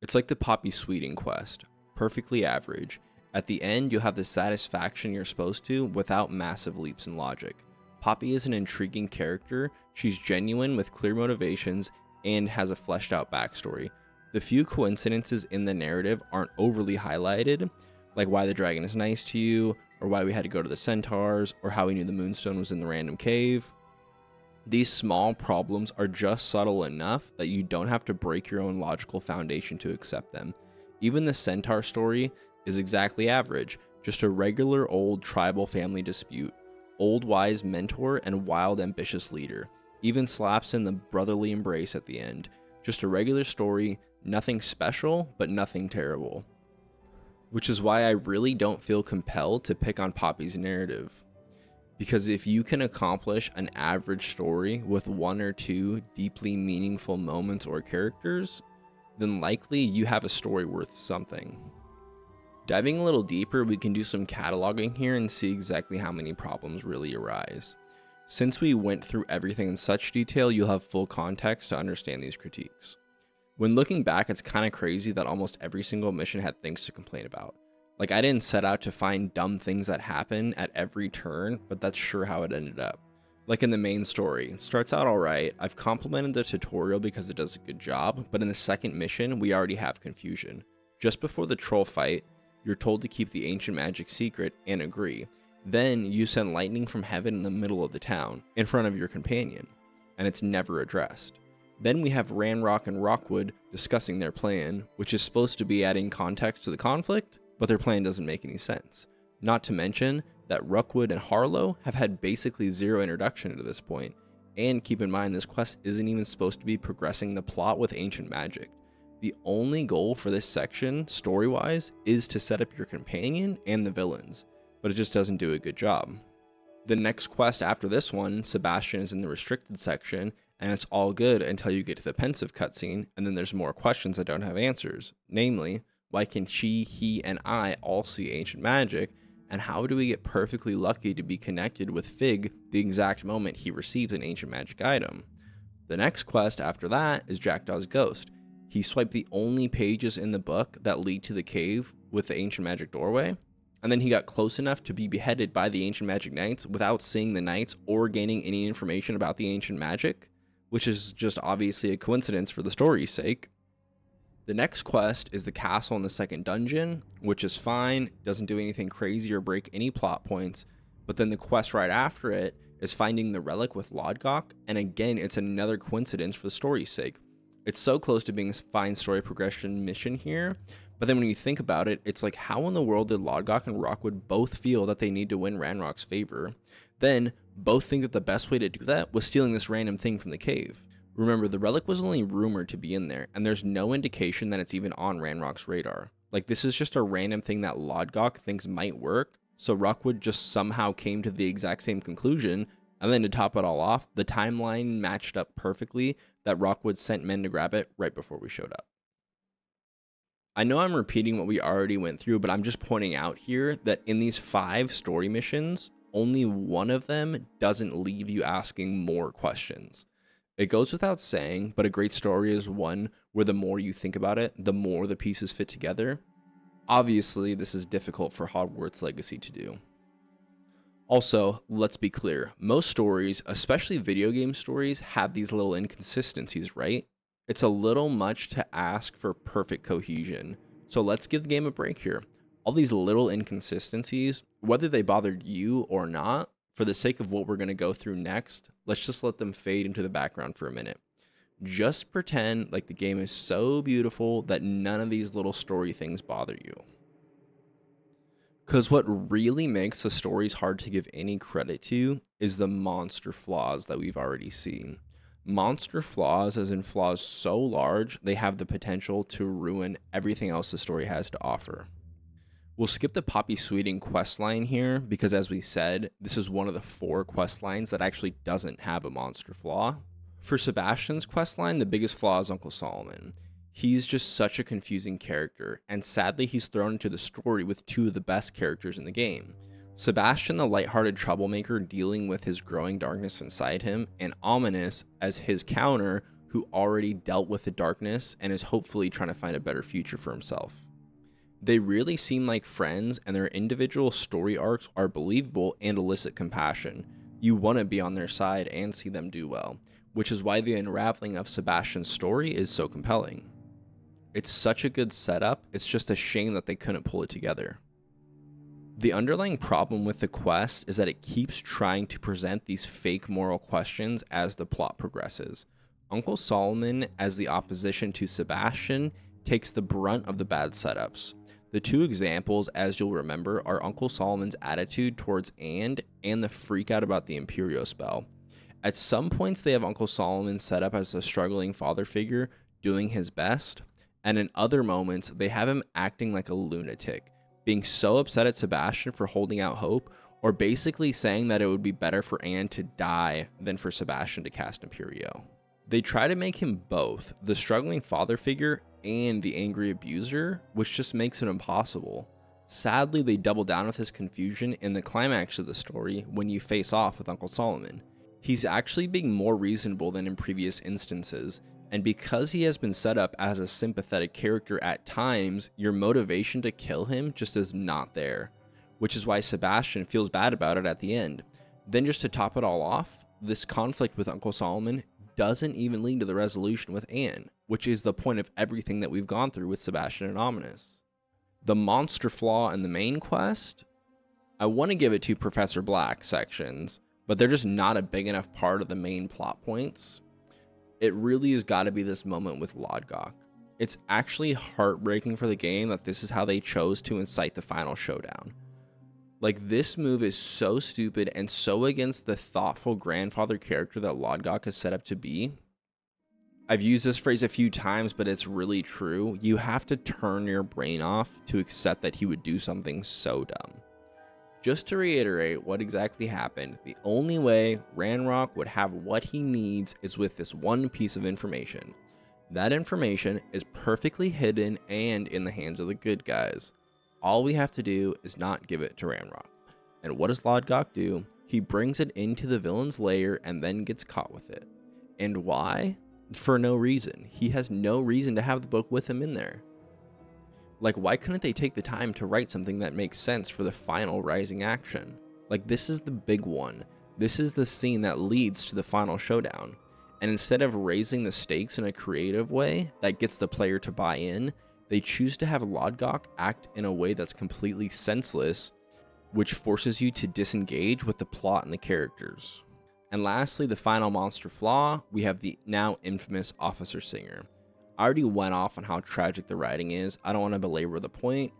It's like the Poppy Sweeting quest, perfectly average. At the end, you'll have the satisfaction you're supposed to without massive leaps in logic. Poppy is an intriguing character, she's genuine with clear motivations, and has a fleshed out backstory. The few coincidences in the narrative aren't overly highlighted, like why the dragon is nice to you, or why we had to go to the centaurs, or how we knew the moonstone was in the random cave. These small problems are just subtle enough that you don't have to break your own logical foundation to accept them. Even the centaur story is exactly average, just a regular old tribal family dispute, old wise mentor and wild ambitious leader, even slaps in the brotherly embrace at the end. Just a regular story, nothing special, but nothing terrible. Which is why I really don't feel compelled to pick on Poppy's narrative. Because if you can accomplish an average story with one or two deeply meaningful moments or characters, then likely you have a story worth something. Diving a little deeper, we can do some cataloging here and see exactly how many problems really arise. Since we went through everything in such detail, you'll have full context to understand these critiques. When looking back, it's kind of crazy that almost every single mission had things to complain about. Like, I didn't set out to find dumb things that happen at every turn, but that's sure how it ended up. Like in the main story, it starts out alright. I've complimented the tutorial because it does a good job, but in the second mission, we already have confusion. Just before the troll fight, you're told to keep the ancient magic secret and agree. Then you send lightning from heaven in the middle of the town, in front of your companion, and it's never addressed. Then we have Ranrock and Rockwood discussing their plan, which is supposed to be adding context to the conflict, but their plan doesn't make any sense. Not to mention that Rookwood and Harlow have had basically zero introduction to this point, and keep in mind this quest isn't even supposed to be progressing the plot with ancient magic. The only goal for this section, story-wise, is to set up your companion and the villains, but it just doesn't do a good job. The next quest after this one, Sebastian is in the restricted section, and it's all good until you get to the pensive cutscene, and then there's more questions that don't have answers. Namely, why can she, he, and I all see ancient magic, and how do we get perfectly lucky to be connected with Fig the exact moment he receives an ancient magic item? The next quest after that is Jackdaw's ghost. He swiped the only pages in the book that lead to the cave with the ancient magic doorway, and then he got close enough to be beheaded by the ancient magic knights without seeing the knights or gaining any information about the ancient magic, which is just obviously a coincidence for the story's sake. The next quest is the castle in the second dungeon, which is fine, doesn't do anything crazy or break any plot points, but then the quest right after it is finding the relic with Lodgok, and again, it's another coincidence for the story's sake. It's so close to being a fine story progression mission here, but then when you think about it, it's like, how in the world did Lodgok and Rockwood both feel that they need to win Ranrock's favor? Then, both think that the best way to do that was stealing this random thing from the cave. Remember, the relic was only rumored to be in there, and there's no indication that it's even on Ranrock's radar. Like, this is just a random thing that Lodgok thinks might work, so Rockwood just somehow came to the exact same conclusion, and then to top it all off, the timeline matched up perfectly that Rockwood sent men to grab it right before we showed up. I know I'm repeating what we already went through, but I'm just pointing out here that in these 5 story missions, only one of them doesn't leave you asking more questions. It goes without saying, but a great story is one where the more you think about it, the more the pieces fit together. Obviously, this is difficult for Hogwarts Legacy to do. Also, let's be clear, most stories, especially video game stories, have these little inconsistencies, right? It's a little much to ask for perfect cohesion, so let's give the game a break here. All these little inconsistencies, whether they bothered you or not, for the sake of what we're going to go through next, let's just let them fade into the background for a minute. Just pretend like the game is so beautiful that none of these little story things bother you. Because what really makes the stories hard to give any credit to is the monster flaws that we've already seen. Monster flaws as in flaws so large, they have the potential to ruin everything else the story has to offer. We'll skip the Poppy Sweeting questline here because, as we said, this is one of the 4 questlines that actually doesn't have a monster flaw. For Sebastian's questline, the biggest flaw is Uncle Solomon. He's just such a confusing character, and sadly he's thrown into the story with two of the best characters in the game. Sebastian, the lighthearted troublemaker dealing with his growing darkness inside him, and Ominous as his counter who already dealt with the darkness and is hopefully trying to find a better future for himself. They really seem like friends, and their individual story arcs are believable and elicit compassion. You want to be on their side and see them do well, which is why the unraveling of Sebastian's story is so compelling. It's such a good setup, it's just a shame that they couldn't pull it together. The underlying problem with the quest is that it keeps trying to present these fake moral questions as the plot progresses. Uncle Solomon, as the opposition to Sebastian, takes the brunt of the bad setups. The two examples, as you'll remember, are Uncle Solomon's attitude towards and the freak out about the Imperio spell. At some points they have Uncle Solomon set up as a struggling father figure, doing his best, and in other moments they have him acting like a lunatic, being so upset at Sebastian for holding out hope, or basically saying that it would be better for Anne to die than for Sebastian to cast Imperio. They try to make him both the struggling father figure and the angry abuser, which just makes it impossible. Sadly, they double down with his confusion in the climax of the story when you face off with Uncle Solomon. He's actually being more reasonable than in previous instances, and because he has been set up as a sympathetic character at times, your motivation to kill him just is not there, which is why Sebastian feels bad about it at the end. Then just to top it all off, this conflict with Uncle Solomon doesn't even lead to the resolution with Anne, which is the point of everything that we've gone through with Sebastian and Ominous. The monster flaw in the main quest, I want to give it to Professor Black sections, but they're just not a big enough part of the main plot points. It really has got to be this moment with Lodgok. It's actually heartbreaking for the game that this is how they chose to incite the final showdown. Like, this move is so stupid and so against the thoughtful grandfather character that Lodgok is set up to be. I've used this phrase a few times, but it's really true. You have to turn your brain off to accept that he would do something so dumb. Just to reiterate what exactly happened, the only way Ranrock would have what he needs is with this one piece of information. That information is perfectly hidden and in the hands of the good guys. All we have to do is not give it to Ranrock. And what does Lodgok do? He brings it into the villain's lair and then gets caught with it. And why? For no reason. He has no reason to have the book with him in there. Like, why couldn't they take the time to write something that makes sense for the final rising action? Like, this is the big one. This is the scene that leads to the final showdown. And instead of raising the stakes in a creative way that gets the player to buy in, they choose to have Lodgok act in a way that's completely senseless, which forces you to disengage with the plot and the characters. And lastly, the final monster flaw, we have the now infamous Officer Singer. I already went off on how tragic the writing is. I don't want to belabor the point.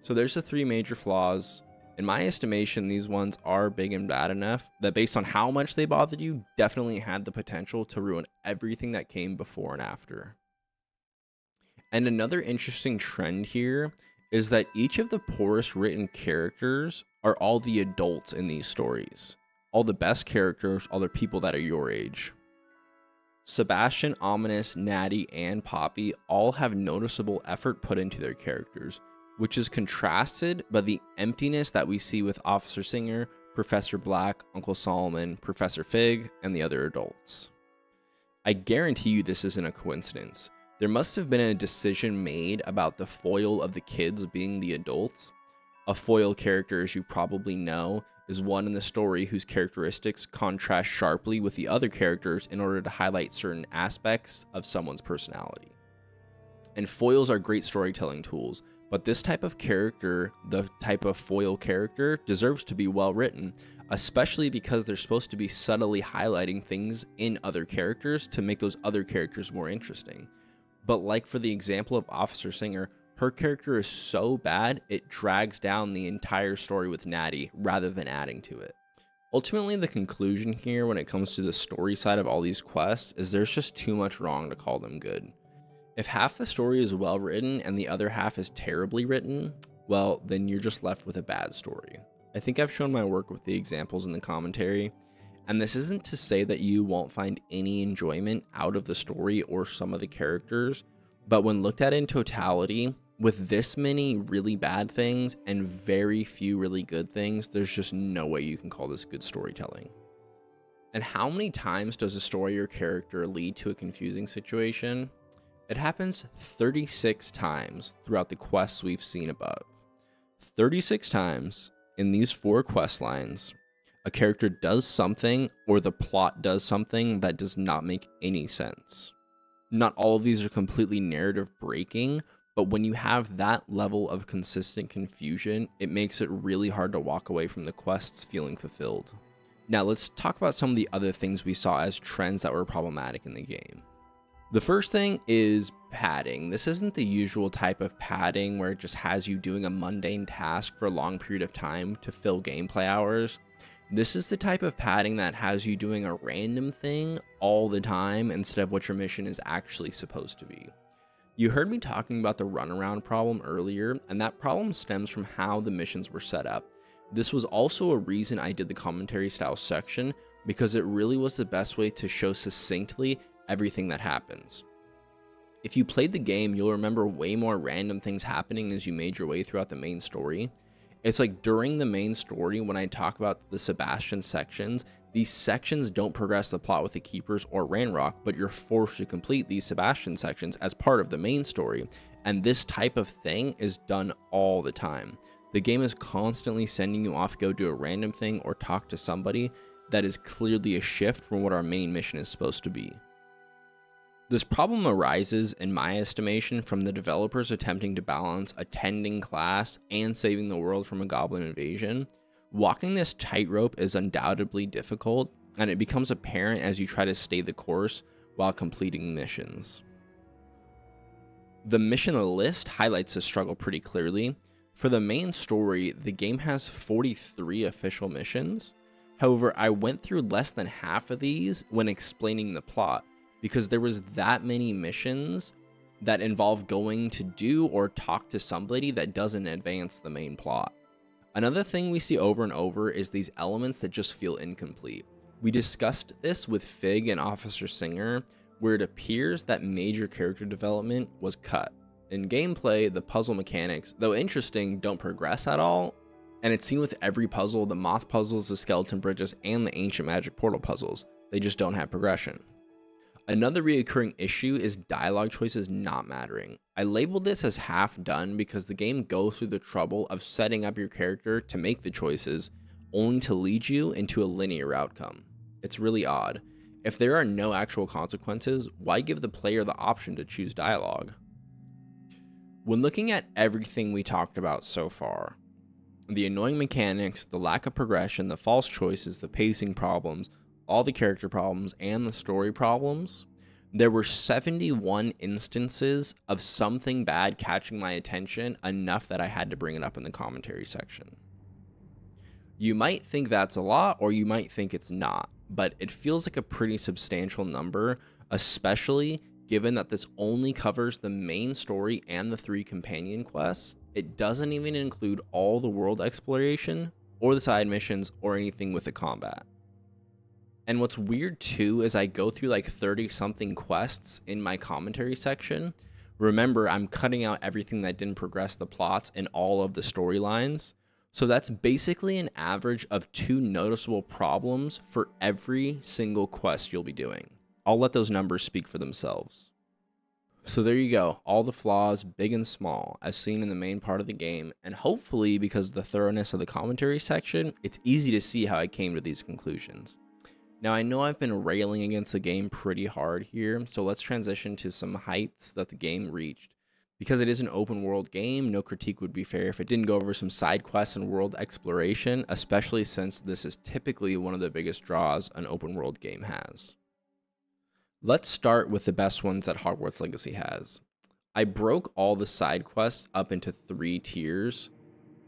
So there's the three major flaws. In my estimation, these ones are big and bad enough that based on how much they bothered you, definitely had the potential to ruin everything that came before and after. And another interesting trend here is that each of the poorest written characters are all the adults in these stories. All the best characters are the people that are your age. Sebastian, Ominous, Natty, and Poppy all have noticeable effort put into their characters, which is contrasted by the emptiness that we see with Officer Singer, Professor Black, Uncle Solomon, Professor Fig, and the other adults. I guarantee you this isn't a coincidence. There must have been a decision made about the foil of the kids being the adults. A foil character, as you probably know, is one in the story whose characteristics contrast sharply with the other characters in order to highlight certain aspects of someone's personality. And foils are great storytelling tools, but this type of character, the type of foil character, deserves to be well written, especially because they're supposed to be subtly highlighting things in other characters to make those other characters more interesting. But like for the example of Officer Singer, her character is so bad, it drags down the entire story with Natty rather than adding to it. Ultimately, the conclusion here when it comes to the story side of all these quests is there's just too much wrong to call them good. If half the story is well written and the other half is terribly written, well, then you're just left with a bad story. I think I've shown my work with the examples in the commentary, and this isn't to say that you won't find any enjoyment out of the story or some of the characters, But when looked at in totality, with this many really bad things and very few really good things, there's just no way you can call this good storytelling. And how many times does a story or character lead to a confusing situation? It happens 36 times throughout the quests we've seen above. 36 times in these 4 quest lines, a character does something or the plot does something that does not make any sense. Not all of these are completely narrative breaking, but when you have that level of consistent confusion, it makes it really hard to walk away from the quests feeling fulfilled. Now let's talk about some of the other things we saw as trends that were problematic in the game. The first thing is padding. This isn't the usual type of padding where it just has you doing a mundane task for a long period of time to fill gameplay hours. This is the type of padding that has you doing a random thing all the time instead of what your mission is actually supposed to be. You heard me talking about the runaround problem earlier, and that problem stems from how the missions were set up. This was also a reason I did the commentary style section, because it really was the best way to show succinctly everything that happens. If you played the game, you'll remember way more random things happening as you made your way throughout the main story. It's like during the main story, when I talk about the Sebastian sections, these sections don't progress the plot with the Keepers or Ranrock, but you're forced to complete these Sebastian sections as part of the main story, and this type of thing is done all the time. The game is constantly sending you off to go do a random thing or talk to somebody that is clearly a shift from what our main mission is supposed to be. This problem arises, in my estimation, from the developers attempting to balance attending class and saving the world from a goblin invasion. Walking this tightrope is undoubtedly difficult, and it becomes apparent as you try to stay the course while completing missions. The mission list highlights this struggle pretty clearly. For the main story, the game has 43 official missions. However, I went through less than half of these when explaining the plot, because there was that many missions that involve going to do or talk to somebody that doesn't advance the main plot. Another thing we see over and over is these elements that just feel incomplete. We discussed this with Fig and Officer Singer, where it appears that major character development was cut. In gameplay, the puzzle mechanics, though interesting, don't progress at all, and it's seen with every puzzle: the moth puzzles, the skeleton bridges, and the ancient magic portal puzzles. They just don't have progression. Another reoccurring issue is dialogue choices not mattering. I labeled this as half done because the game goes through the trouble of setting up your character to make the choices, only to lead you into a linear outcome. It's really odd. If there are no actual consequences, why give the player the option to choose dialogue? When looking at everything we talked about so far, the annoying mechanics, the lack of progression, the false choices, the pacing problems, all the character problems, and the story problems, there were 71 instances of something bad catching my attention enough that I had to bring it up in the commentary section. You might think that's a lot, or you might think it's not, but it feels like a pretty substantial number, especially given that this only covers the main story and the 3 companion quests. It doesn't even include all the world exploration, or the side missions, or anything with the combat. And what's weird too is I go through like 30 something quests in my commentary section. Remember, I'm cutting out everything that didn't progress the plots and all of the storylines. So that's basically an average of 2 noticeable problems for every single quest you'll be doing. I'll let those numbers speak for themselves. So there you go, all the flaws, big and small, as seen in the main part of the game, and hopefully because of the thoroughness of the commentary section, it's easy to see how I came to these conclusions. Now, I know I've been railing against the game pretty hard here, so let's transition to some heights that the game reached. Because it is an open world game, no critique would be fair if it didn't go over some side quests and world exploration, especially since this is typically one of the biggest draws an open world game has. Let's start with the best ones that Hogwarts Legacy has. I broke all the side quests up into 3 tiers.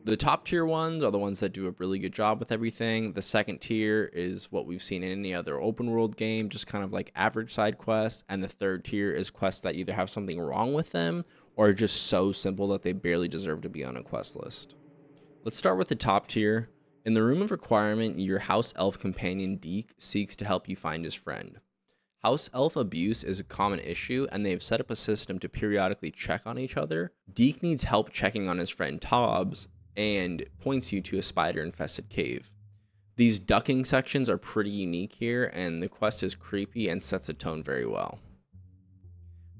The top tier ones are the ones that do a really good job with everything. The second tier is what we've seen in any other open world game, just kind of like average side quests. And the third tier is quests that either have something wrong with them or are just so simple that they barely deserve to be on a quest list. Let's start with the top tier. In the Room of Requirement, your house elf companion Deke seeks to help you find his friend. House elf abuse is a common issue, and they've set up a system to periodically check on each other. Deke needs help checking on his friend Tobbs, and points you to a spider-infested cave. These ducking sections are pretty unique here, and the quest is creepy and sets the tone very well.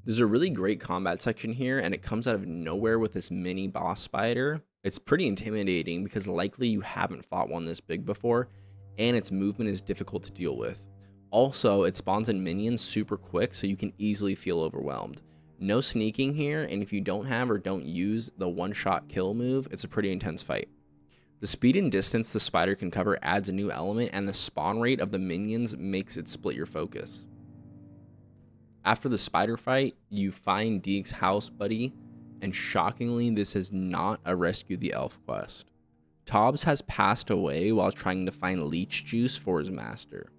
There's a really great combat section here, and it comes out of nowhere with this mini boss spider. It's pretty intimidating because likely you haven't fought one this big before, and its movement is difficult to deal with. Also, it spawns in minions super quick, so you can easily feel overwhelmed. No sneaking here, and if you don't have or don't use the one-shot kill move, it's a pretty intense fight. The speed and distance the spider can cover adds a new element, and the spawn rate of the minions makes it split your focus. After the spider fight, you find Deke's house buddy, and shockingly, this is not a rescue the elf quest. Tobbs has passed away while trying to find leech juice for his master.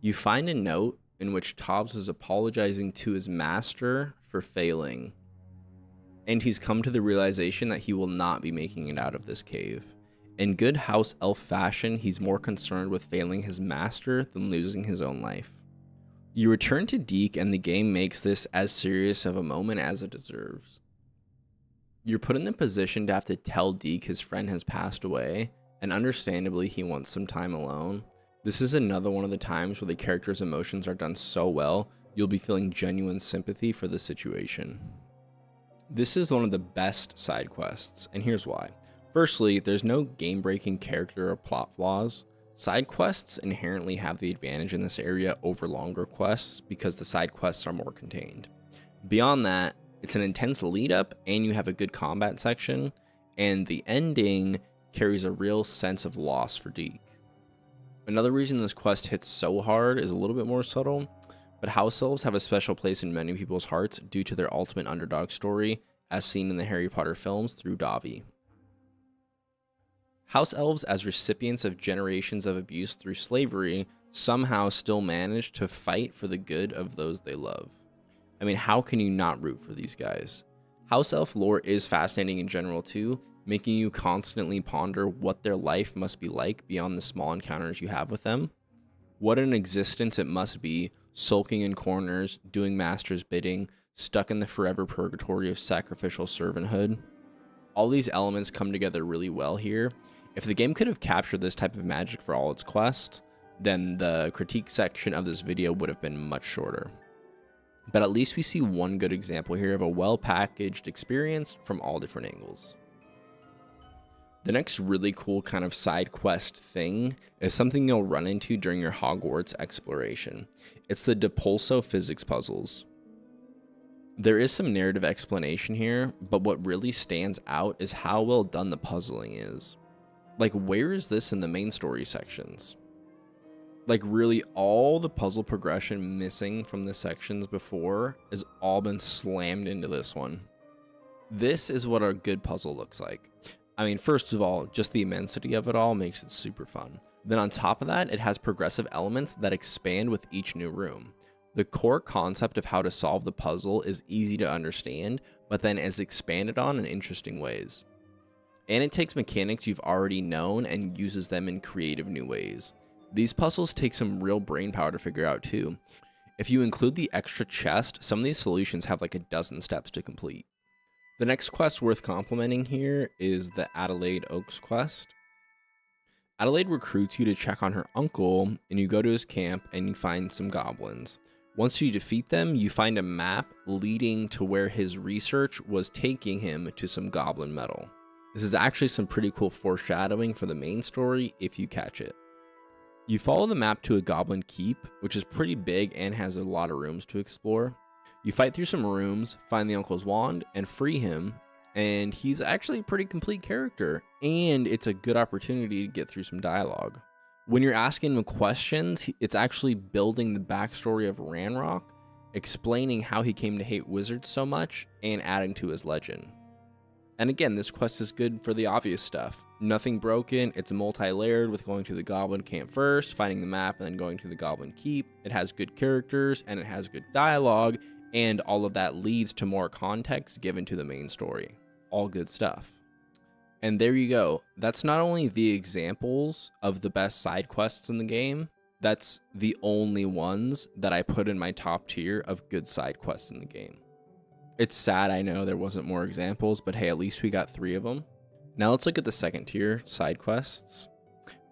You find a note in which Tobbs is apologizing to his master for failing, and he's come to the realization that he will not be making it out of this cave. In good house elf fashion, he's more concerned with failing his master than losing his own life. You return to Deke, and the game makes this as serious of a moment as it deserves. You're put in the position to have to tell Deke his friend has passed away, and understandably he wants some time alone. This is another one of the times where the character's emotions are done so well, you'll be feeling genuine sympathy for the situation. This is one of the best side quests, and here's why. Firstly, there's no game-breaking character or plot flaws. Side quests inherently have the advantage in this area over longer quests because the side quests are more contained. Beyond that, it's an intense lead up, and you have a good combat section, and the ending carries a real sense of loss for Deke. Another reason this quest hits so hard is a little bit more subtle, but house elves have a special place in many people's hearts due to their ultimate underdog story, as seen in the Harry Potter films through Dobby. House elves, as recipients of generations of abuse through slavery, somehow still manage to fight for the good of those they love. I mean, how can you not root for these guys? House elf lore is fascinating in general too, making you constantly ponder what their life must be like beyond the small encounters you have with them. What an existence it must be, sulking in corners, doing master's bidding, stuck in the forever purgatory of sacrificial servanthood. All these elements come together really well here. If the game could have captured this type of magic for all its quests, then the critique section of this video would have been much shorter. But at least we see one good example here of a well-packaged experience from all different angles. The next really cool kind of side quest thing is something you'll run into during your Hogwarts exploration. It's the Depulso physics puzzles. There is some narrative explanation here, but what really stands out is how well done the puzzling is. Like, where is this in the main story sections? Like, really, all the puzzle progression missing from the sections before has all been slammed into this one. This is what a good puzzle looks like. I mean, first of all, just the immensity of it all makes it super fun. Then on top of that, it has progressive elements that expand with each new room. The core concept of how to solve the puzzle is easy to understand, but then is expanded on in interesting ways. And it takes mechanics you've already known and uses them in creative new ways. These puzzles take some real brainpower to figure out too. If you include the extra chest, some of these solutions have like a dozen steps to complete. The next quest worth complimenting here is the Adelaide Oaks quest. Adelaide recruits you to check on her uncle, and you go to his camp and you find some goblins. Once you defeat them, you find a map leading to where his research was taking him to some goblin metal. This is actually some pretty cool foreshadowing for the main story if you catch it. You follow the map to a goblin keep, which is pretty big and has a lot of rooms to explore. You fight through some rooms, find the uncle's wand, and free him, and he's actually a pretty complete character, and it's a good opportunity to get through some dialogue. When you're asking him questions, it's actually building the backstory of Ranrock, explaining how he came to hate wizards so much, and adding to his legend. And again, this quest is good for the obvious stuff. Nothing broken, it's multi-layered with going to the goblin camp first, finding the map, and then going to the goblin keep. It has good characters, and it has good dialogue, and all of that leads to more context given to the main story. All good stuff. And there you go. That's not only the examples of the best side quests in the game, That's the only ones that I put in my top tier of good side quests in the game. It's sad, I know there wasn't more examples, but hey, at least we got 3 of them. Now let's look at the second tier side quests.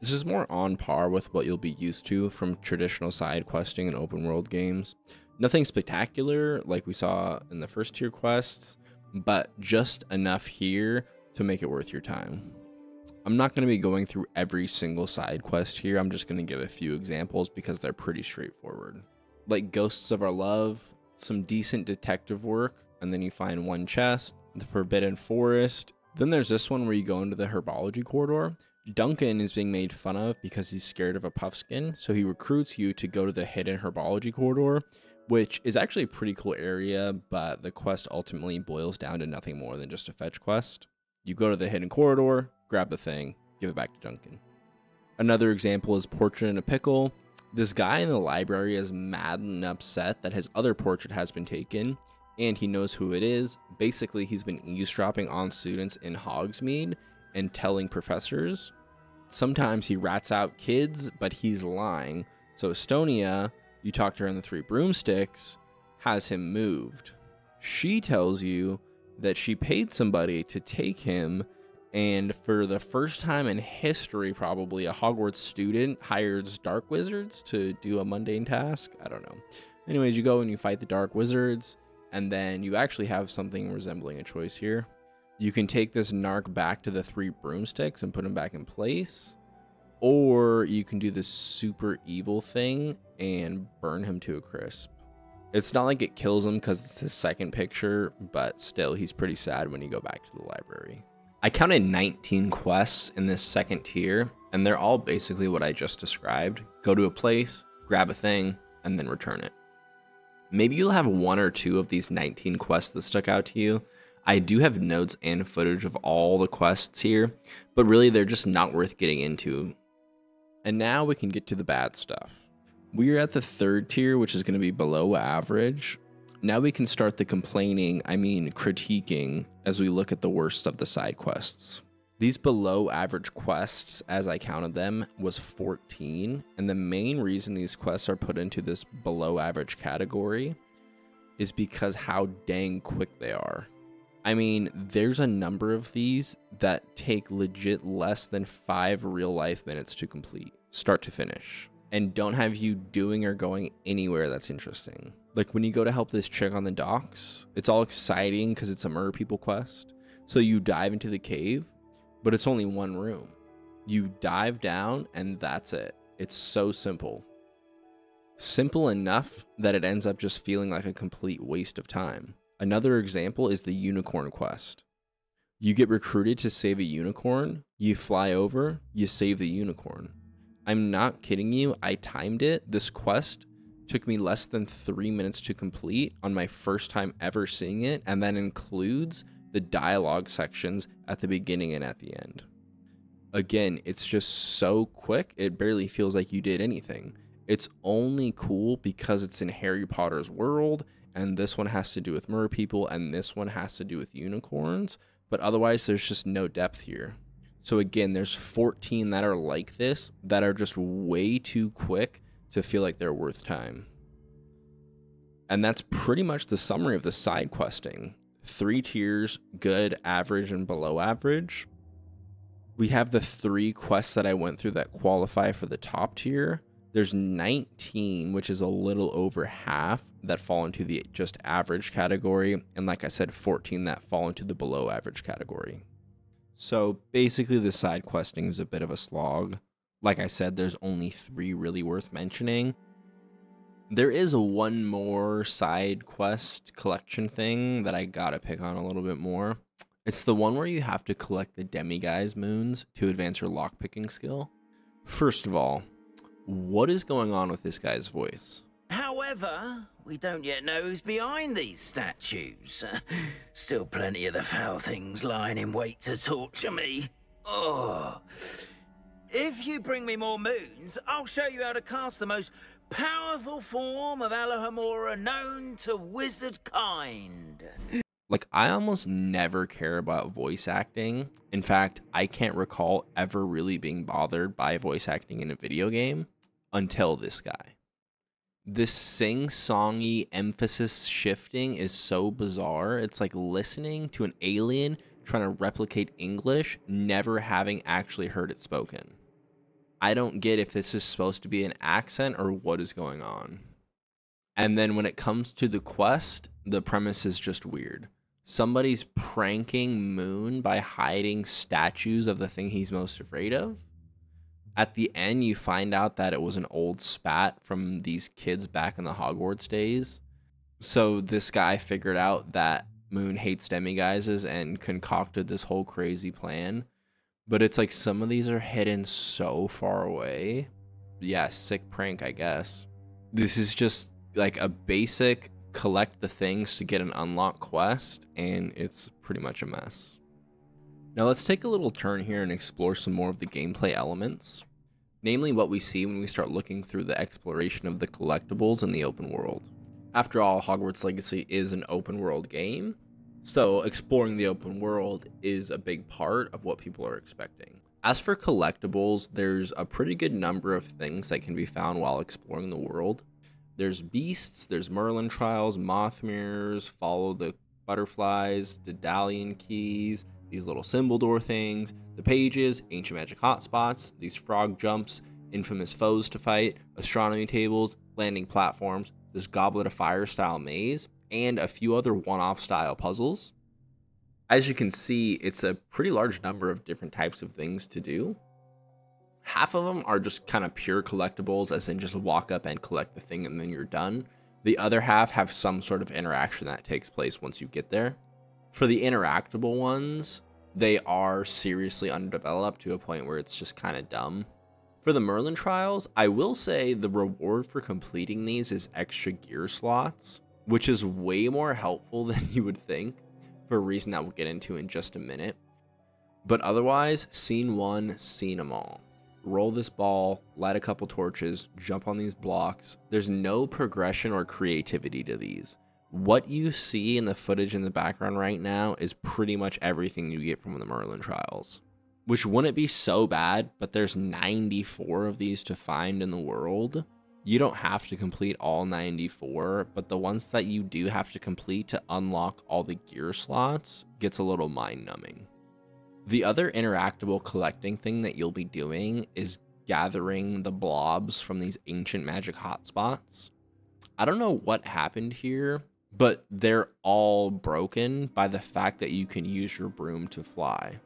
This is more on par with what you'll be used to from traditional side questing in open world games. Nothing spectacular like we saw in the first tier quests, but just enough here to make it worth your time. I'm not going to be going through every single side quest here. I'm just going to give a few examples because they're pretty straightforward. Like Ghosts of Our Love, some decent detective work, and then you find one chest, the Forbidden Forest. Then there's this one where you go into the herbology corridor. Duncan is being made fun of because he's scared of a puffskin, so he recruits you to go to the hidden herbology corridor, which is actually a pretty cool area, but the quest ultimately boils down to nothing more than just a fetch quest. You go to the hidden corridor, grab the thing, give it back to Duncan. Another example is Portrait in a Pickle. This guy in the library is mad and upset that his other portrait has been taken, and he knows who it is. Basically, he's been eavesdropping on students in Hogsmeade and telling professors. Sometimes he rats out kids, but he's lying. So Estonia, you talk to her in the 3 Broomsticks, has him moved. She tells you that she paid somebody to take him, and for the first time in history, probably, a Hogwarts student hires dark wizards to do a mundane task. I don't know. Anyways, you go and you fight the dark wizards, and then you actually have something resembling a choice here. You can take this narc back to the 3 Broomsticks and put him back in place, or you can do this super evil thing and burn him to a crisp. It's not like it kills him because it's his second picture, but still, he's pretty sad when you go back to the library. I counted 19 quests in this second tier, and they're all basically what I just described. Go to a place, grab a thing, and then return it. Maybe you'll have 1 or 2 of these 19 quests that stuck out to you. I do have notes and footage of all the quests here, but really they're just not worth getting into. And now we can get to the bad stuff. We're at the 3rd tier, which is going to be below average. Now we can start the critiquing as we look at the worst of the side quests. These below average quests, as I counted them, was 14. And the main reason these quests are put into this below average category is because how dang quick they are. I mean, there's a number of these that take legit less than 5 real life minutes to complete, start to finish, and don't have you doing or going anywhere that's interesting. Like when you go to help this chick on the docks, it's all exciting because it's a murder people quest. So you dive into the cave, but it's only 1 room. You dive down and that's it. It's so simple. Simple enough that it ends up just feeling like a complete waste of time. Another example is the unicorn quest. You get recruited to save a unicorn, you fly over, you save the unicorn. I'm not kidding you, I timed it. This quest took me less than 3 minutes to complete on my first time ever seeing it, and that includes the dialogue sections at the beginning and at the end. Again, it's just so quick, it barely feels like you did anything. It's only cool because it's in Harry Potter's world, and this one has to do with mer people, and this one has to do with unicorns, but otherwise there's just no depth here. So again, there's 14 that are like this, that are just way too quick to feel like they're worth time. And that's pretty much the summary of the side questing. 3 tiers, good, average, and below average. We have the 3 quests that I went through that qualify for the top tier. There's 19, which is a little over half, that fall into the just average category. And like I said, 14 that fall into the below average category. So basically the side questing is a bit of a slog. Like I said, there's only 3 really worth mentioning. There is one more side quest collection thing that I gotta pick on a little bit more. It's the one where you have to collect the demiguise moons to advance your lockpicking skill. First of all, what is going on with this guy's voice? However, we don't yet know who's behind these statues. Still plenty of the foul things lying in wait to torture me. Oh. If you bring me more moons, I'll show you how to cast the most powerful form of Alohomora known to wizard kind. Like, I almost never care about voice acting. In fact, I can't recall ever really being bothered by voice acting in a video game. until this guy. This sing-songy emphasis shifting is so bizarre. It's like listening to an alien trying to replicate English, never having actually heard it spoken. I don't get if this is supposed to be an accent or what is going on. And then when it comes to the quest, the premise is just weird. Somebody's pranking Moon by hiding statues of the thing he's most afraid of. At the end, you find out that it was an old spat from these kids back in the Hogwarts days. So this guy figured out that Moon hates demiguises and concocted this whole crazy plan. But it's like some of these are hidden so far away. Yeah, sick prank, I guess. This is just like a basic collect the things to get an unlock quest, and it's pretty much a mess. Now let's take a little turn here and explore some more of the gameplay elements, namely what we see when we start looking through the exploration of the collectibles in the open world. After all, Hogwarts Legacy is an open world game, so exploring the open world is a big part of what people are expecting. As for collectibles, there's a pretty good number of things that can be found while exploring the world. There's beasts, there's Merlin trials, moth mirrors, follow the butterflies, Daedalian keys, these little symbol door things, the pages, ancient magic hotspots, these frog jumps, infamous foes to fight, astronomy tables, landing platforms, this Goblet of Fire style maze, and a few other one-off style puzzles. As you can see, it's a pretty large number of different types of things to do. Half of them are just kind of pure collectibles, as in just walk up and collect the thing and then you're done. The other half have some sort of interaction that takes place once you get there. For the interactable ones, they are seriously underdeveloped to a point where it's just kind of dumb. For the Merlin trials, I will say the reward for completing these is extra gear slots, which is way more helpful than you would think, for a reason that we'll get into in just a minute. But otherwise, scene one, seen them all. Roll this ball, light a couple torches, jump on these blocks. There's no progression or creativity to these. What you see in the footage in the background right now is pretty much everything you get from the Merlin trials. Which wouldn't be so bad, but there's 94 of these to find in the world. You don't have to complete all 94, but the ones that you do have to complete to unlock all the gear slots gets a little mind-numbing. The other interactable collecting thing that you'll be doing is gathering the blobs from these ancient magic hotspots. I don't know what happened here, but they're all broken by the fact that you can use your broom to fly.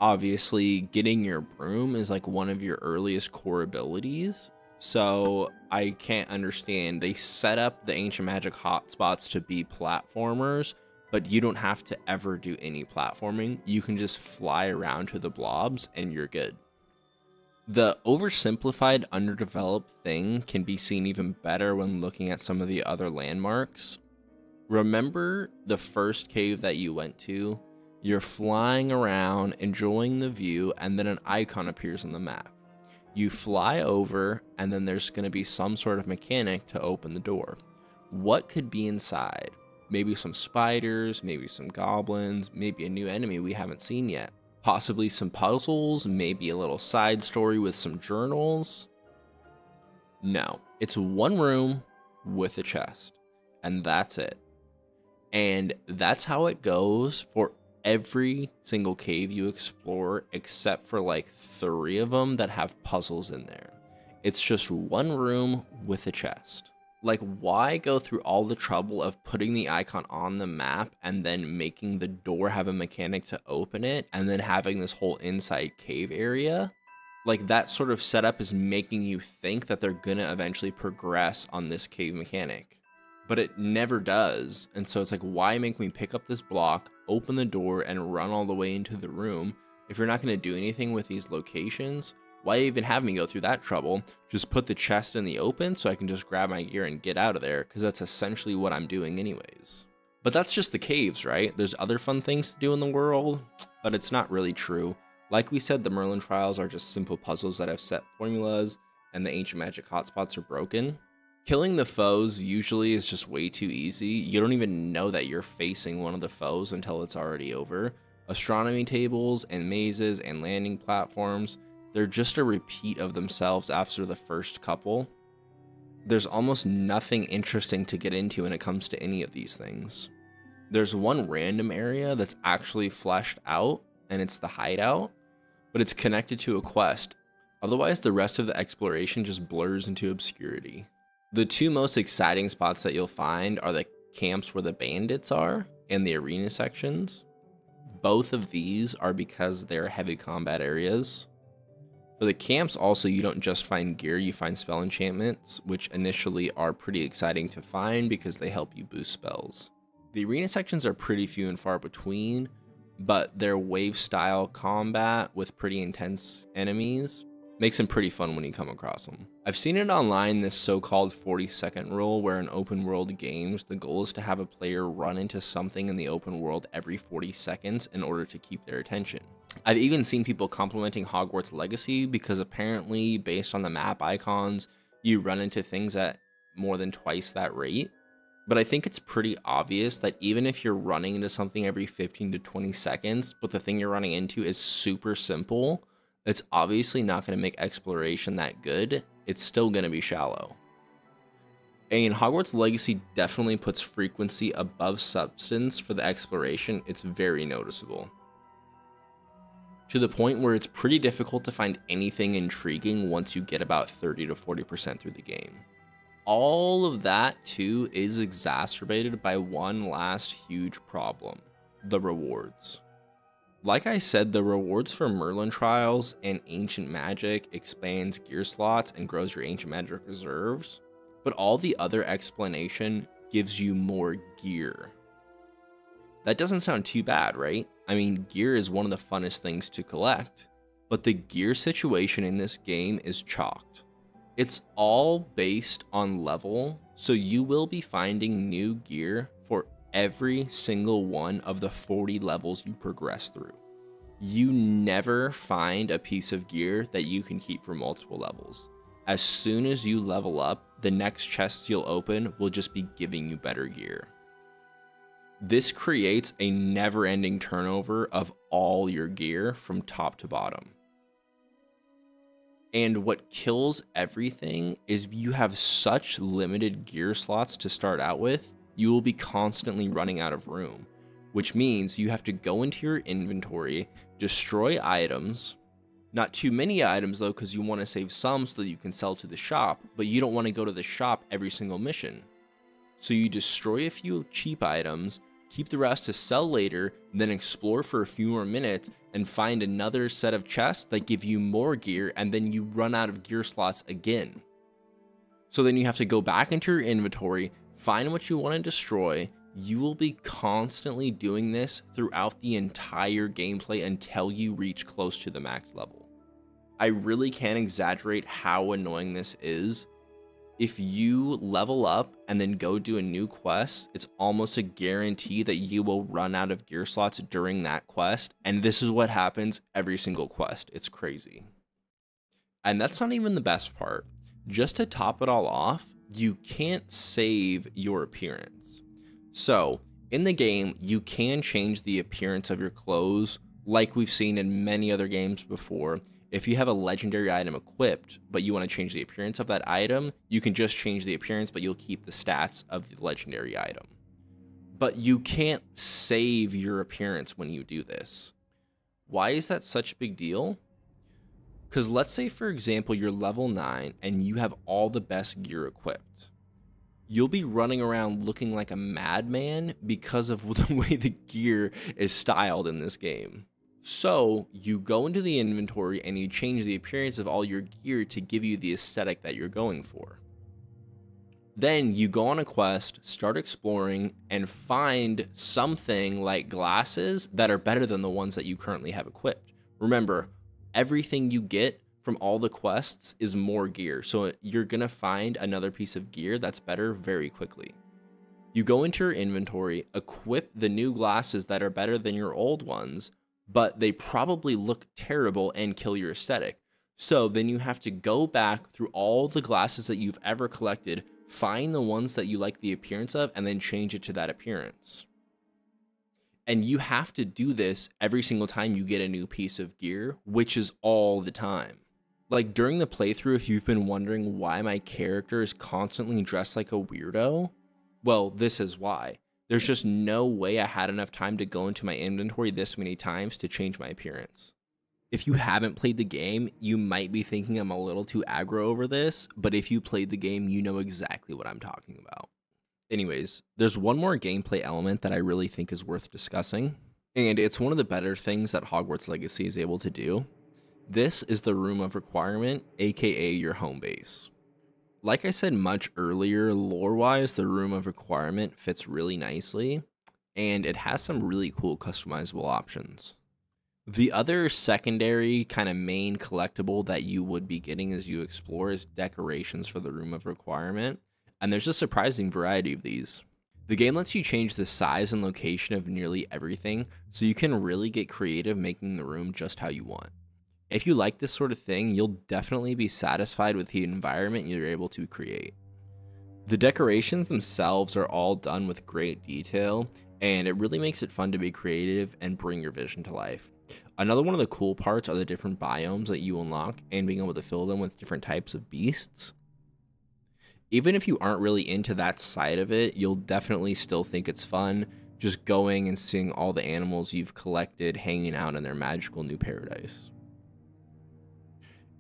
Obviously, getting your broom is like one of your earliest core abilities, so I can't understand. They set up the ancient magic hotspots to be platformers, but you don't have to ever do any platforming. You can just fly around to the blobs and you're good. The oversimplified, underdeveloped thing can be seen even better when looking at some of the other landmarks. Remember the first cave that you went to? You're flying around, enjoying the view, and then an icon appears on the map. You fly over, and then there's going to be some sort of mechanic to open the door. What could be inside? Maybe some spiders, maybe some goblins, maybe a new enemy we haven't seen yet. Possibly some puzzles, maybe a little side story with some journals. No, it's one room with a chest, and that's it. And that's how it goes for every single cave you explore, except for like 3 of them that have puzzles in there. It's just one room with a chest. Like, why go through all the trouble of putting the icon on the map and then making the door have a mechanic to open it and then having this whole inside cave area? Like, that sort of setup is making you think that they're gonna eventually progress on this cave mechanic, but it never does. And so it's like, why make me pick up this block, open the door, and run all the way into the room if you're not gonna do anything with these locations? Why even have me go through that trouble? Just put the chest in the open so I can just grab my gear and get out of there, because that's essentially what I'm doing anyways. But that's just the caves, right? There's other fun things to do in the world, but it's not really true. Like we said, the Merlin trials are just simple puzzles that have set formulas, and the ancient magic hotspots are broken. Killing the foes usually is just way too easy. You don't even know that you're facing one of the foes until it's already over. Astronomy tables and mazes and landing platforms, they're just a repeat of themselves after the first couple. There's almost nothing interesting to get into when it comes to any of these things. There's one random area that's actually fleshed out, and it's the hideout, but it's connected to a quest. Otherwise, the rest of the exploration just blurs into obscurity. The two most exciting spots that you'll find are the camps where the bandits are and the arena sections. Both of these are because they're heavy combat areas. For the camps also, you don't just find gear, you find spell enchantments, which initially are pretty exciting to find because they help you boost spells. The arena sections are pretty few and far between, but their wave style combat with pretty intense enemies makes them pretty fun when you come across them. I've seen it online, this so-called 40-second rule, where in open world games, the goal is to have a player run into something in the open world every 40 seconds in order to keep their attention. I've even seen people complimenting Hogwarts Legacy because apparently, based on the map icons, you run into things at more than twice that rate. But I think it's pretty obvious that even if you're running into something every 15 to 20 seconds, but the thing you're running into is super simple, it's obviously not going to make exploration that good. It's still going to be shallow. And Hogwarts Legacy definitely puts frequency above substance for the exploration. It's very noticeable, to the point where it's pretty difficult to find anything intriguing once you get about 30 to 40% through the game. All of that too is exacerbated by one last huge problem: the rewards. Like I said, the rewards for Merlin Trials and Ancient Magic expands gear slots and grows your Ancient Magic reserves, but all the other explanation gives you more gear. That doesn't sound too bad, right? I mean, gear is one of the funnest things to collect, but the gear situation in this game is chalked. It's all based on level, so you will be finding new gear for every single one of the 40 levels you progress through. You never find a piece of gear that you can keep for multiple levels. As soon as you level up, the next chests you'll open will just be giving you better gear. This creates a never-ending turnover of all your gear from top to bottom. And what kills everything is you have such limited gear slots to start out with, you will be constantly running out of room, which means you have to go into your inventory, destroy items, not too many items though, because you want to save some so that you can sell to the shop, but you don't want to go to the shop every single mission. So you destroy a few cheap items, keep the rest to sell later, then explore for a few more minutes and find another set of chests that give you more gear, and then you run out of gear slots again. So then you have to go back into your inventory, find what you want to destroy. You will be constantly doing this throughout the entire gameplay until you reach close to the max level. I really can't exaggerate how annoying this is. If you level up and then go do a new quest, it's almost a guarantee that you will run out of gear slots during that quest. And this is what happens every single quest. It's crazy. And that's not even the best part. Just to top it all off, you can't save your appearance. So in the game, you can change the appearance of your clothes like we've seen in many other games before. If you have a legendary item equipped, but you want to change the appearance of that item, you can just change the appearance, but you'll keep the stats of the legendary item. But you can't save your appearance when you do this. Why is that such a big deal? Because let's say, for example, you're level 9 and you have all the best gear equipped. You'll be running around looking like a madman because of the way the gear is styled in this game. So you go into the inventory and you change the appearance of all your gear to give you the aesthetic that you're going for. Then you go on a quest, start exploring, and find something like glasses that are better than the ones that you currently have equipped. Remember, everything you get from all the quests is more gear, so you're gonna find another piece of gear that's better very quickly. You go into your inventory, equip the new glasses that are better than your old ones, but they probably look terrible and kill your aesthetic. So then you have to go back through all the glasses that you've ever collected, find the ones that you like the appearance of, and then change it to that appearance. And you have to do this every single time you get a new piece of gear, which is all the time. Like during the playthrough, if you've been wondering why my character is constantly dressed like a weirdo, well, this is why. There's just no way I had enough time to go into my inventory this many times to change my appearance. If you haven't played the game, you might be thinking I'm a little too aggro over this, but if you played the game, you know exactly what I'm talking about. Anyways, there's one more gameplay element that I really think is worth discussing, and it's one of the better things that Hogwarts Legacy is able to do. This is the Room of Requirement, aka your home base. Like I said much earlier, lore-wise, the Room of Requirement fits really nicely, and it has some really cool customizable options. The other secondary kind of main collectible that you would be getting as you explore is decorations for the Room of Requirement, and there's a surprising variety of these. The game lets you change the size and location of nearly everything, so you can really get creative making the room just how you want. If you like this sort of thing, you'll definitely be satisfied with the environment you're able to create. The decorations themselves are all done with great detail, and it really makes it fun to be creative and bring your vision to life. Another one of the cool parts are the different biomes that you unlock and being able to fill them with different types of beasts. Even if you aren't really into that side of it, you'll definitely still think it's fun just going and seeing all the animals you've collected hanging out in their magical new paradise.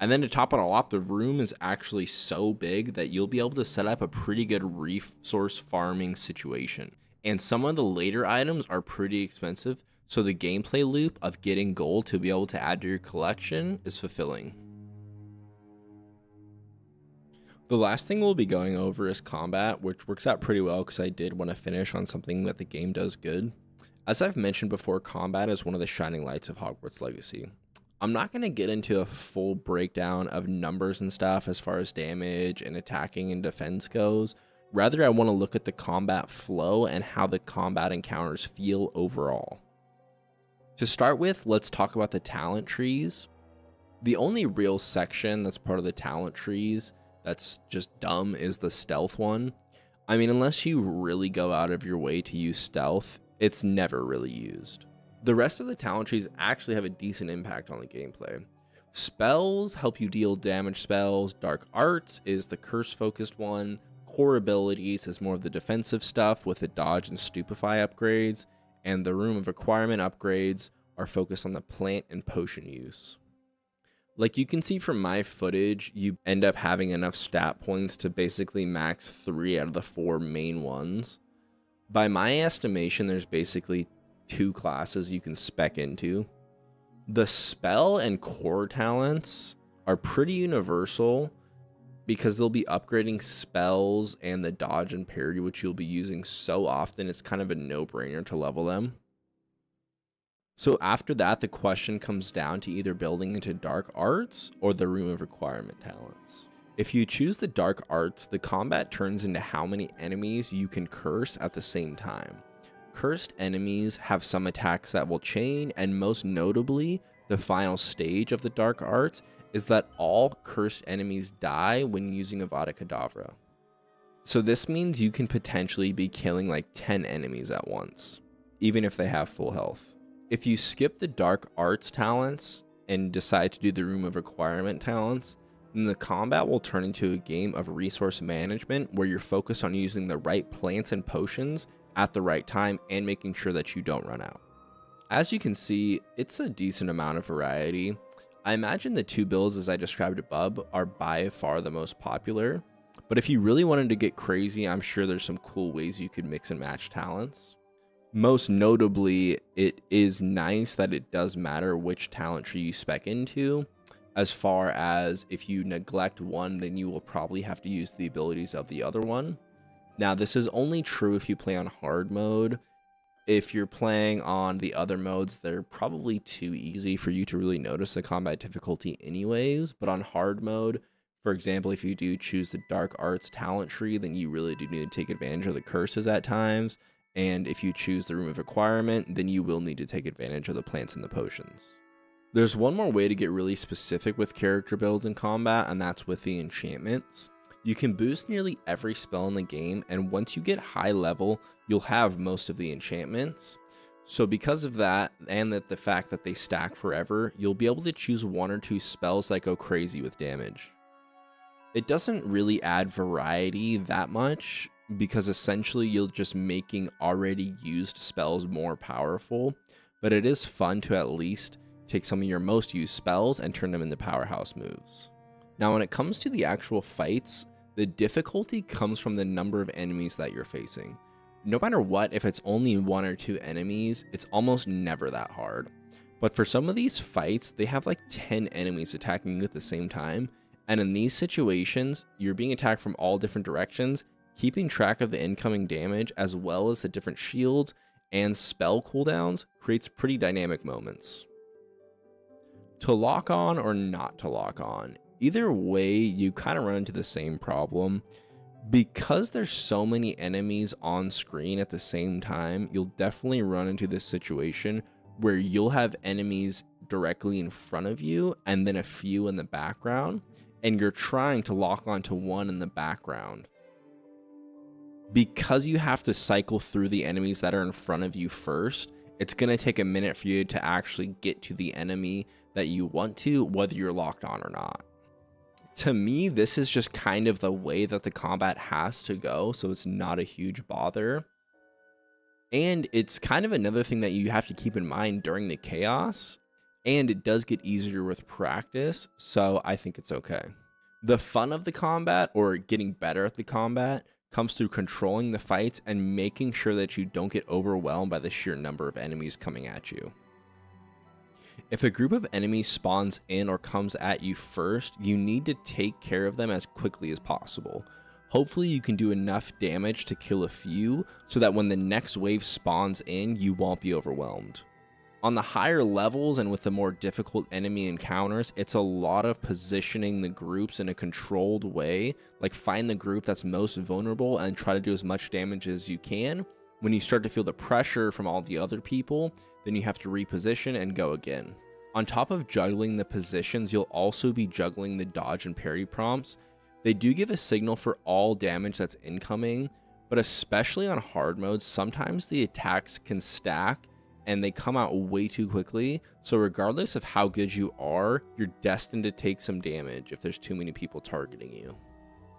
And then to top it all up, the room is actually so big that you'll be able to set up a pretty good resource farming situation. And some of the later items are pretty expensive, so the gameplay loop of getting gold to be able to add to your collection is fulfilling. The last thing we'll be going over is combat, which works out pretty well because I did want to finish on something that the game does good. As I've mentioned before, combat is one of the shining lights of Hogwarts Legacy. I'm not going to get into a full breakdown of numbers and stuff as far as damage and attacking and defense goes. Rather, I want to look at the combat flow and how the combat encounters feel overall. To start with, let's talk about the talent trees. The only real section that's part of the talent trees that's just dumb is the stealth one. I mean, unless you really go out of your way to use stealth, it's never really used. The rest of the talent trees actually have a decent impact on the gameplay. Spells help you deal damage spells, dark arts is the curse focused one, core abilities is more of the defensive stuff with the dodge and stupefy upgrades, and the Room of Requirement upgrades are focused on the plant and potion use. Like you can see from my footage, you end up having enough stat points to basically max 3 out of the 4 main ones. By my estimation, there's basically 2 classes you can spec into. The spell and core talents are pretty universal because they'll be upgrading spells and the dodge and parry, which you'll be using so often, it's kind of a no-brainer to level them. So after that, the question comes down to either building into dark arts or the Room of Requirement talents. If you choose the dark arts, the combat turns into how many enemies you can curse at the same time. Cursed enemies have some attacks that will chain, and most notably, the final stage of the dark arts is that all cursed enemies die when using Avada Kedavra. So this means you can potentially be killing like 10 enemies at once, even if they have full health. If you skip the dark arts talents and decide to do the Room of Requirement talents, then the combat will turn into a game of resource management where you're focused on using the right plants and potions at the right time and making sure that you don't run out. As you can see, it's a decent amount of variety. I imagine the 2 builds as I described above are by far the most popular, but if you really wanted to get crazy, I'm sure there's some cool ways you could mix and match talents. Most notably, it is nice that it does matter which talent tree you spec into, as far as if you neglect one, then you will probably have to use the abilities of the other one. Now, this is only true if you play on hard mode. If you're playing on the other modes, they're probably too easy for you to really notice the combat difficulty anyways, but on hard mode, for example, if you do choose the Dark Arts talent tree, then you really do need to take advantage of the curses at times. And if you choose the Room of Requirement, then you will need to take advantage of the plants and the potions. There's one more way to get really specific with character builds in combat, and that's with the enchantments. You can boost nearly every spell in the game, and once you get high level, you'll have most of the enchantments. So because of that, and the fact that they stack forever, you'll be able to choose 1 or 2 spells that go crazy with damage. It doesn't really add variety that much, because essentially you're just making already used spells more powerful, but it is fun to at least take some of your most used spells and turn them into powerhouse moves. Now when it comes to the actual fights, the difficulty comes from the number of enemies that you're facing. No matter what, if it's only 1 or 2 enemies, it's almost never that hard. But for some of these fights, they have like 10 enemies attacking you at the same time, and in these situations, you're being attacked from all different directions. Keeping track of the incoming damage as well as the different shields and spell cooldowns creates pretty dynamic moments. To lock on or not to lock on, either way you kind of run into the same problem. Because there's so many enemies on screen at the same time, you'll definitely run into this situation where you'll have enemies directly in front of you and then a few in the background, and you're trying to lock onto one in the background. Because you have to cycle through the enemies that are in front of you first, it's going to take a minute for you to actually get to the enemy that you want to, whether you're locked on or not. To me, this is just kind of the way that the combat has to go, so it's not a huge bother. And it's kind of another thing that you have to keep in mind during the chaos, and it does get easier with practice, so I think it's okay. The fun of the combat, or getting better at the combat, comes through controlling the fights and making sure that you don't get overwhelmed by the sheer number of enemies coming at you. If a group of enemies spawns in or comes at you first, you need to take care of them as quickly as possible. Hopefully you can do enough damage to kill a few so that when the next wave spawns in, you won't be overwhelmed. On the higher levels and with the more difficult enemy encounters, it's a lot of positioning the groups in a controlled way, like find the group that's most vulnerable and try to do as much damage as you can. When you start to feel the pressure from all the other people, then you have to reposition and go again. On top of juggling the positions, you'll also be juggling the dodge and parry prompts. They do give a signal for all damage that's incoming, but especially on hard mode, sometimes the attacks can stack and they come out way too quickly, so regardless of how good you are, you're destined to take some damage if there's too many people targeting you.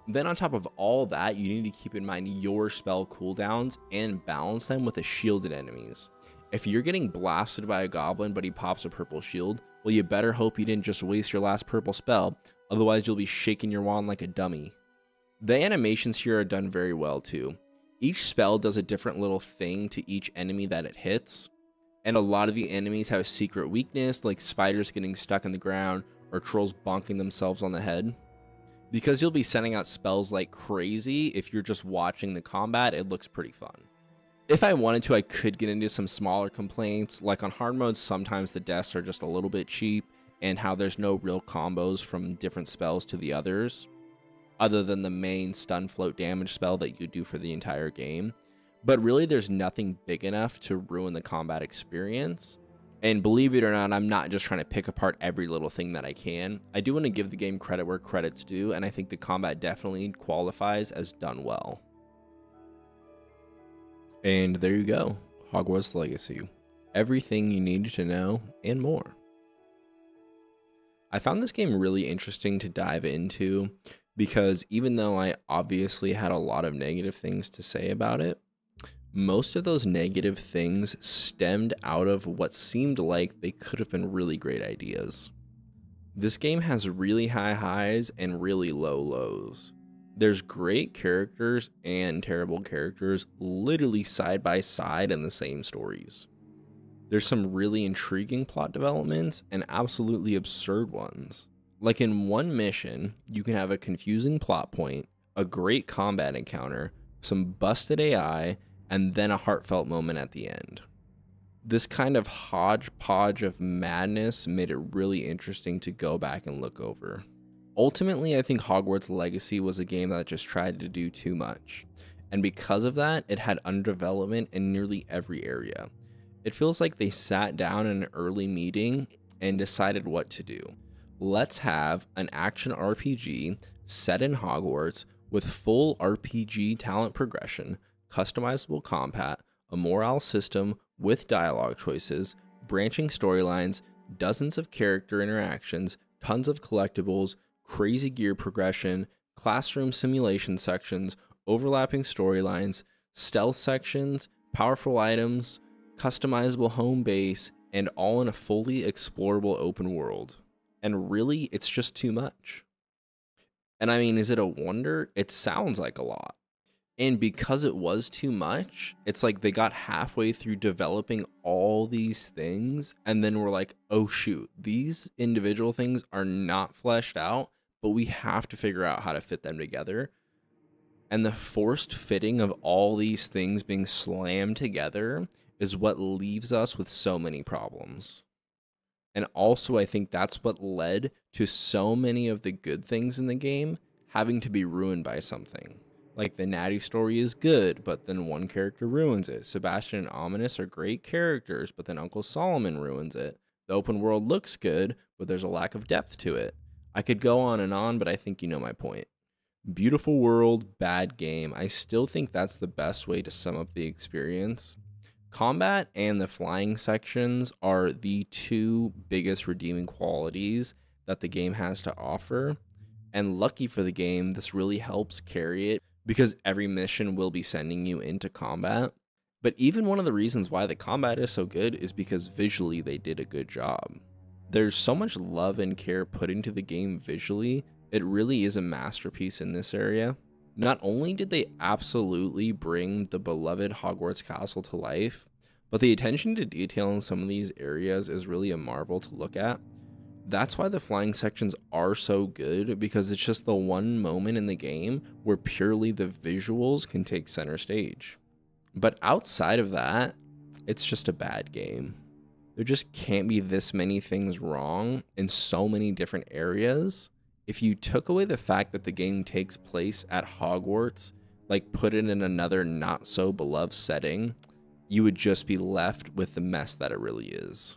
Then on top of all that, you need to keep in mind your spell cooldowns and balance them with the shielded enemies. If you're getting blasted by a goblin but he pops a purple shield, well, you better hope you didn't just waste your last purple spell, otherwise you'll be shaking your wand like a dummy. The animations here are done very well too. Each spell does a different little thing to each enemy that it hits, and a lot of the enemies have a secret weakness, like spiders getting stuck in the ground or trolls bonking themselves on the head. Because you'll be sending out spells like crazy, if you're just watching the combat, it looks pretty fun. If I wanted to, I could get into some smaller complaints, like on hard mode, sometimes the deaths are just a little bit cheap, and how there's no real combos from different spells to the others, other than the main stun float damage spell that you do for the entire game. But really, there's nothing big enough to ruin the combat experience. And believe it or not, I'm not just trying to pick apart every little thing that I can. I do want to give the game credit where credit's due, and I think the combat definitely qualifies as done well. And there you go, Hogwarts Legacy. Everything you needed to know and more. I found this game really interesting to dive into because even though I obviously had a lot of negative things to say about it, most of those negative things stemmed out of what seemed like they could have been really great ideas. This game has really high highs and really low lows. There's great characters and terrible characters literally side by side in the same stories. There's some really intriguing plot developments and absolutely absurd ones. Like in one mission, you can have a confusing plot point, a great combat encounter, some busted AI, and then a heartfelt moment at the end. This kind of hodgepodge of madness made it really interesting to go back and look over. Ultimately, I think Hogwarts Legacy was a game that just tried to do too much, and because of that, it had underdevelopment in nearly every area. It feels like they sat down in an early meeting and decided what to do. Let's have an action RPG set in Hogwarts with full RPG talent progression, customizable combat, a morale system with dialogue choices, branching storylines, dozens of character interactions, tons of collectibles, crazy gear progression, classroom simulation sections, overlapping storylines, stealth sections, powerful items, customizable home base, and all in a fully explorable open world. And really, it's just too much. And I mean, is it a wonder? It sounds like a lot. And because it was too much, it's like they got halfway through developing all these things and then we're like, oh shoot, these individual things are not fleshed out, but we have to figure out how to fit them together. And the forced fitting of all these things being slammed together is what leaves us with so many problems. And also, I think that's what led to so many of the good things in the game having to be ruined by something. Like, the Natty story is good, but then one character ruins it. Sebastian and Ominous are great characters, but then Uncle Solomon ruins it. The open world looks good, but there's a lack of depth to it. I could go on, but I think you know my point. Beautiful world, bad game. I still think that's the best way to sum up the experience. Combat and the flying sections are the two biggest redeeming qualities that the game has to offer. And lucky for the game, this really helps carry it because every mission will be sending you into combat. But even one of the reasons why the combat is so good is because visually they did a good job. There's so much love and care put into the game visually. It really is a masterpiece in this area. Not only did they absolutely bring the beloved Hogwarts castle to life, but the attention to detail in some of these areas is really a marvel to look at. That's why the flying sections are so good, because it's just the one moment in the game where purely the visuals can take center stage. But outside of that, it's just a bad game. There just can't be this many things wrong in so many different areas. If you took away the fact that the game takes place at Hogwarts, like put it in another not so beloved setting, you would just be left with the mess that it really is.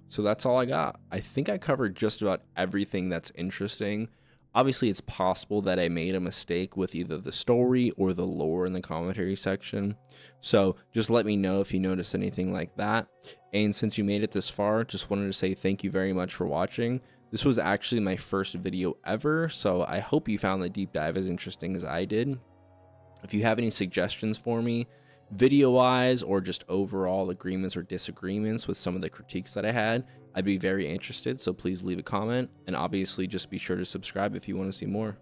So that's all I got. I think I covered just about everything that's interesting. Obviously, it's possible that I made a mistake with either the story or the lore in the commentary section. So just let me know if you notice anything like that. And since you made it this far, just wanted to say thank you very much for watching. This was actually my first video ever, so I hope you found the deep dive as interesting as I did. If you have any suggestions for me, video-wise or just overall agreements or disagreements with some of the critiques that I had, I'd be very interested, so please leave a comment, and obviously just be sure to subscribe if you want to see more.